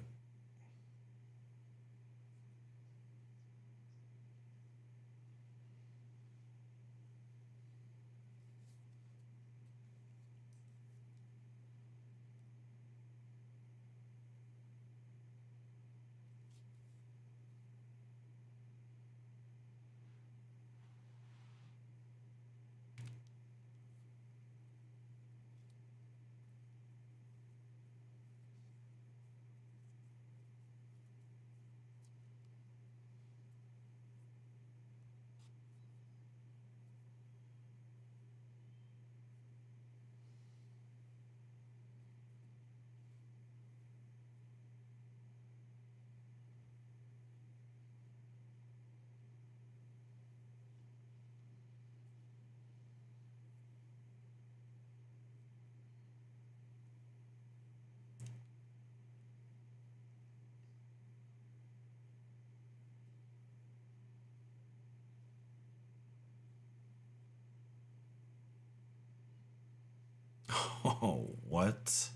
Oh, what?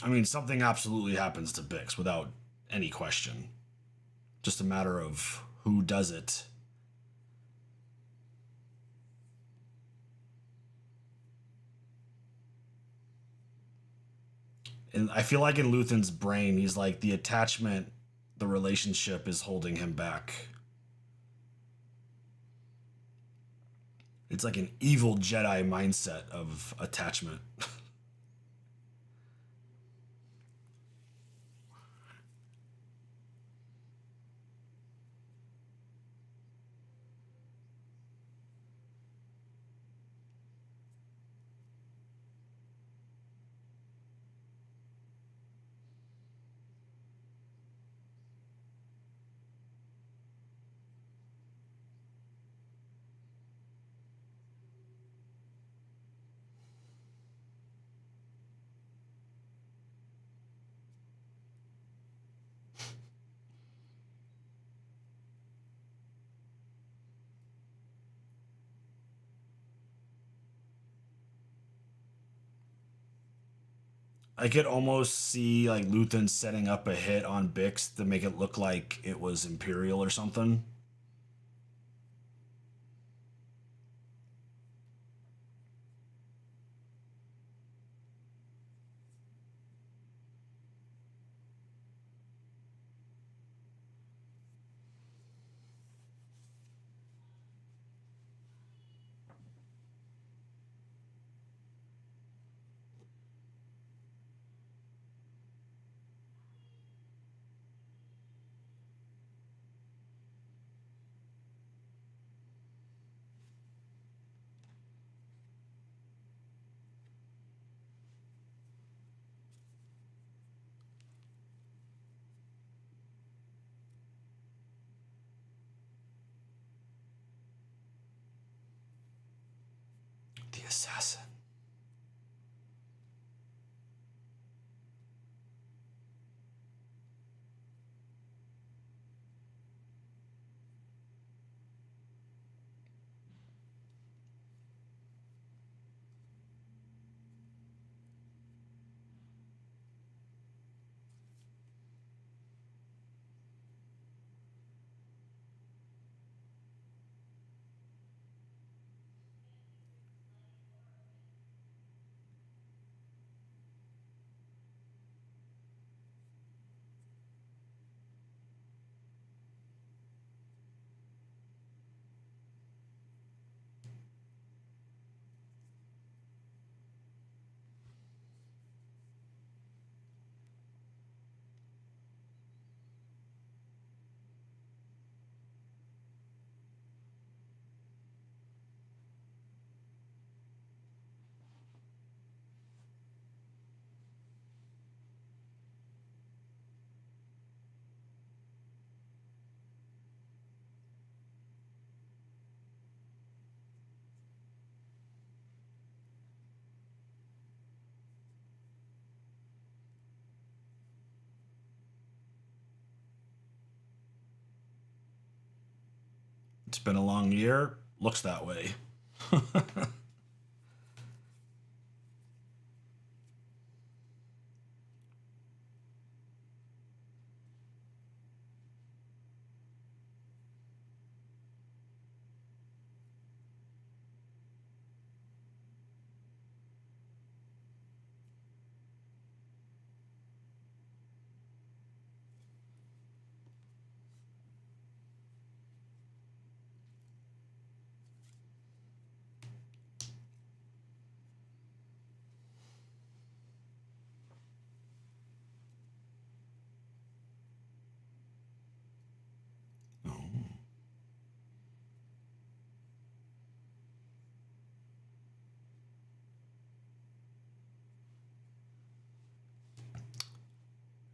I mean, something absolutely happens to Bix without any question. Just a matter of who does it. And I feel like in Luthen's brain, he's like, the attachment, the relationship is holding him back. It's like an evil Jedi mindset of attachment. I could almost see like Luthen setting up a hit on Bix to make it look like it was Imperial or something. The assassin. It's been a long year. Looks that way.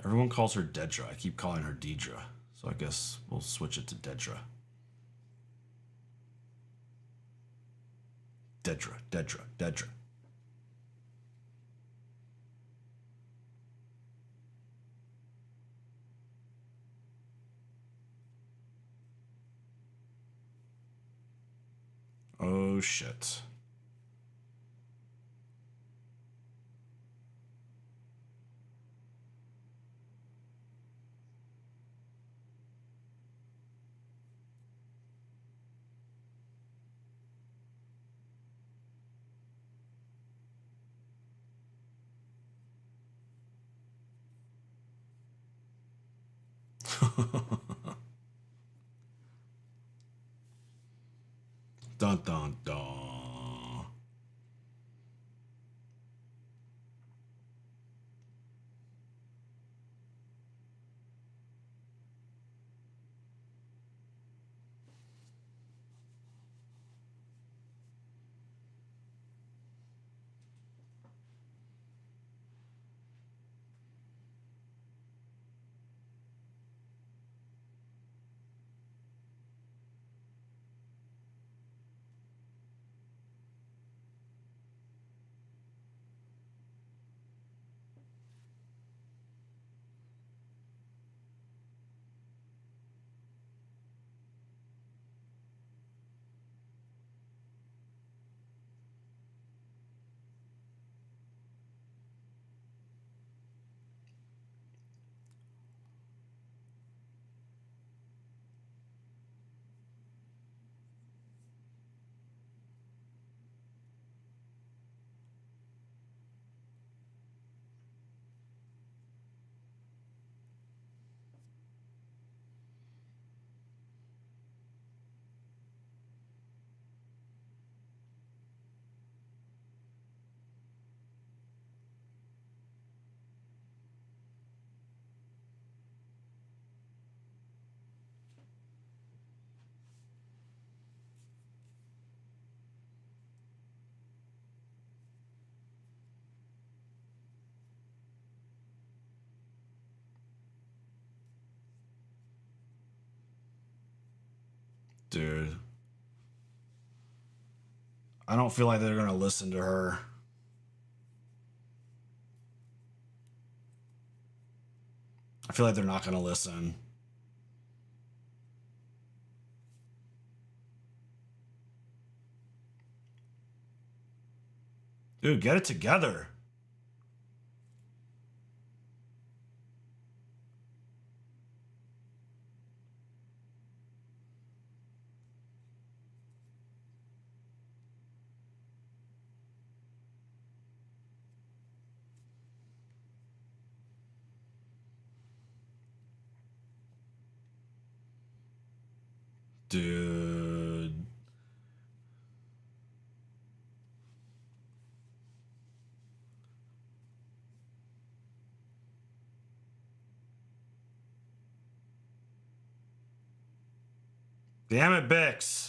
Everyone calls her Dedra. I keep calling her Deidre. So I guess we'll switch it to Dedra. Dedra, Dedra, Dedra. Oh shit. Dun dun dun. Dude. I don't feel like they're going to listen to her. I feel like they're not going to listen. Dude, get it together. Dude. Damn it, Bix.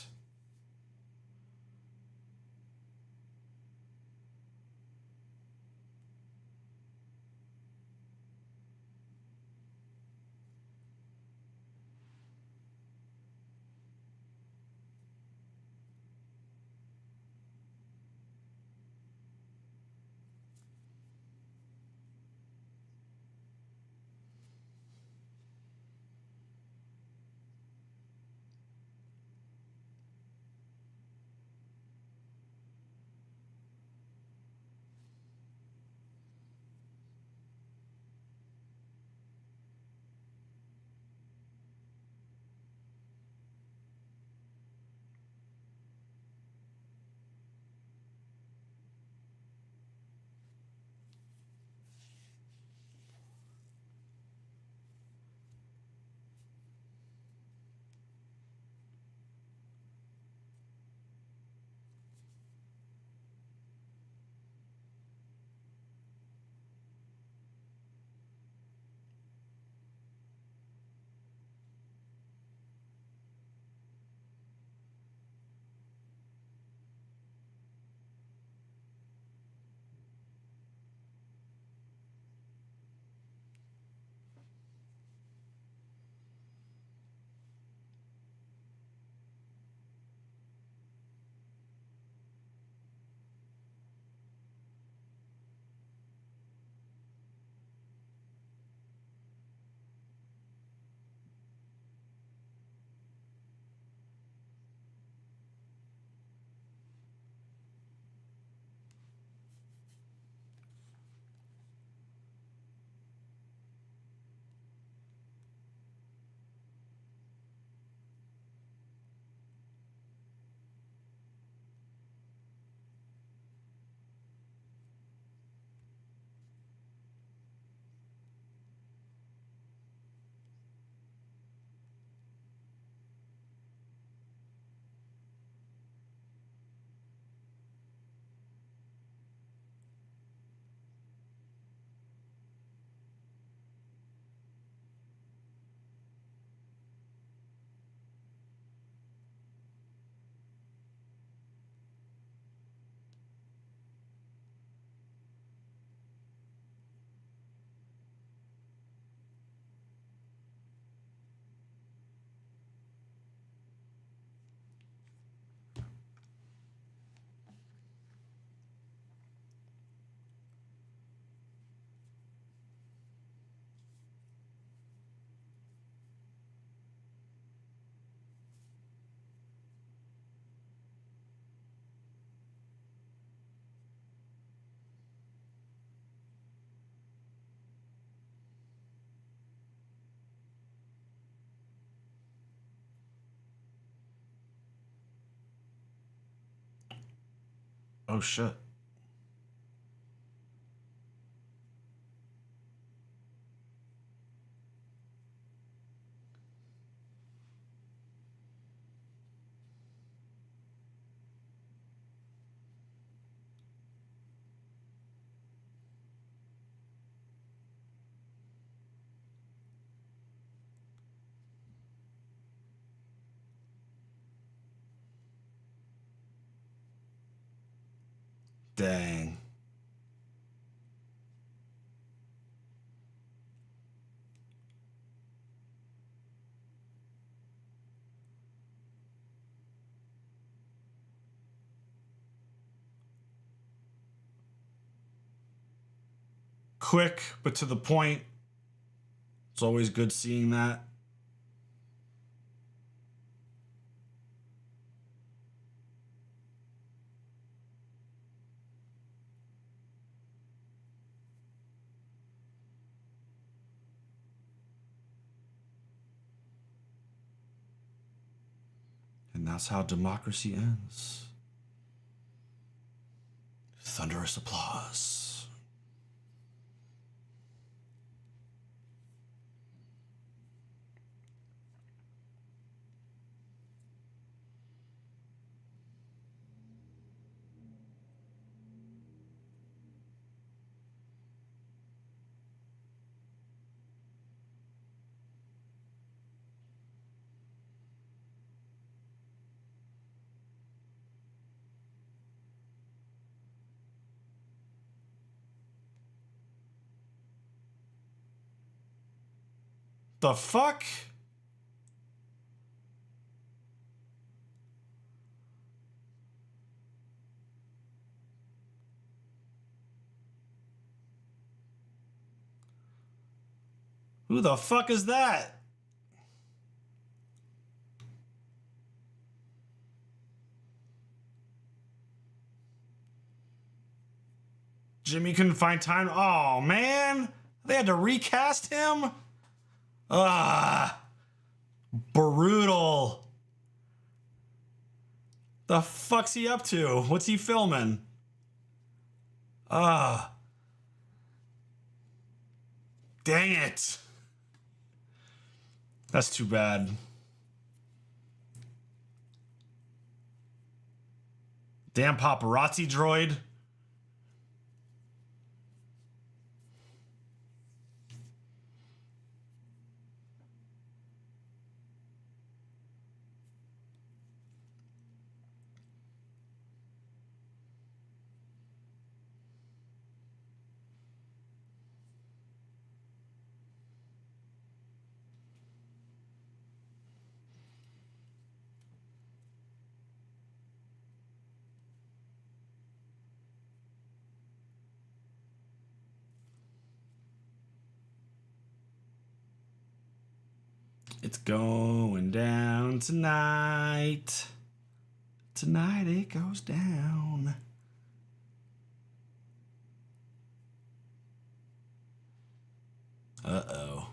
Oh shit. Dang. Quick, but to the point. It's always good seeing that. And that's how democracy ends. Thunderous applause. The fuck? Who the fuck is that? Jimmy couldn't find time. Oh man, they had to recast him. Ah, brutal. The fuck's he up to? What's he filming? Ah, dang it. That's too bad. Damn paparazzi droid. It's going down tonight. Tonight it goes down. Uh-oh.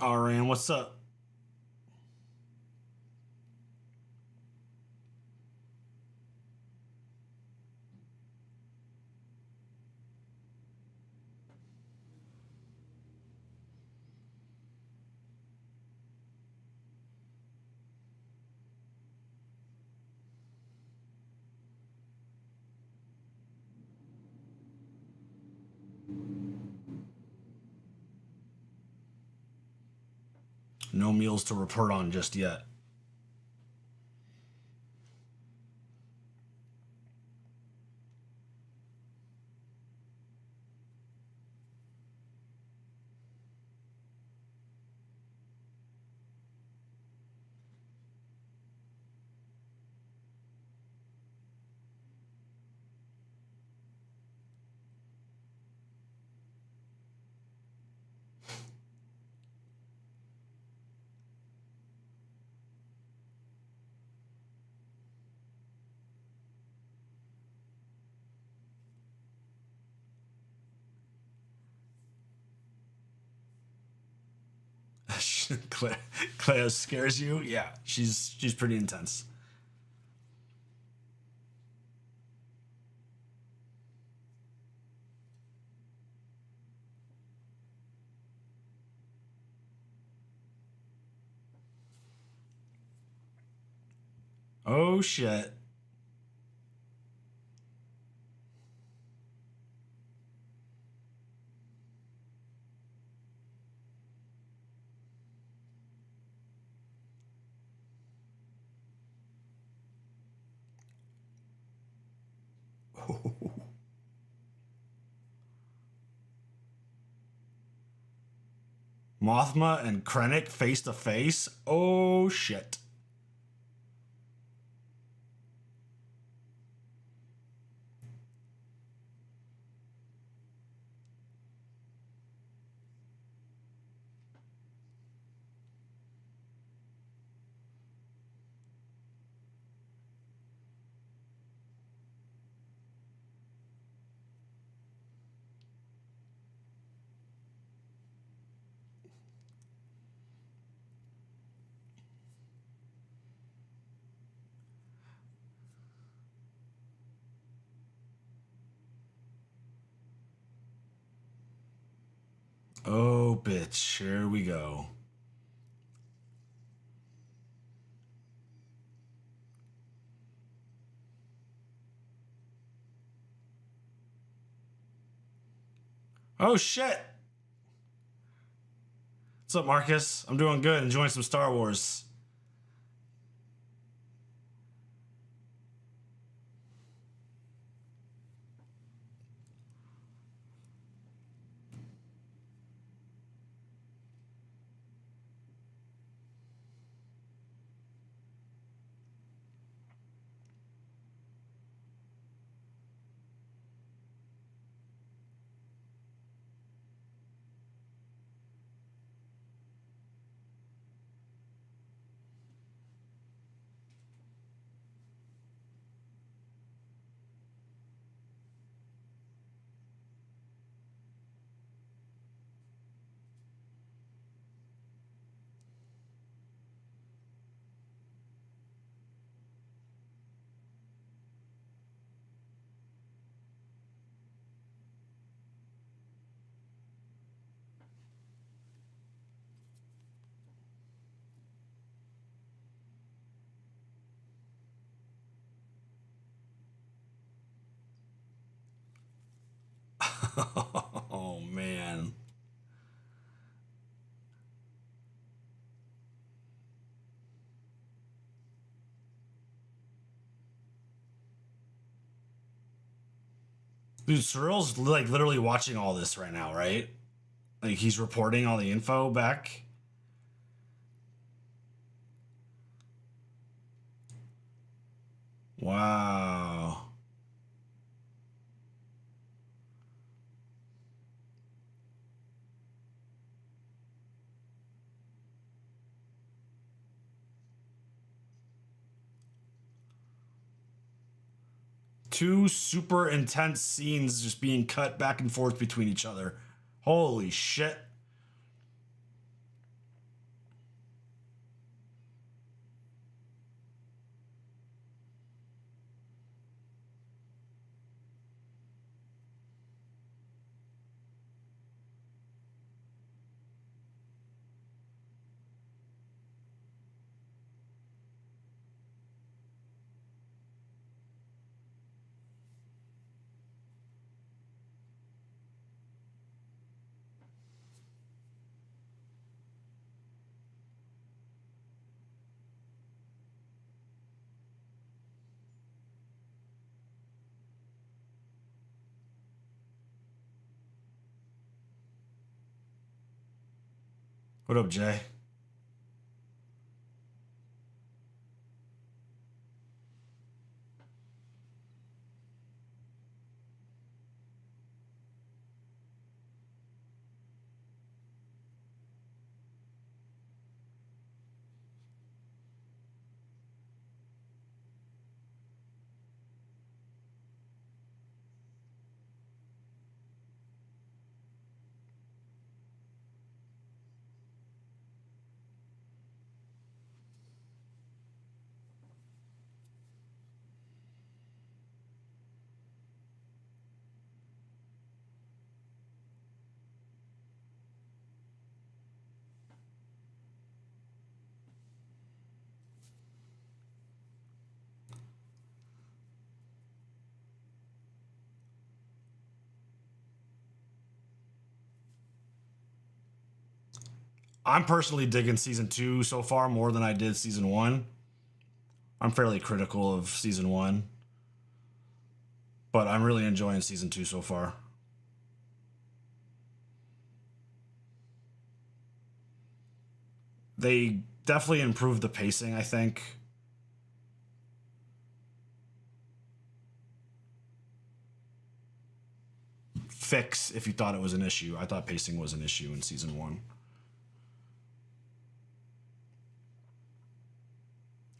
Aran, what's up? No meals to report on just yet. Cleo scares you? Yeah, she's pretty intense. Oh shit. Mothma and Krennic face to face? Oh shit. Oh bitch, here we go. Oh shit. What's up, Marcus? I'm doing good, enjoying some Star Wars. Oh man. Dude, Cyril's like literally watching all this right now, right? Like he's reporting all the info back. Wow. Two super intense scenes just being cut back and forth between each other. Holy shit. What up, Jay? I'm personally digging season 2 so far more than I did season 1. I'm fairly critical of season 1, but I'm really enjoying season 2 so far. They definitely improved the pacing, I think. Fix if you thought it was an issue. I thought pacing was an issue in season 1.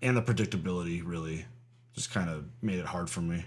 And the predictability really just kind of made it hard for me.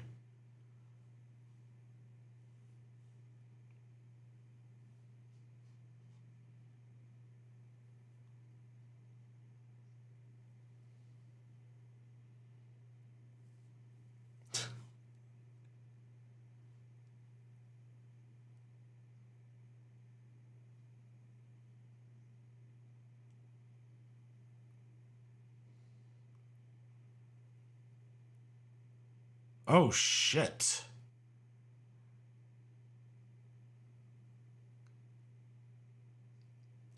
Oh, shit.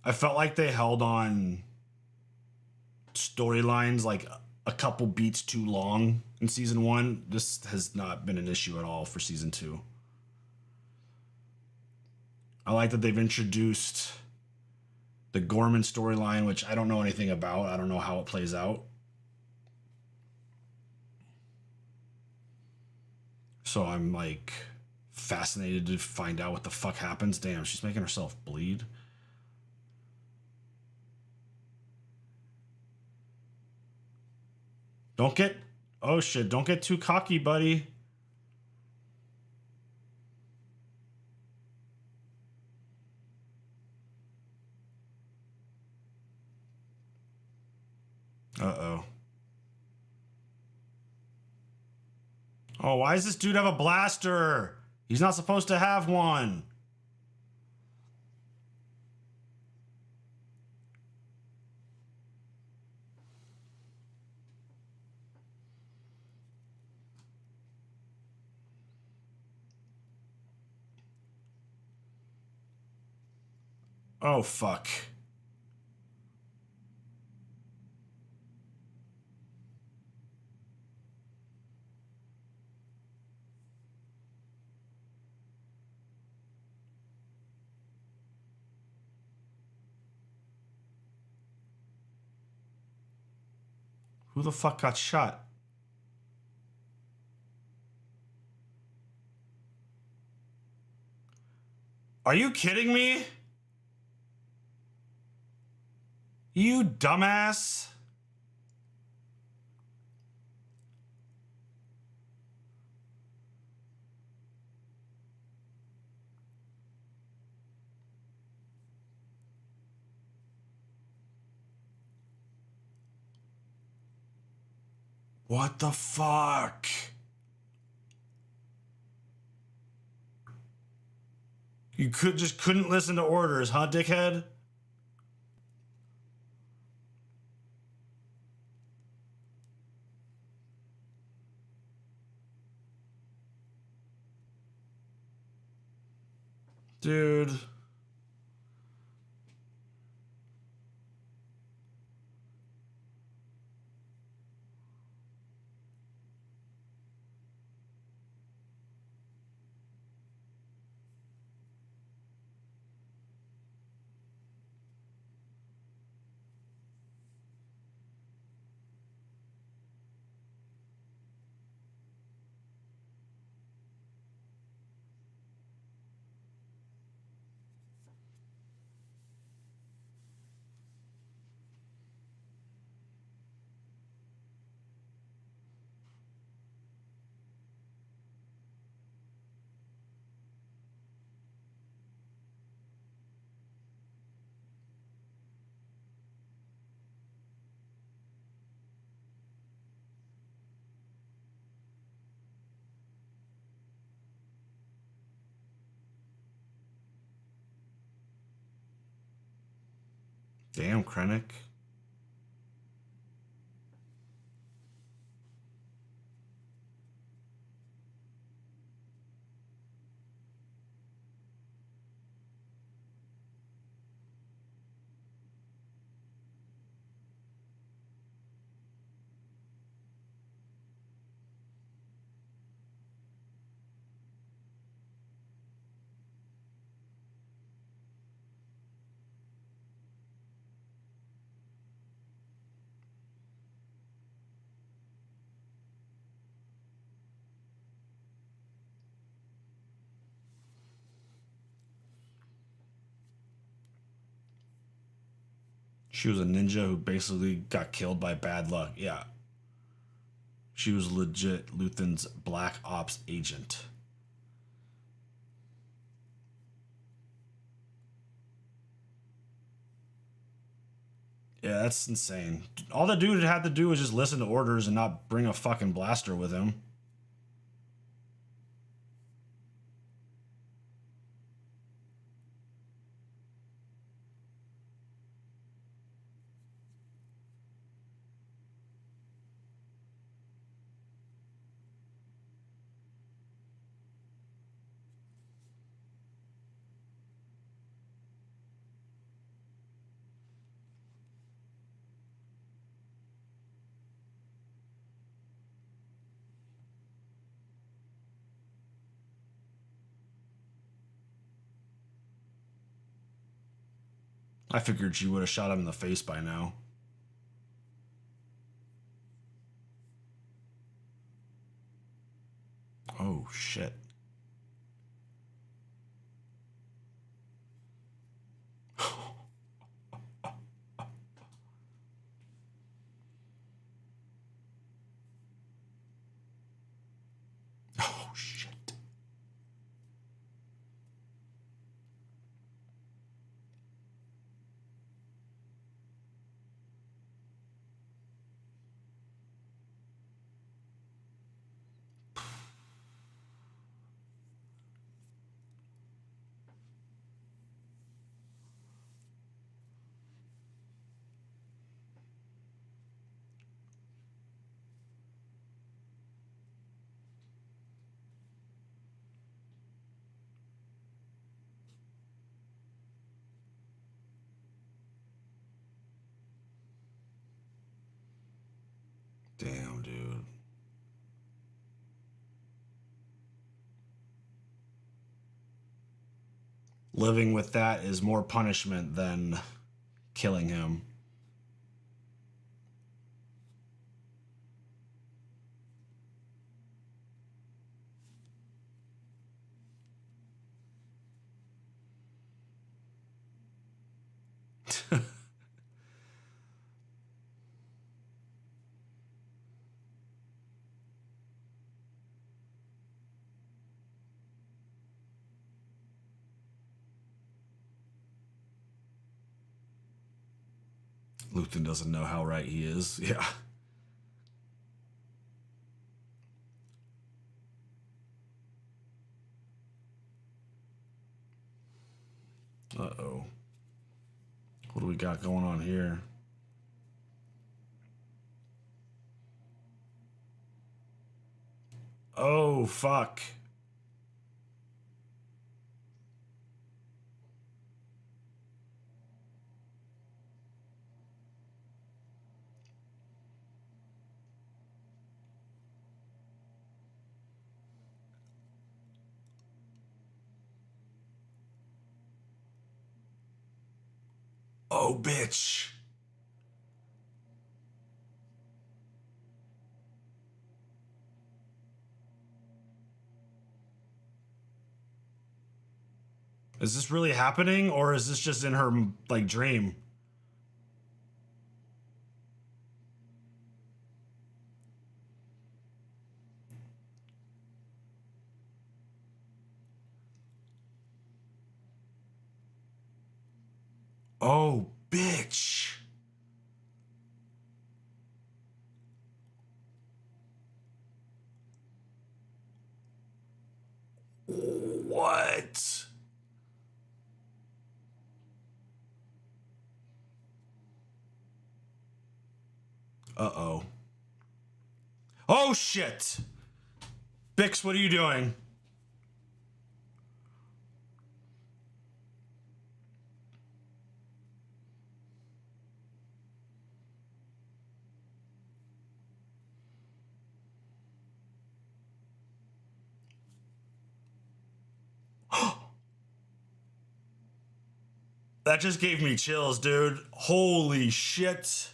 I felt like they held on storylines like a couple beats too long in season 1. This has not been an issue at all for season 2. I like that they've introduced the Gorman storyline, which I don't know anything about. I don't know how it plays out. So I'm like fascinated to find out what the fuck happens. Damn, she's making herself bleed. Don't get... Oh shit, don't get too cocky, buddy. Uh-oh. Oh, why does this dude have a blaster? He's not supposed to have one. Oh, fuck. Who the fuck got shot? Are you kidding me? You dumbass. What the fuck? You couldn't listen to orders, huh, dickhead? Dude. Damn, Krennic. She was a ninja who basically got killed by bad luck. Yeah. She was legit Luthen's Black Ops agent. Yeah, that's insane. All the dude had to do was just listen to orders and not bring a fucking blaster with him. I figured she would have shot him in the face by now. Oh, shit. Oh, shit. Damn, dude. Living with that is more punishment than killing him. Luthen doesn't know how right he is. Yeah. Uh-oh. What do we got going on here? Oh, fuck. Oh, bitch. Is this really happening, or is this just in her, like, dream? Oh, bitch. What? Uh-oh. Oh, shit! Bix, what are you doing? That just gave me chills, dude. Holy shit.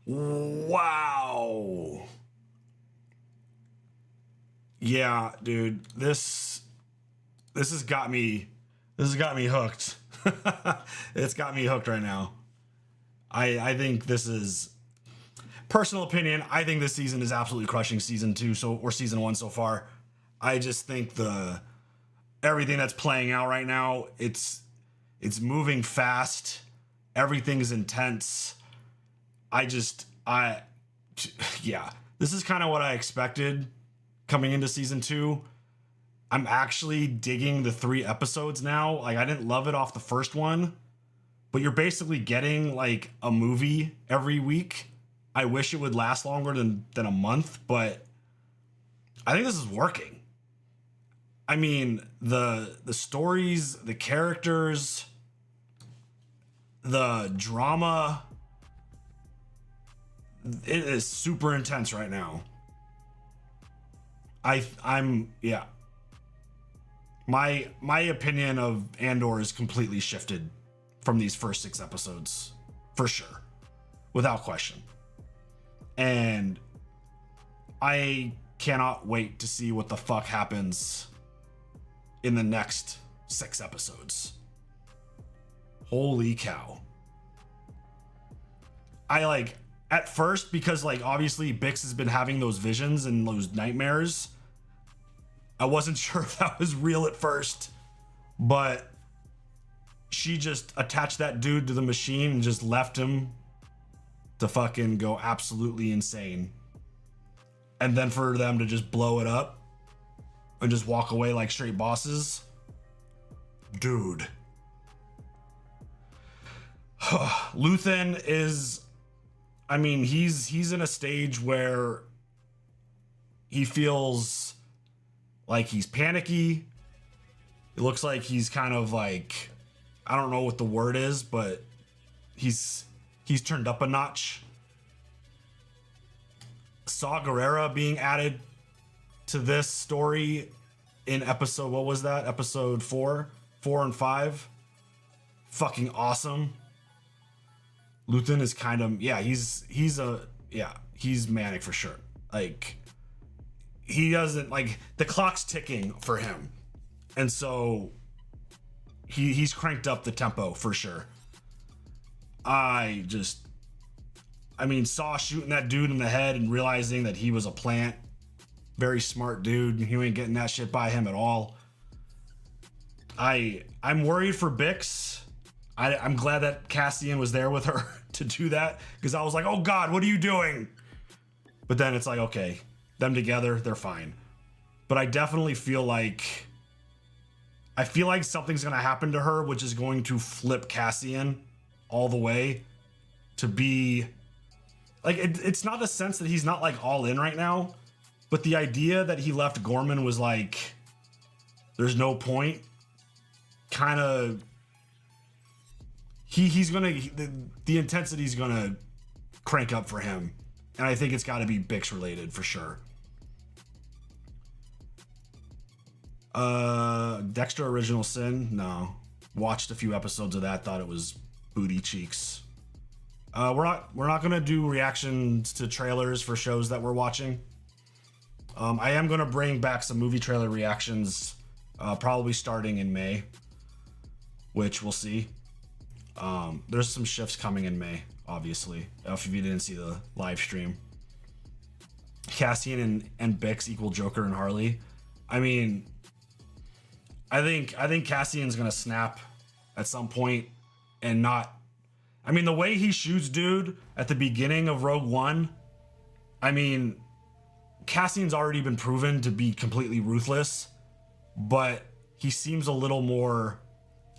Wow. Yeah, dude. This has got me hooked. It's got me hooked right now. I think this is personal opinion. I think this season is absolutely crushing season 2 or season 1 so far. I just think everything that's playing out right now, it's moving fast. Everything's intense. Yeah, this is kind of what I expected coming into season 2. I'm actually digging the 3 episodes now. Like, I didn't love it off the first one, but you're basically getting like a movie every week. I wish it would last longer than a month, but I think this is working. I mean, the stories, the characters, the drama, it is super intense right now. I'm yeah. My opinion of Andor is completely shifted from these first 6 episodes, for sure, without question. And I cannot wait to see what the fuck happens in the next 6 episodes. Holy cow. At first, because like obviously Bix has been having those visions and those nightmares, I wasn't sure if that was real at first, but she just attached that dude to the machine and just left him to fucking go absolutely insane. And then for them to just blow it up and just walk away like straight bosses. Dude. Luthen is, I mean, he's in a stage where he feels like he's panicky. It looks like he's kind of like, I don't know what the word is, but he's turned up a notch. Saw Gerrera being added to this story in episode, what was that? Episode 4 and 5. Fucking awesome. Luthen is kind of, yeah, he's manic for sure. Like, he doesn't, like, the clock's ticking for him. And so he's cranked up the tempo for sure. Saw shooting that dude in the head and realizing that he was a plant. Very smart dude. He ain't getting that shit by him at all. I'm worried for Bix. I'm glad that Cassian was there with her to do that, because I was like, oh God, what are you doing? But then it's like, okay, them together, they're fine. But I definitely feel like something's gonna happen to her, which is going to flip Cassian all the way to be like, it's not a sense that he's not like all in right now, but the idea that he left Gorman was like, there's no point. Kind of, he's gonna, the intensity's gonna crank up for him, and I think it's got to be Bix related for sure. Dexter Original Sin, no. Watched a few episodes of that, thought it was booty cheeks. We're not gonna do reactions to trailers for shows that we're watching. I am gonna bring back some movie trailer reactions, probably starting in May, which we'll see. There's some shifts coming in May, obviously, if you didn't see the live stream. Cassian and Bix equal Joker and Harley. I mean, I think Cassian's gonna snap at some point and not. I mean, the way he shoots dude at the beginning of Rogue One, I mean, Cassian's already been proven to be completely ruthless, but he seems a little more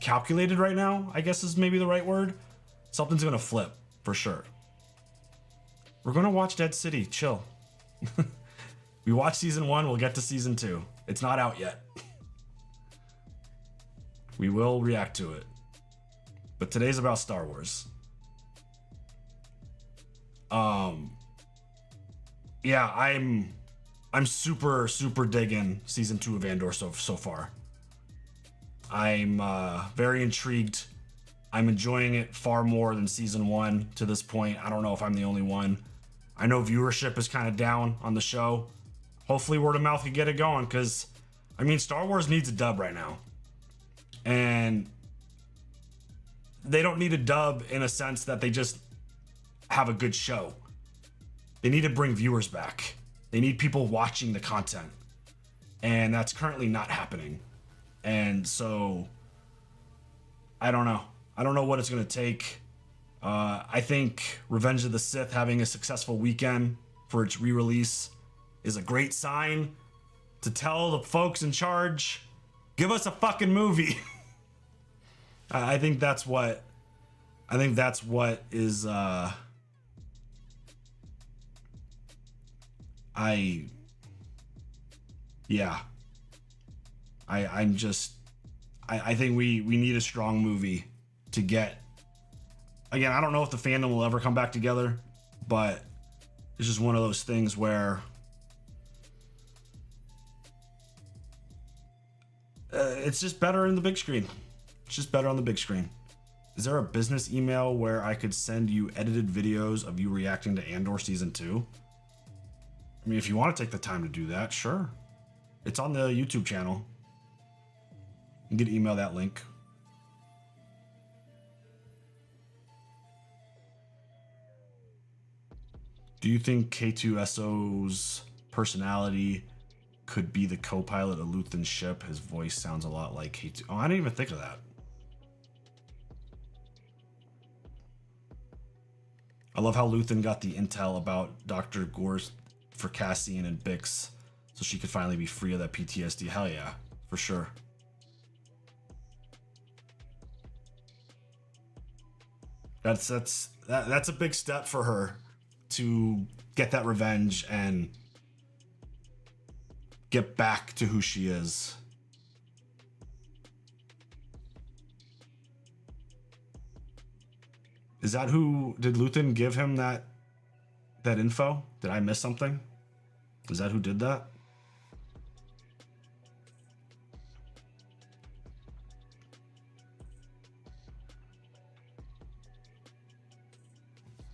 calculated right now, I guess is maybe the right word. Something's gonna flip for sure. We're gonna watch Dead City. Chill. We watched season 1. We'll get to season 2. It's not out yet. We will react to it. But today's about Star Wars. Yeah, I'm super digging season 2 of Andor so far. I'm very intrigued. I'm enjoying it far more than season 1 to this point. I don't know if I'm the only one. I know viewership is kind of down on the show. Hopefully word of mouth can get it going, because I mean, Star Wars needs a dub right now. And they don't need a dub in a sense that they just have a good show. They need to bring viewers back. They need people watching the content. And that's currently not happening. And so, I don't know. I don't know what it's going to take. I think Revenge of the Sith having a successful weekend for its re-release is a great sign to tell the folks in charge, give us a fucking movie. I think that's what is I think we need a strong movie to get. Again, I don't know if the fandom will ever come back together, but it's just one of those things where it's just better in the big screen. It's just better on the big screen. Is there a business email where I could send you edited videos of you reacting to Andor season 2? I mean, if you want to take the time to do that, sure. It's on the YouTube channel. You can email that link. Do you think K2SO's personality could be the co-pilot of Luthen's ship? His voice sounds a lot like K2. Oh, I didn't even think of that. I love how Luthen got the intel about Dr. Gore's for Cassian and Bix so she could finally be free of that PTSD. Hell yeah, for sure. That's a big step for her to get that revenge and get back to who she is. Is that who did Luthen give him that info? Did I miss something? Is that who did that?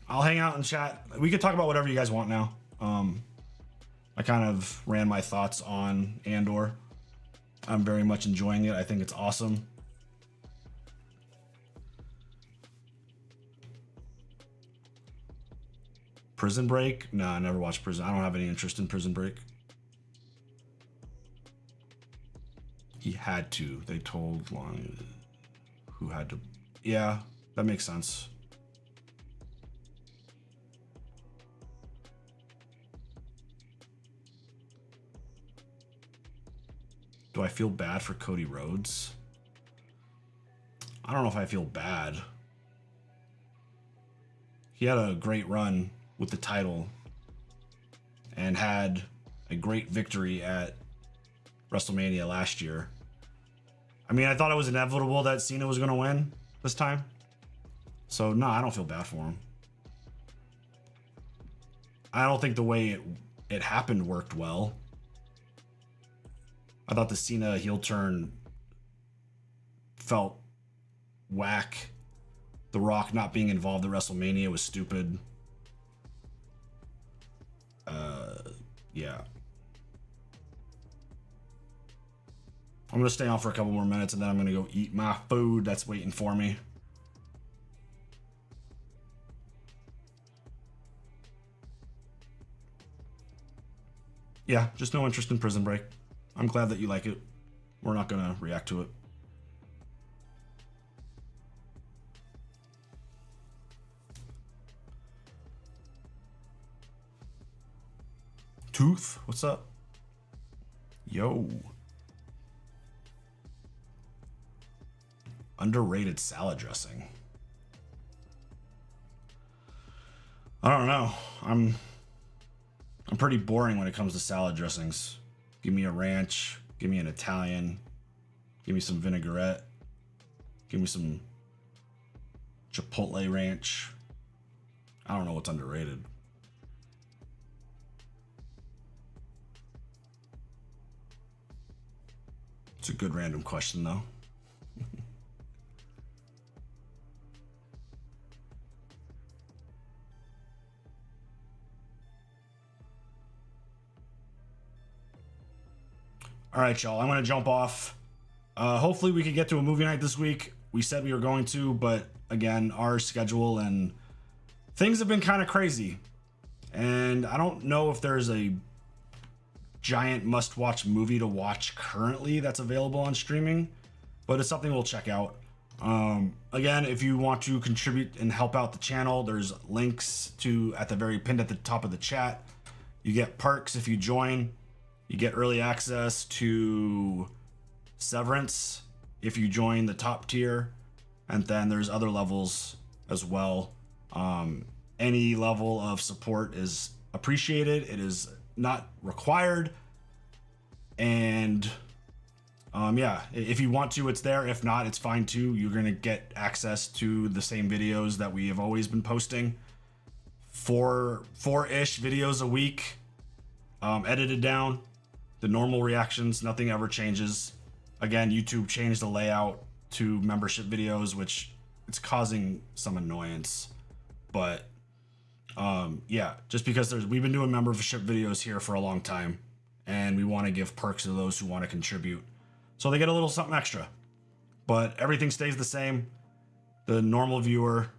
I'll hang out and chat. We could talk about whatever you guys want now. I kind of ran my thoughts on Andor. I'm very much enjoying it. I think it's awesome. Prison Break? No, I never watched Prison. I don't have any interest in Prison Break. He had to. They told Long who had to. Yeah, that makes sense. Do I feel bad for Cody Rhodes? I don't know if I feel bad. He had a great run with the title and had a great victory at WrestleMania last year. I mean, I thought it was inevitable that Cena was going to win this time. So, no, I don't feel bad for him. I don't think the way it happened worked well. I thought the Cena heel turn felt whack. The Rock not being involved at WrestleMania was stupid. Yeah. I'm gonna stay on for a couple more minutes and then I'm gonna go eat my food that's waiting for me. Yeah, just no interest in Prison Break. I'm glad that you like it. We're not gonna react to it. Tooth, what's up? Yo. Underrated salad dressing. I don't know. I'm pretty boring when it comes to salad dressings. Give me a ranch, give me an Italian, give me some vinaigrette, give me some Chipotle ranch. I don't know what's underrated. It's a good random question though. All right, y'all, I'm going to jump off. Hopefully we can get to a movie night this week. We said we were going to, but again, our schedule and things have been kind of crazy. And I don't know if there's a giant must-watch movie to watch currently that's available on streaming, but it's something we'll check out. Again, if you want to contribute and help out the channel, there's links to at the very pinned at the top of the chat. You get perks if you join. You get early access to Severance if you join the top tier, and then there's other levels as well. Any level of support is appreciated. It is not required, and yeah, if you want to, it's there. If not, it's fine too. You're gonna get access to the same videos that we have always been posting. Four-ish videos a week, edited down. The normal reactions, nothing ever changes. Again, YouTube changed the layout to membership videos, which it's causing some annoyance. But yeah, just because we've been doing membership videos here for a long time, and we want to give perks to those who want to contribute, so they get a little something extra. But everything stays the same. The normal viewer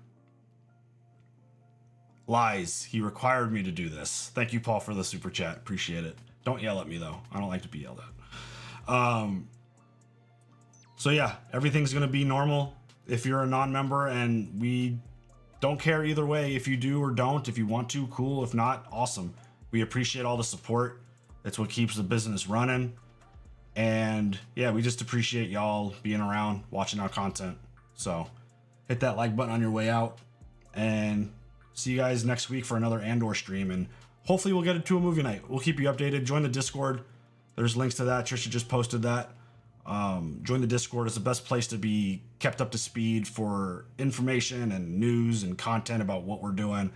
lies. He required me to do this. Thank you, Paul, for the super chat. Appreciate it. Don't yell at me though. I don't like to be yelled at. So yeah, everything's gonna be normal if you're a non-member, and we don't care either way if you do or don't. If you want to, cool. If not, awesome. We appreciate all the support. It's what keeps the business running. And yeah, we just appreciate y'all being around, watching our content. So hit that like button on your way out, and see you guys next week for another Andor stream, and hopefully we'll get it to a movie night. We'll keep you updated. Join the Discord. There's links to that. Trisha just posted that. Join the Discord. It's the best place to be kept up to speed for information and news and content about what we're doing.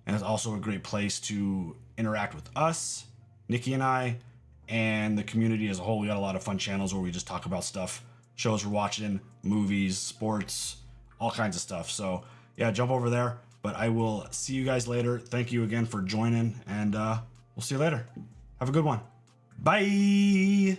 And it's also a great place to interact with us, Nikki and I, and the community as a whole. We got a lot of fun channels where we just talk about stuff, shows we're watching, movies, sports, all kinds of stuff. So yeah, jump over there. But I will see you guys later. Thank you again for joining, and we'll see you later. Have a good one. Bye.